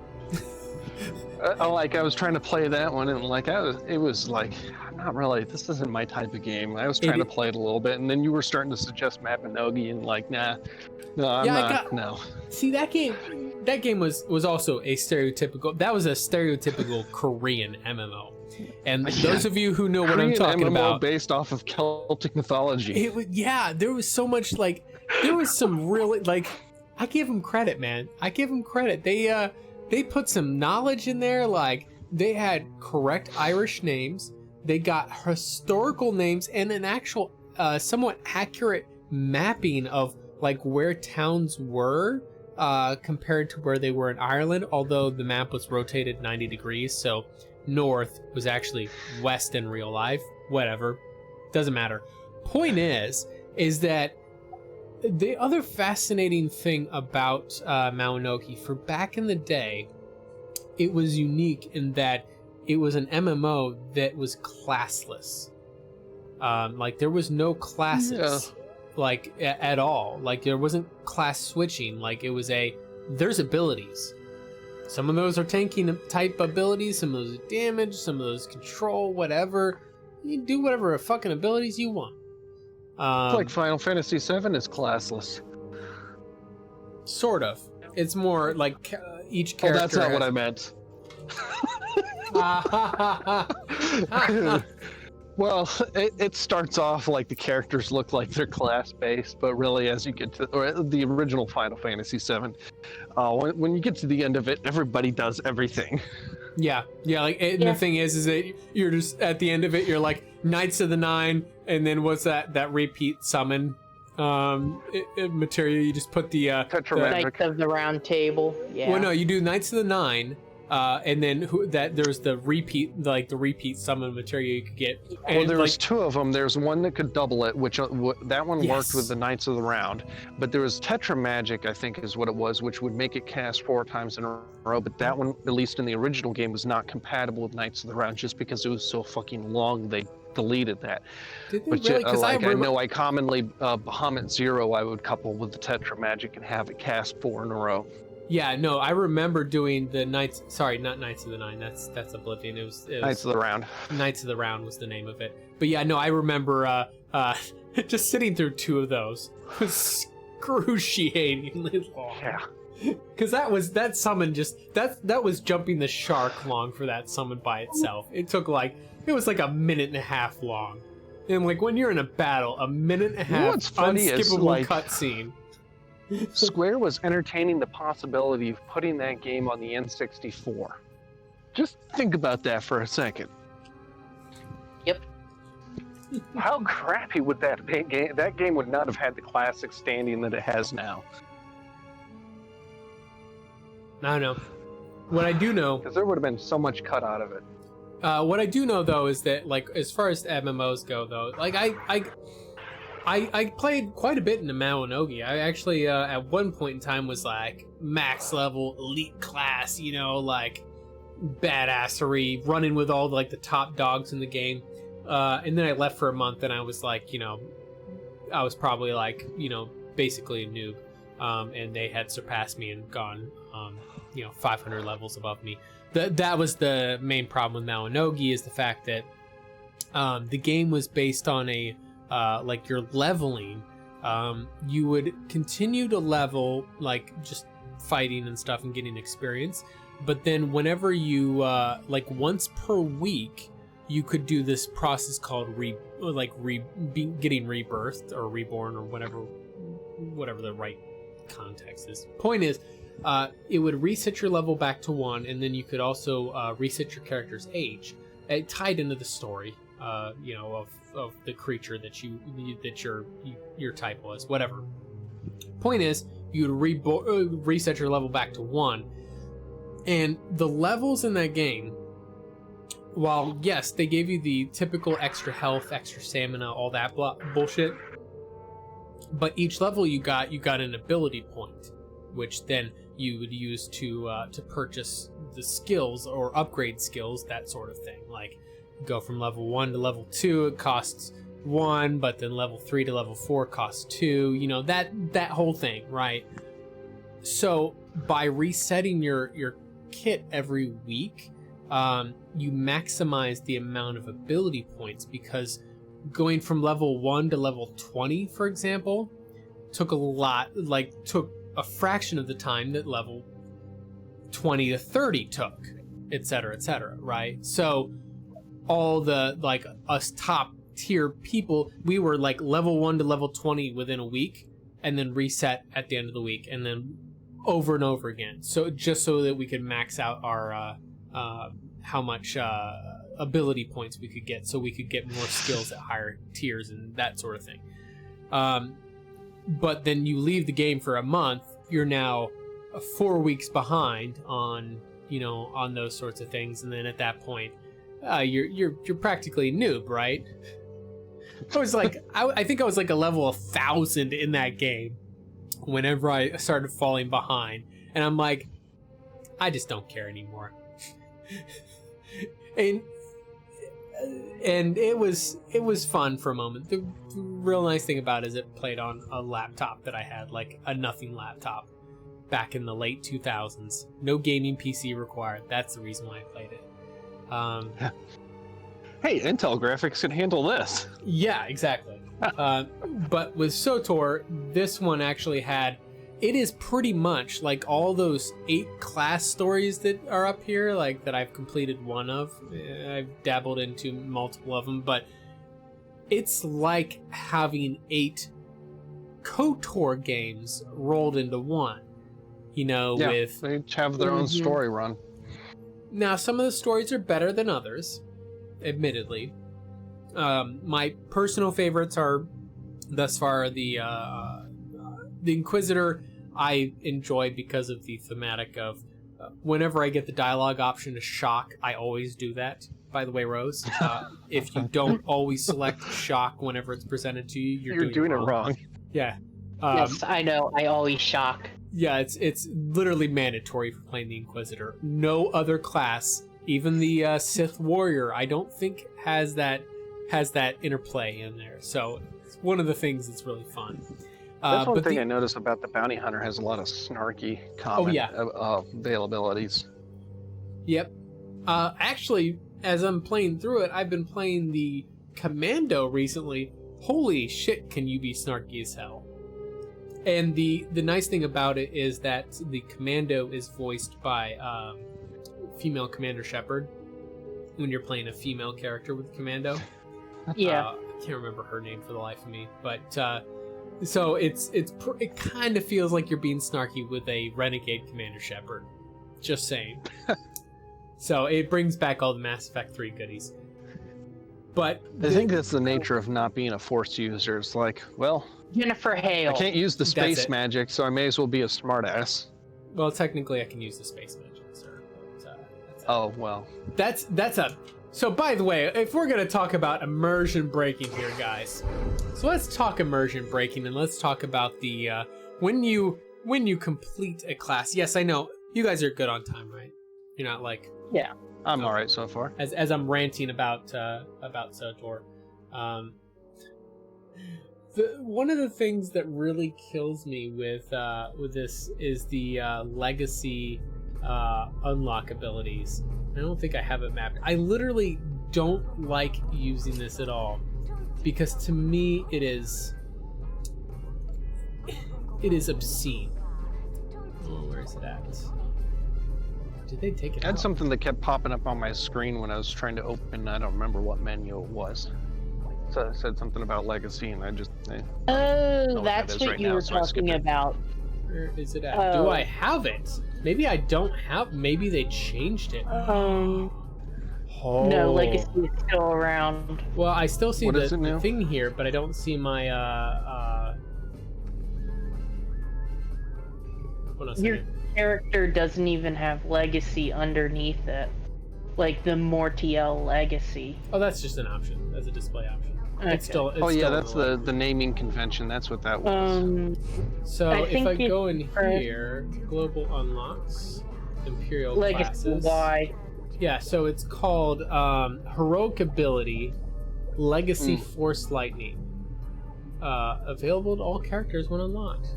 I was trying to play that one, and it was I'm not really. This isn't my type of game. I was trying to play it a little bit, and then you were starting to suggest Mapinogi, and nah, no, I'm not. No. See, that game was also a stereotypical. That was a stereotypical Korean MMO, and those of you who know what I'm talking MMO about, based off of Celtic mythology. There was so much there was some really I give them credit, man. I give them credit. They put some knowledge in there. They had correct Irish names. They got historical names and an actual, somewhat accurate mapping of where towns were compared to where they were in Ireland. Although the map was rotated 90 degrees, so north was actually west in real life. Whatever, doesn't matter. Point is that the other fascinating thing about Mapinogi, for back in the day, it was unique in that it was an MMO that was classless. There was no classes, at all. There wasn't class switching. It was there's abilities. Some of those are tanking type abilities, some of those are damage, some of those control, whatever. You do whatever fucking abilities you want. It's Final Fantasy VII is classless. Sort of. It's more each character. Oh, that's not what I meant. Well, it starts off like the characters look like they're class-based, but really as you get to or the original Final Fantasy VII, when you get to the end of it, everybody does everything. Yeah, like and Yeah. the thing is that you're just at the end of it, you're like Knights of the Nine, and then what's that repeat summon material? You just put the Tetramagic. Knights of the Round Table. Yeah. well, no, you do Knights of the Nine, and then there's the repeat summon material you could get. And Well, there was two of them. There's one that could double it, which that one Yes. worked with the Knights of the Round. But there was Tetramagic, I think is what it was, which would make it cast 4 times in a row. But that one, at least in the original game, was not compatible with Knights of the Round just because it was so fucking long. They deleted that. Did they But really? 'Cause I know I commonly Bahamut Zero I would couple with the Tetramagic and have it cast 4 in a row. Yeah, no, I remember doing the Knights. Sorry, not Knights of the Nine. That's Oblivion. It was Knights of the Round. Knights of the Round was the name of it. But yeah, no, I remember just sitting through 2 of those. Excruciatingly long. Yeah. Because that summon that was jumping the shark long for that summon by itself. It was like a minute and a half long. And like when you're in a battle, a minute and a half what's funny is, unskippable like- cutscene. Square was entertaining the possibility of putting that game on the N64. Just think about that for a second. Yep. How crappy would that game? That game would not have had the classic standing that it has now. I don't know. What I do know, Because there would have been so much cut out of it. what I do know though is that like as far as MMOs go though, like I played quite a bit in the Mawanogi. I actually at one point in time was like max level elite class, like badassery, running with all like the top dogs in the game. And then I left for a month and I was like, I was probably like, basically a noob. And they had surpassed me and gone 500 levels above me. That was the main problem with Mawanogi, is the fact that the game was based on a like you're leveling. You would continue to level, like just fighting and stuff and getting experience, but then whenever you like once per week, you could do this process called getting rebirthed or reborn or whatever the right context is. Point is, it would reset your level back to 1, and then you could also reset your character's age. It tied into the story, of the creature that your type was, whatever. Point is, you would reset your level back to 1, and the levels in that game, while yes, they gave you the typical extra health, extra stamina, all that bullshit, but each level you got an ability point, which then you would use to purchase the skills or upgrade skills, that sort of thing. Like go from level 1 to level 2, it costs 1, but then level 3 to level 4 costs 2. That whole thing, right? So by resetting your kit every week, you maximize the amount of ability points, because going from level 1 to level 20, for example, took a fraction of the time that level 20 to 30 took, etc., right? So all the, like, us top tier people, we were like level 1 to level 20 within a week, and then reset at the end of the week, and then over and over again. So just so that we could max out our how much ability points we could get, so we could get more skills at higher tiers and that sort of thing. But then you leave the game for a month, you're now 4 weeks behind on those sorts of things, and then at that point, you're practically a noob, right? I was like, I think I was like a level 1,000 in that game whenever I started falling behind, and I'm like, I just don't care anymore. and it was fun for a moment. The real nice thing about it is it played on a laptop that I had, like a nothing laptop back in the late 2000s. No gaming PC required. That's the reason why I played it. Hey, Intel graphics can handle this. Yeah, exactly. But with SWTOR, this one actually had, it is pretty much like all those 8 class stories that are up here, like that I've completed one of. I've dabbled into multiple of them, but it's like having 8 KOTOR games rolled into one. You know, Yeah, with they each have their own story run. now some of the stories are better than others, admittedly. My personal favorites are thus far the Inquisitor. I enjoy because of the thematic of whenever I get the dialogue option to shock, I always do that. By the way, Rose, if you don't always select shock whenever it's presented to you, you're doing it wrong. Yeah. Yes, I know. I always shock. Yeah, it's literally mandatory for playing the Inquisitor. No other class, even the Sith Warrior, I don't think has that interplay in there. So it's one of the things that's really fun. That's one thing I noticed about the Bounty Hunter, has a lot of snarky comment availabilities. Yep. Actually, as I'm playing through it, I've been playing the Commando recently. Holy shit, can you be snarky as hell? And the nice thing about it is that the Commando is voiced by female Commander Shepard. When you're playing a female character with Commando. Yeah. I can't remember her name for the life of me, but so it kind of feels like you're being snarky with a renegade Commander Shepard. Just saying. So it brings back all the Mass Effect 3 goodies. But I think that's the nature of not being a Force user. It's like, well, Jennifer Hale. I can't use the space magic, so I may as well be a smartass. Well, technically, I can use the space magic, sir. Oh well. That's a. So, by the way, if we're gonna talk about immersion breaking here, guys, so let's talk immersion breaking, and let's talk about the when you complete a class. Yes, I know you guys are good on time, right? You're not like. Yeah. I'm all right so far. As I'm ranting about SWTOR, one of the things that really kills me with this is the legacy unlock abilities. I don't think I have it mapped. I literally don't like using this at all because to me it is obscene. Oh, where is it at? Did they take it out? That's something that kept popping up on my screen when I was trying to open, I don't remember what menu it was. So it said something about legacy, and I just... that's what you were talking about. Where is it at? Do I have it? Maybe I don't have... Maybe they changed it. No, legacy is still around. Well, I still see the thing here, but I don't see my... Your character doesn't even have legacy underneath it. Like the Mortiel legacy. Oh, that's just an option. That's a display option. Okay. It's still that's the naming convention. That's what that was. So if I go in here, global unlocks, Imperial legacy classes. Y. Yeah, so it's called heroic ability, legacy force lightning. Available to all characters when unlocked.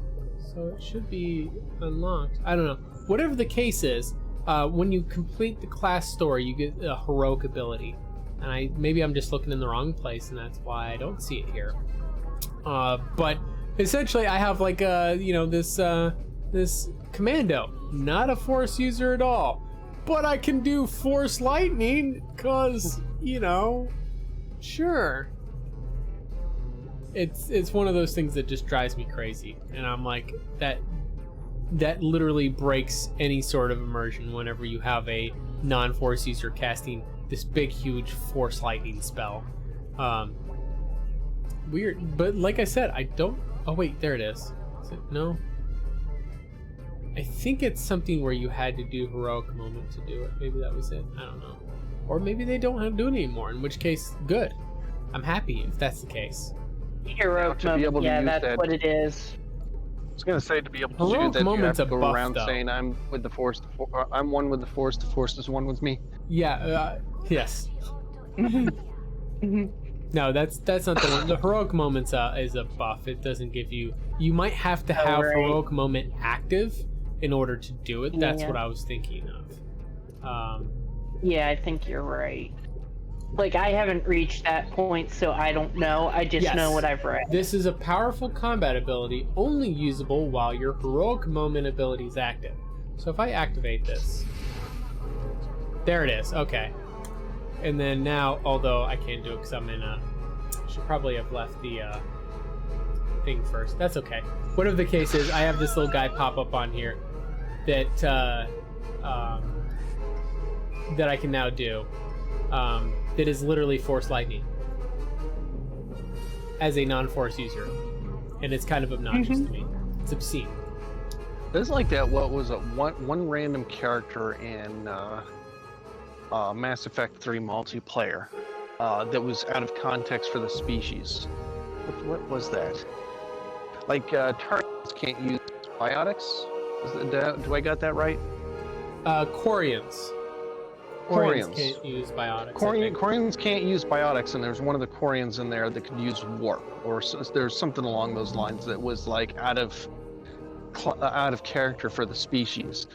So it should be unlocked. I don't know. Whatever the case is, when you complete the class story, you get a heroic ability. And maybe I'm just looking in the wrong place, and that's why I don't see it here. But essentially, I have like this commando, not a force user at all, but I can do force lightning because sure. It's one of those things that just drives me crazy, and I'm like that literally breaks any sort of immersion whenever you have a non-force user casting this big huge force lightning spell. Weird, but like I said, I don't... Oh wait, there it is. Is it? No? I think it's something where you had to do heroic moment to do it. Maybe that was it. I don't know. Or maybe they don't have to do it anymore, in which case, good. I'm happy if that's the case. Heroic moment, yeah, that's what it is. I was gonna say, to be able to do that, you have to go around saying, I'm with the Force, I'm one with the Force is one with me. Yeah, yes. No, that's not the one. The heroic moments is a buff. It doesn't give you... You might have to have heroic moment active in order to do it. That's what I was thinking of. Yeah, I think you're right. Like, I haven't reached that point, so I don't know. I just know what I've read. This is a powerful combat ability, only usable while your heroic moment ability is active. So if I activate this... There it is, okay. And then now, although I can't do it because I'm in Should probably have left the thing first. That's okay. Whatever the case is, I have this little guy pop up on here that that I can now do. That is literally Force Lightning as a non-Force user, and it's kind of obnoxious to me. It's obscene. It's like that. What was it? One random character in Mass Effect 3 multiplayer that was out of context for the species. What was that? Like Targets can't use biotics. Do I got that right? Quarians. Quarians can't use biotics. Quarians can't use biotics, and there's one of the Quarians in there that could use warp, or there's something along those lines that was like out of character for the species,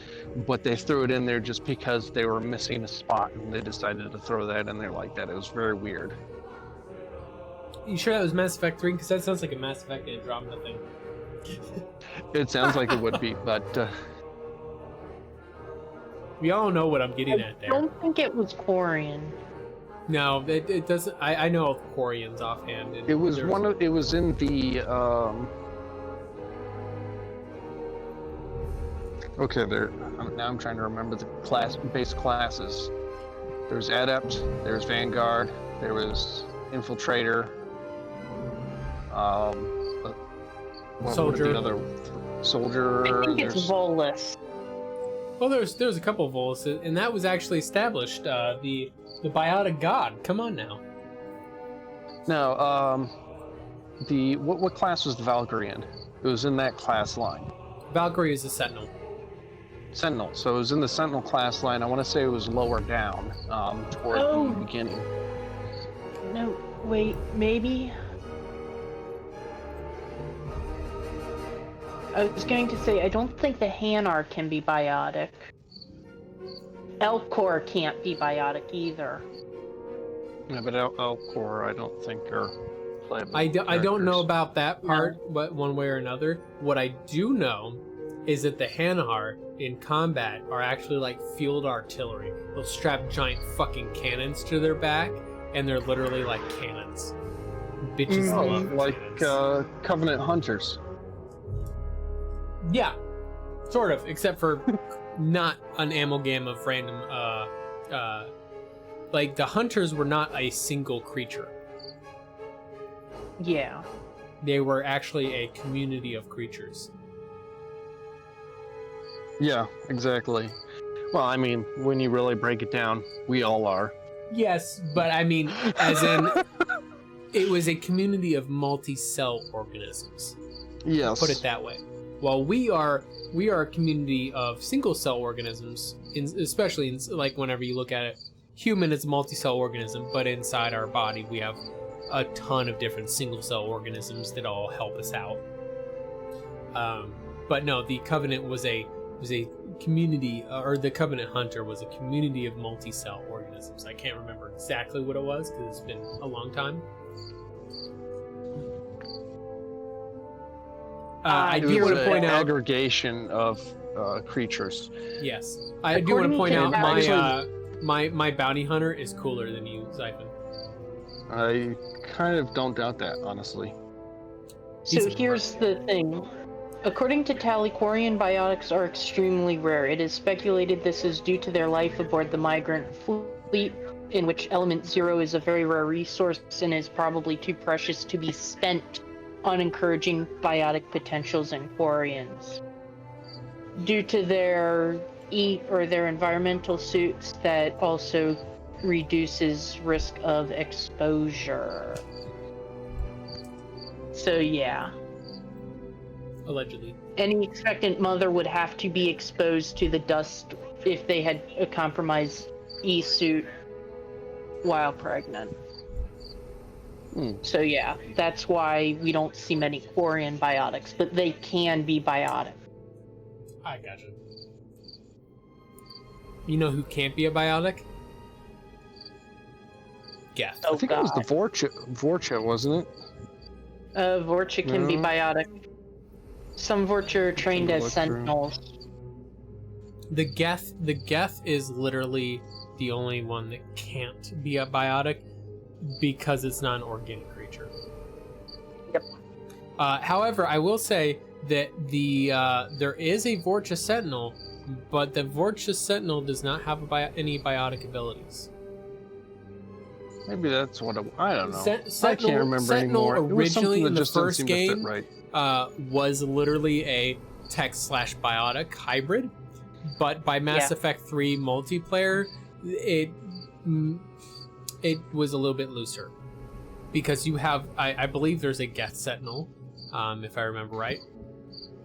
but they threw it in there just because they were missing a spot, and they decided to throw that in there like that. It was very weird. You sure that was Mass Effect 3? Because that sounds like a Mass Effect Andromeda thing. It sounds like it would be, but we all know what I'm getting at there. I don't think it was Quarian. No, it doesn't. I know of Quarians offhand. It was It was in the. Okay, now I'm trying to remember the base classes. There's Adept. There's Vanguard. There was Infiltrator. Soldier. The other Soldier. I think it's Volus. Well, there's a couple of Volus, and that was actually established. The biotic god. Come on now. No, what class was the Valkyrie in? It was in that class line. Valkyrie is a Sentinel. Sentinel. So it was in the Sentinel class line. I want to say it was lower down, toward the beginning. No, wait, maybe. I was going to say, I don't think the Hanar can be biotic. Elcor can't be biotic either. Yeah, but Elcor, I don't think are playable. I don't know about that part, but one way or another. What I do know is that the Hanar in combat are actually like field artillery. They'll strap giant fucking cannons to their back, and they're literally like cannons. Bitches love like cannons. Covenant Hunters. Yeah, sort of, except for not an amalgam of random. Like the Hunters were not a single creature. Yeah. They were actually a community of creatures. Yeah, exactly. Well, I mean, when you really break it down, we all are. Yes, but I mean, as in, it was a community of multi-cell organisms. Yes. Put it that way. While we are a community of single-cell organisms, especially like whenever you look at it, human is a multi-cell organism, but inside our body we have a ton of different single-cell organisms that all help us out. But no, the Covenant was a community, or the Covenant Hunter was a community of multi-cell organisms. I can't remember exactly what it was because it's been a long time. I do want to point out aggregation of creatures. Yes, I do want to point out my bounty hunter is cooler than you, Xaiphen. I kind of don't doubt that, honestly. So here's the thing. According to Tally, Quarian biotics are extremely rare. It is speculated this is due to their life aboard the migrant fleet, in which Element Zero is a very rare resource and is probably too precious to be spent on encouraging biotic potentials in Quarians. Due to their their environmental suits that also reduces risk of exposure. So yeah. Allegedly. Any expectant mother would have to be exposed to the dust if they had a compromised E-suit while pregnant. So yeah, that's why we don't see many Quarian biotics, but they can be biotic. I gotcha. You know who can't be a biotic? Geth. Oh, I think it was the Vorcha, wasn't it? Vorcha can be biotic. Some Vorcha are trained as sentinels. The Geth is literally the only one that can't be a biotic because it's not an organic creature. creature. Yep. However, I will say that there is a Vorcha Sentinel, but the Vorcha Sentinel does not have any biotic abilities. Maybe that's what I don't know. Sentinel, I can't remember Sentinel anymore. It was originally something that in the just didn't first seem to fit game right. was literally a tech/biotic hybrid, but by Mass Effect 3 multiplayer, it was a little bit looser because you have, I believe there's a Geth Sentinel, if I remember right.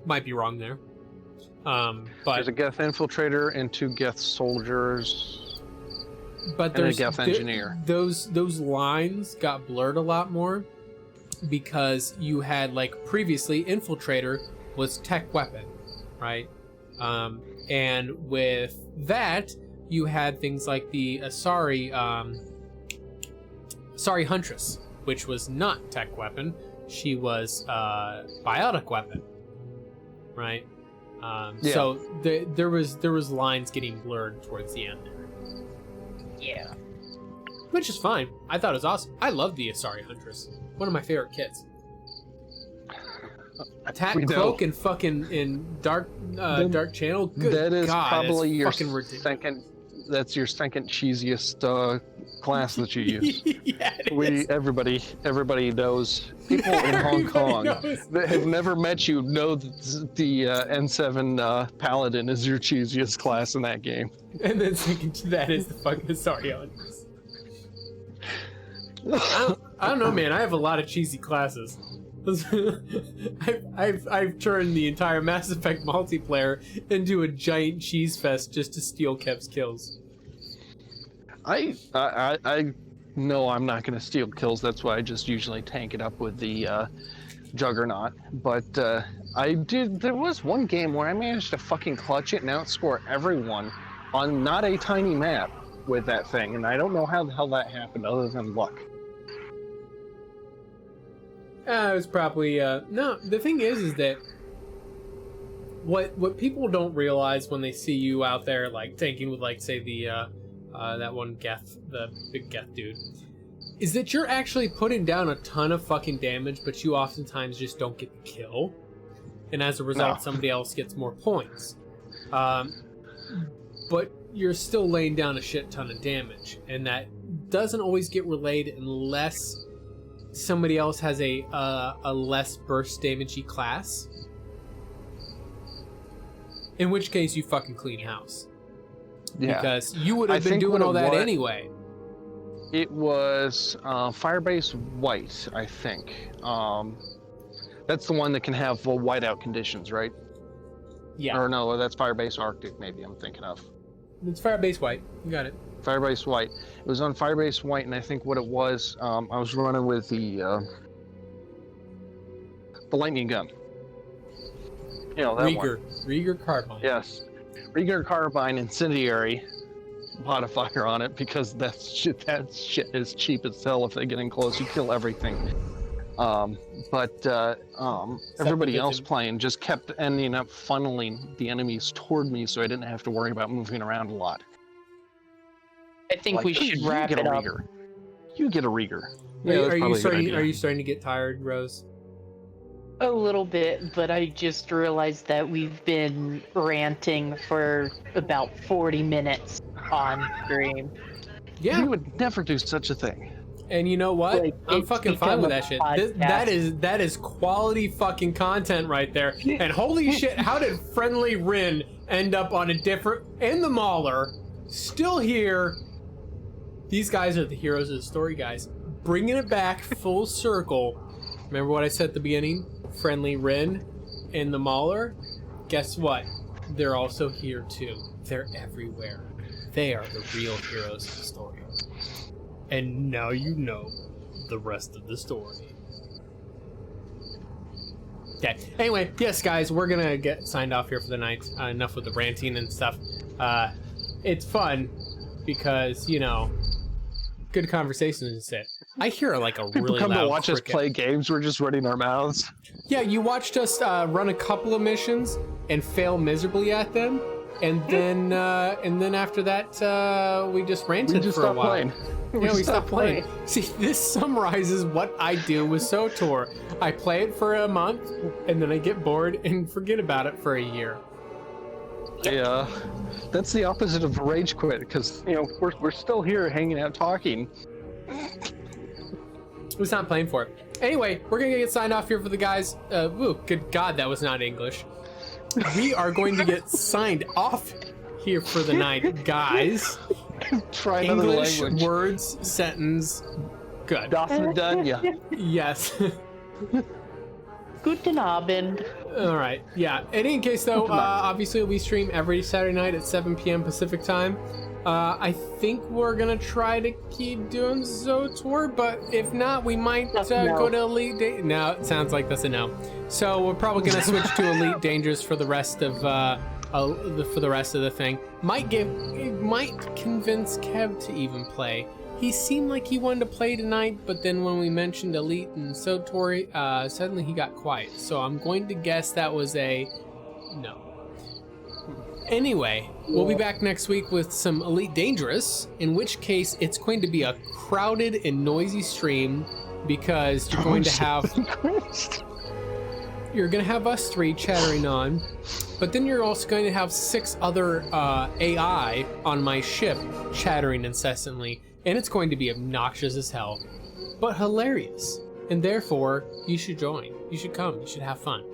Might be wrong there. But there's a Geth Infiltrator and 2 Geth Soldiers. But and a Geth Engineer. Those lines got blurred a lot more because you had, like, previously Infiltrator was tech weapon, right? And with that, you had things like the Asari Huntress, which was not tech weapon. She was biotic weapon, right? So there was lines getting blurred towards the end there. Yeah. Which is fine. I thought it was awesome. I love the Asari Huntress. One of my favorite kits. Attack, cloak, and fucking in dark channel. Good that is God, probably your second. That's your second cheesiest class that you use. Yeah, everybody knows. People in Hong Kong that have never met you know that the N7 Paladin is your cheesiest class in that game. And then second to that is the fucking Asari Huntress. I don't know, man. I have a lot of cheesy classes. I've turned the entire Mass Effect multiplayer into a giant cheese fest just to steal Kev's kills. I know I'm not going to steal kills. That's why I just usually tank it up with the Juggernaut. But there was one game where I managed to fucking clutch it and outscore everyone on not a tiny map with that thing, and I don't know how the hell that happened other than luck. It was probably no. The thing is that what people don't realize when they see you out there like tanking with, like, say the that one Geth, the big Geth dude, is that you're actually putting down a ton of fucking damage, but you oftentimes just don't get the kill, and as a result, somebody else gets more points. But you're still laying down a shit ton of damage, and that doesn't always get relayed unless somebody else has a less burst damagey class. In which case, you fucking clean house. Yeah. Because you would have been doing all that anyway. It was Firebase White, I think. That's the one that can have whiteout conditions, right? Yeah. Or no, that's Firebase Arctic, maybe I'm thinking of. It's Firebase White. You got it. Firebase White. It was on Firebase White, and I think what it was, I was running with the lightning gun. You know, that one. Rieger Carbine. Yes. Rieger Carbine Incendiary modifier on it, because that shit is cheap as hell. If they get in close, you kill everything. But everybody else playing just kept ending up funneling the enemies toward me, so I didn't have to worry about moving around a lot. I think we should wrap it up. You get a Rieger. Yeah, are you starting to get tired, Rose? A little bit, but I just realized that we've been ranting for about 40 minutes on stream. Yeah. We would never do such a thing. And you know what? Like, I'm fucking fine with that shit. That is quality fucking content right there. And holy shit, how did Friendly Rin end up on a different... And the Mauler, still here. These guys are the heroes of the story, guys. Bringing it back full circle. Remember what I said at the beginning? Friendly Rin and the Mauler? Guess what? They're also here too. They're everywhere. They are the real heroes of the story. And now you know the rest of the story. Okay. Anyway, yes, guys, we're gonna get signed off here for the night. Enough with the ranting and stuff. It's fun because, you know, good conversations and shit. I hear like a really People come loud to watch cricket. us play games. We're just running our mouths. Yeah, you watched us run a couple of missions and fail miserably at them. and then after that, we just ranted for a while. Playing. Yeah, we stopped playing. See, this summarizes what I do with SWTOR. I play it for a month, and then I get bored and forget about it for a year. Yeah, that's the opposite of rage quit, because we're still here hanging out talking. Who's not playing for it? Anyway, we're gonna get signed off here for the guys. Ooh, good God, that was not English. We are going to get signed off here for the night, guys. Try another English language. words, sentence, good. Dawson done ya. Yes. Guten Abend. All right. Yeah. In any case, though, obviously we stream every Saturday night at 7 p.m. Pacific time. I think we're gonna try to keep doing SWTOR, but if not, we might go to Elite. No, it sounds like that's a no. So we're probably gonna switch to Elite Dangerous for the rest of the thing. Might convince Kev to even play. He seemed like he wanted to play tonight, but then when we mentioned Elite and SWTOR, suddenly he got quiet. So I'm going to guess that was a no. Anyway, we'll be back next week with some Elite Dangerous, in which case it's going to be a crowded and noisy stream because you're going to have us three chattering on, but then you're also going to have 6 other AI on my ship chattering incessantly, and it's going to be obnoxious as hell, but hilarious, and therefore you should join. You should come. You should have fun.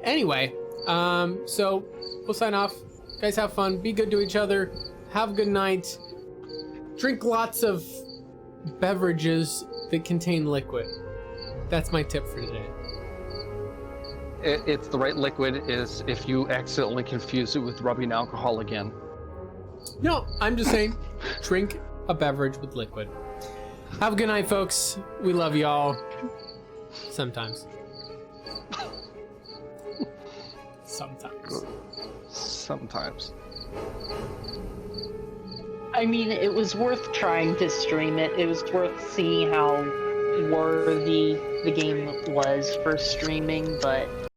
Anyway, so we'll sign off. Guys, have fun. Be good to each other. Have a good night. Drink lots of beverages that contain liquid. That's my tip for today. It's the right liquid is if you accidentally confuse it with rubbing alcohol again. No, I'm just saying, drink a beverage with liquid. Have a good night, folks. We love y'all. Sometimes. Sometimes. I mean, it was worth trying to stream it. It was worth seeing how worthy the game was for streaming, but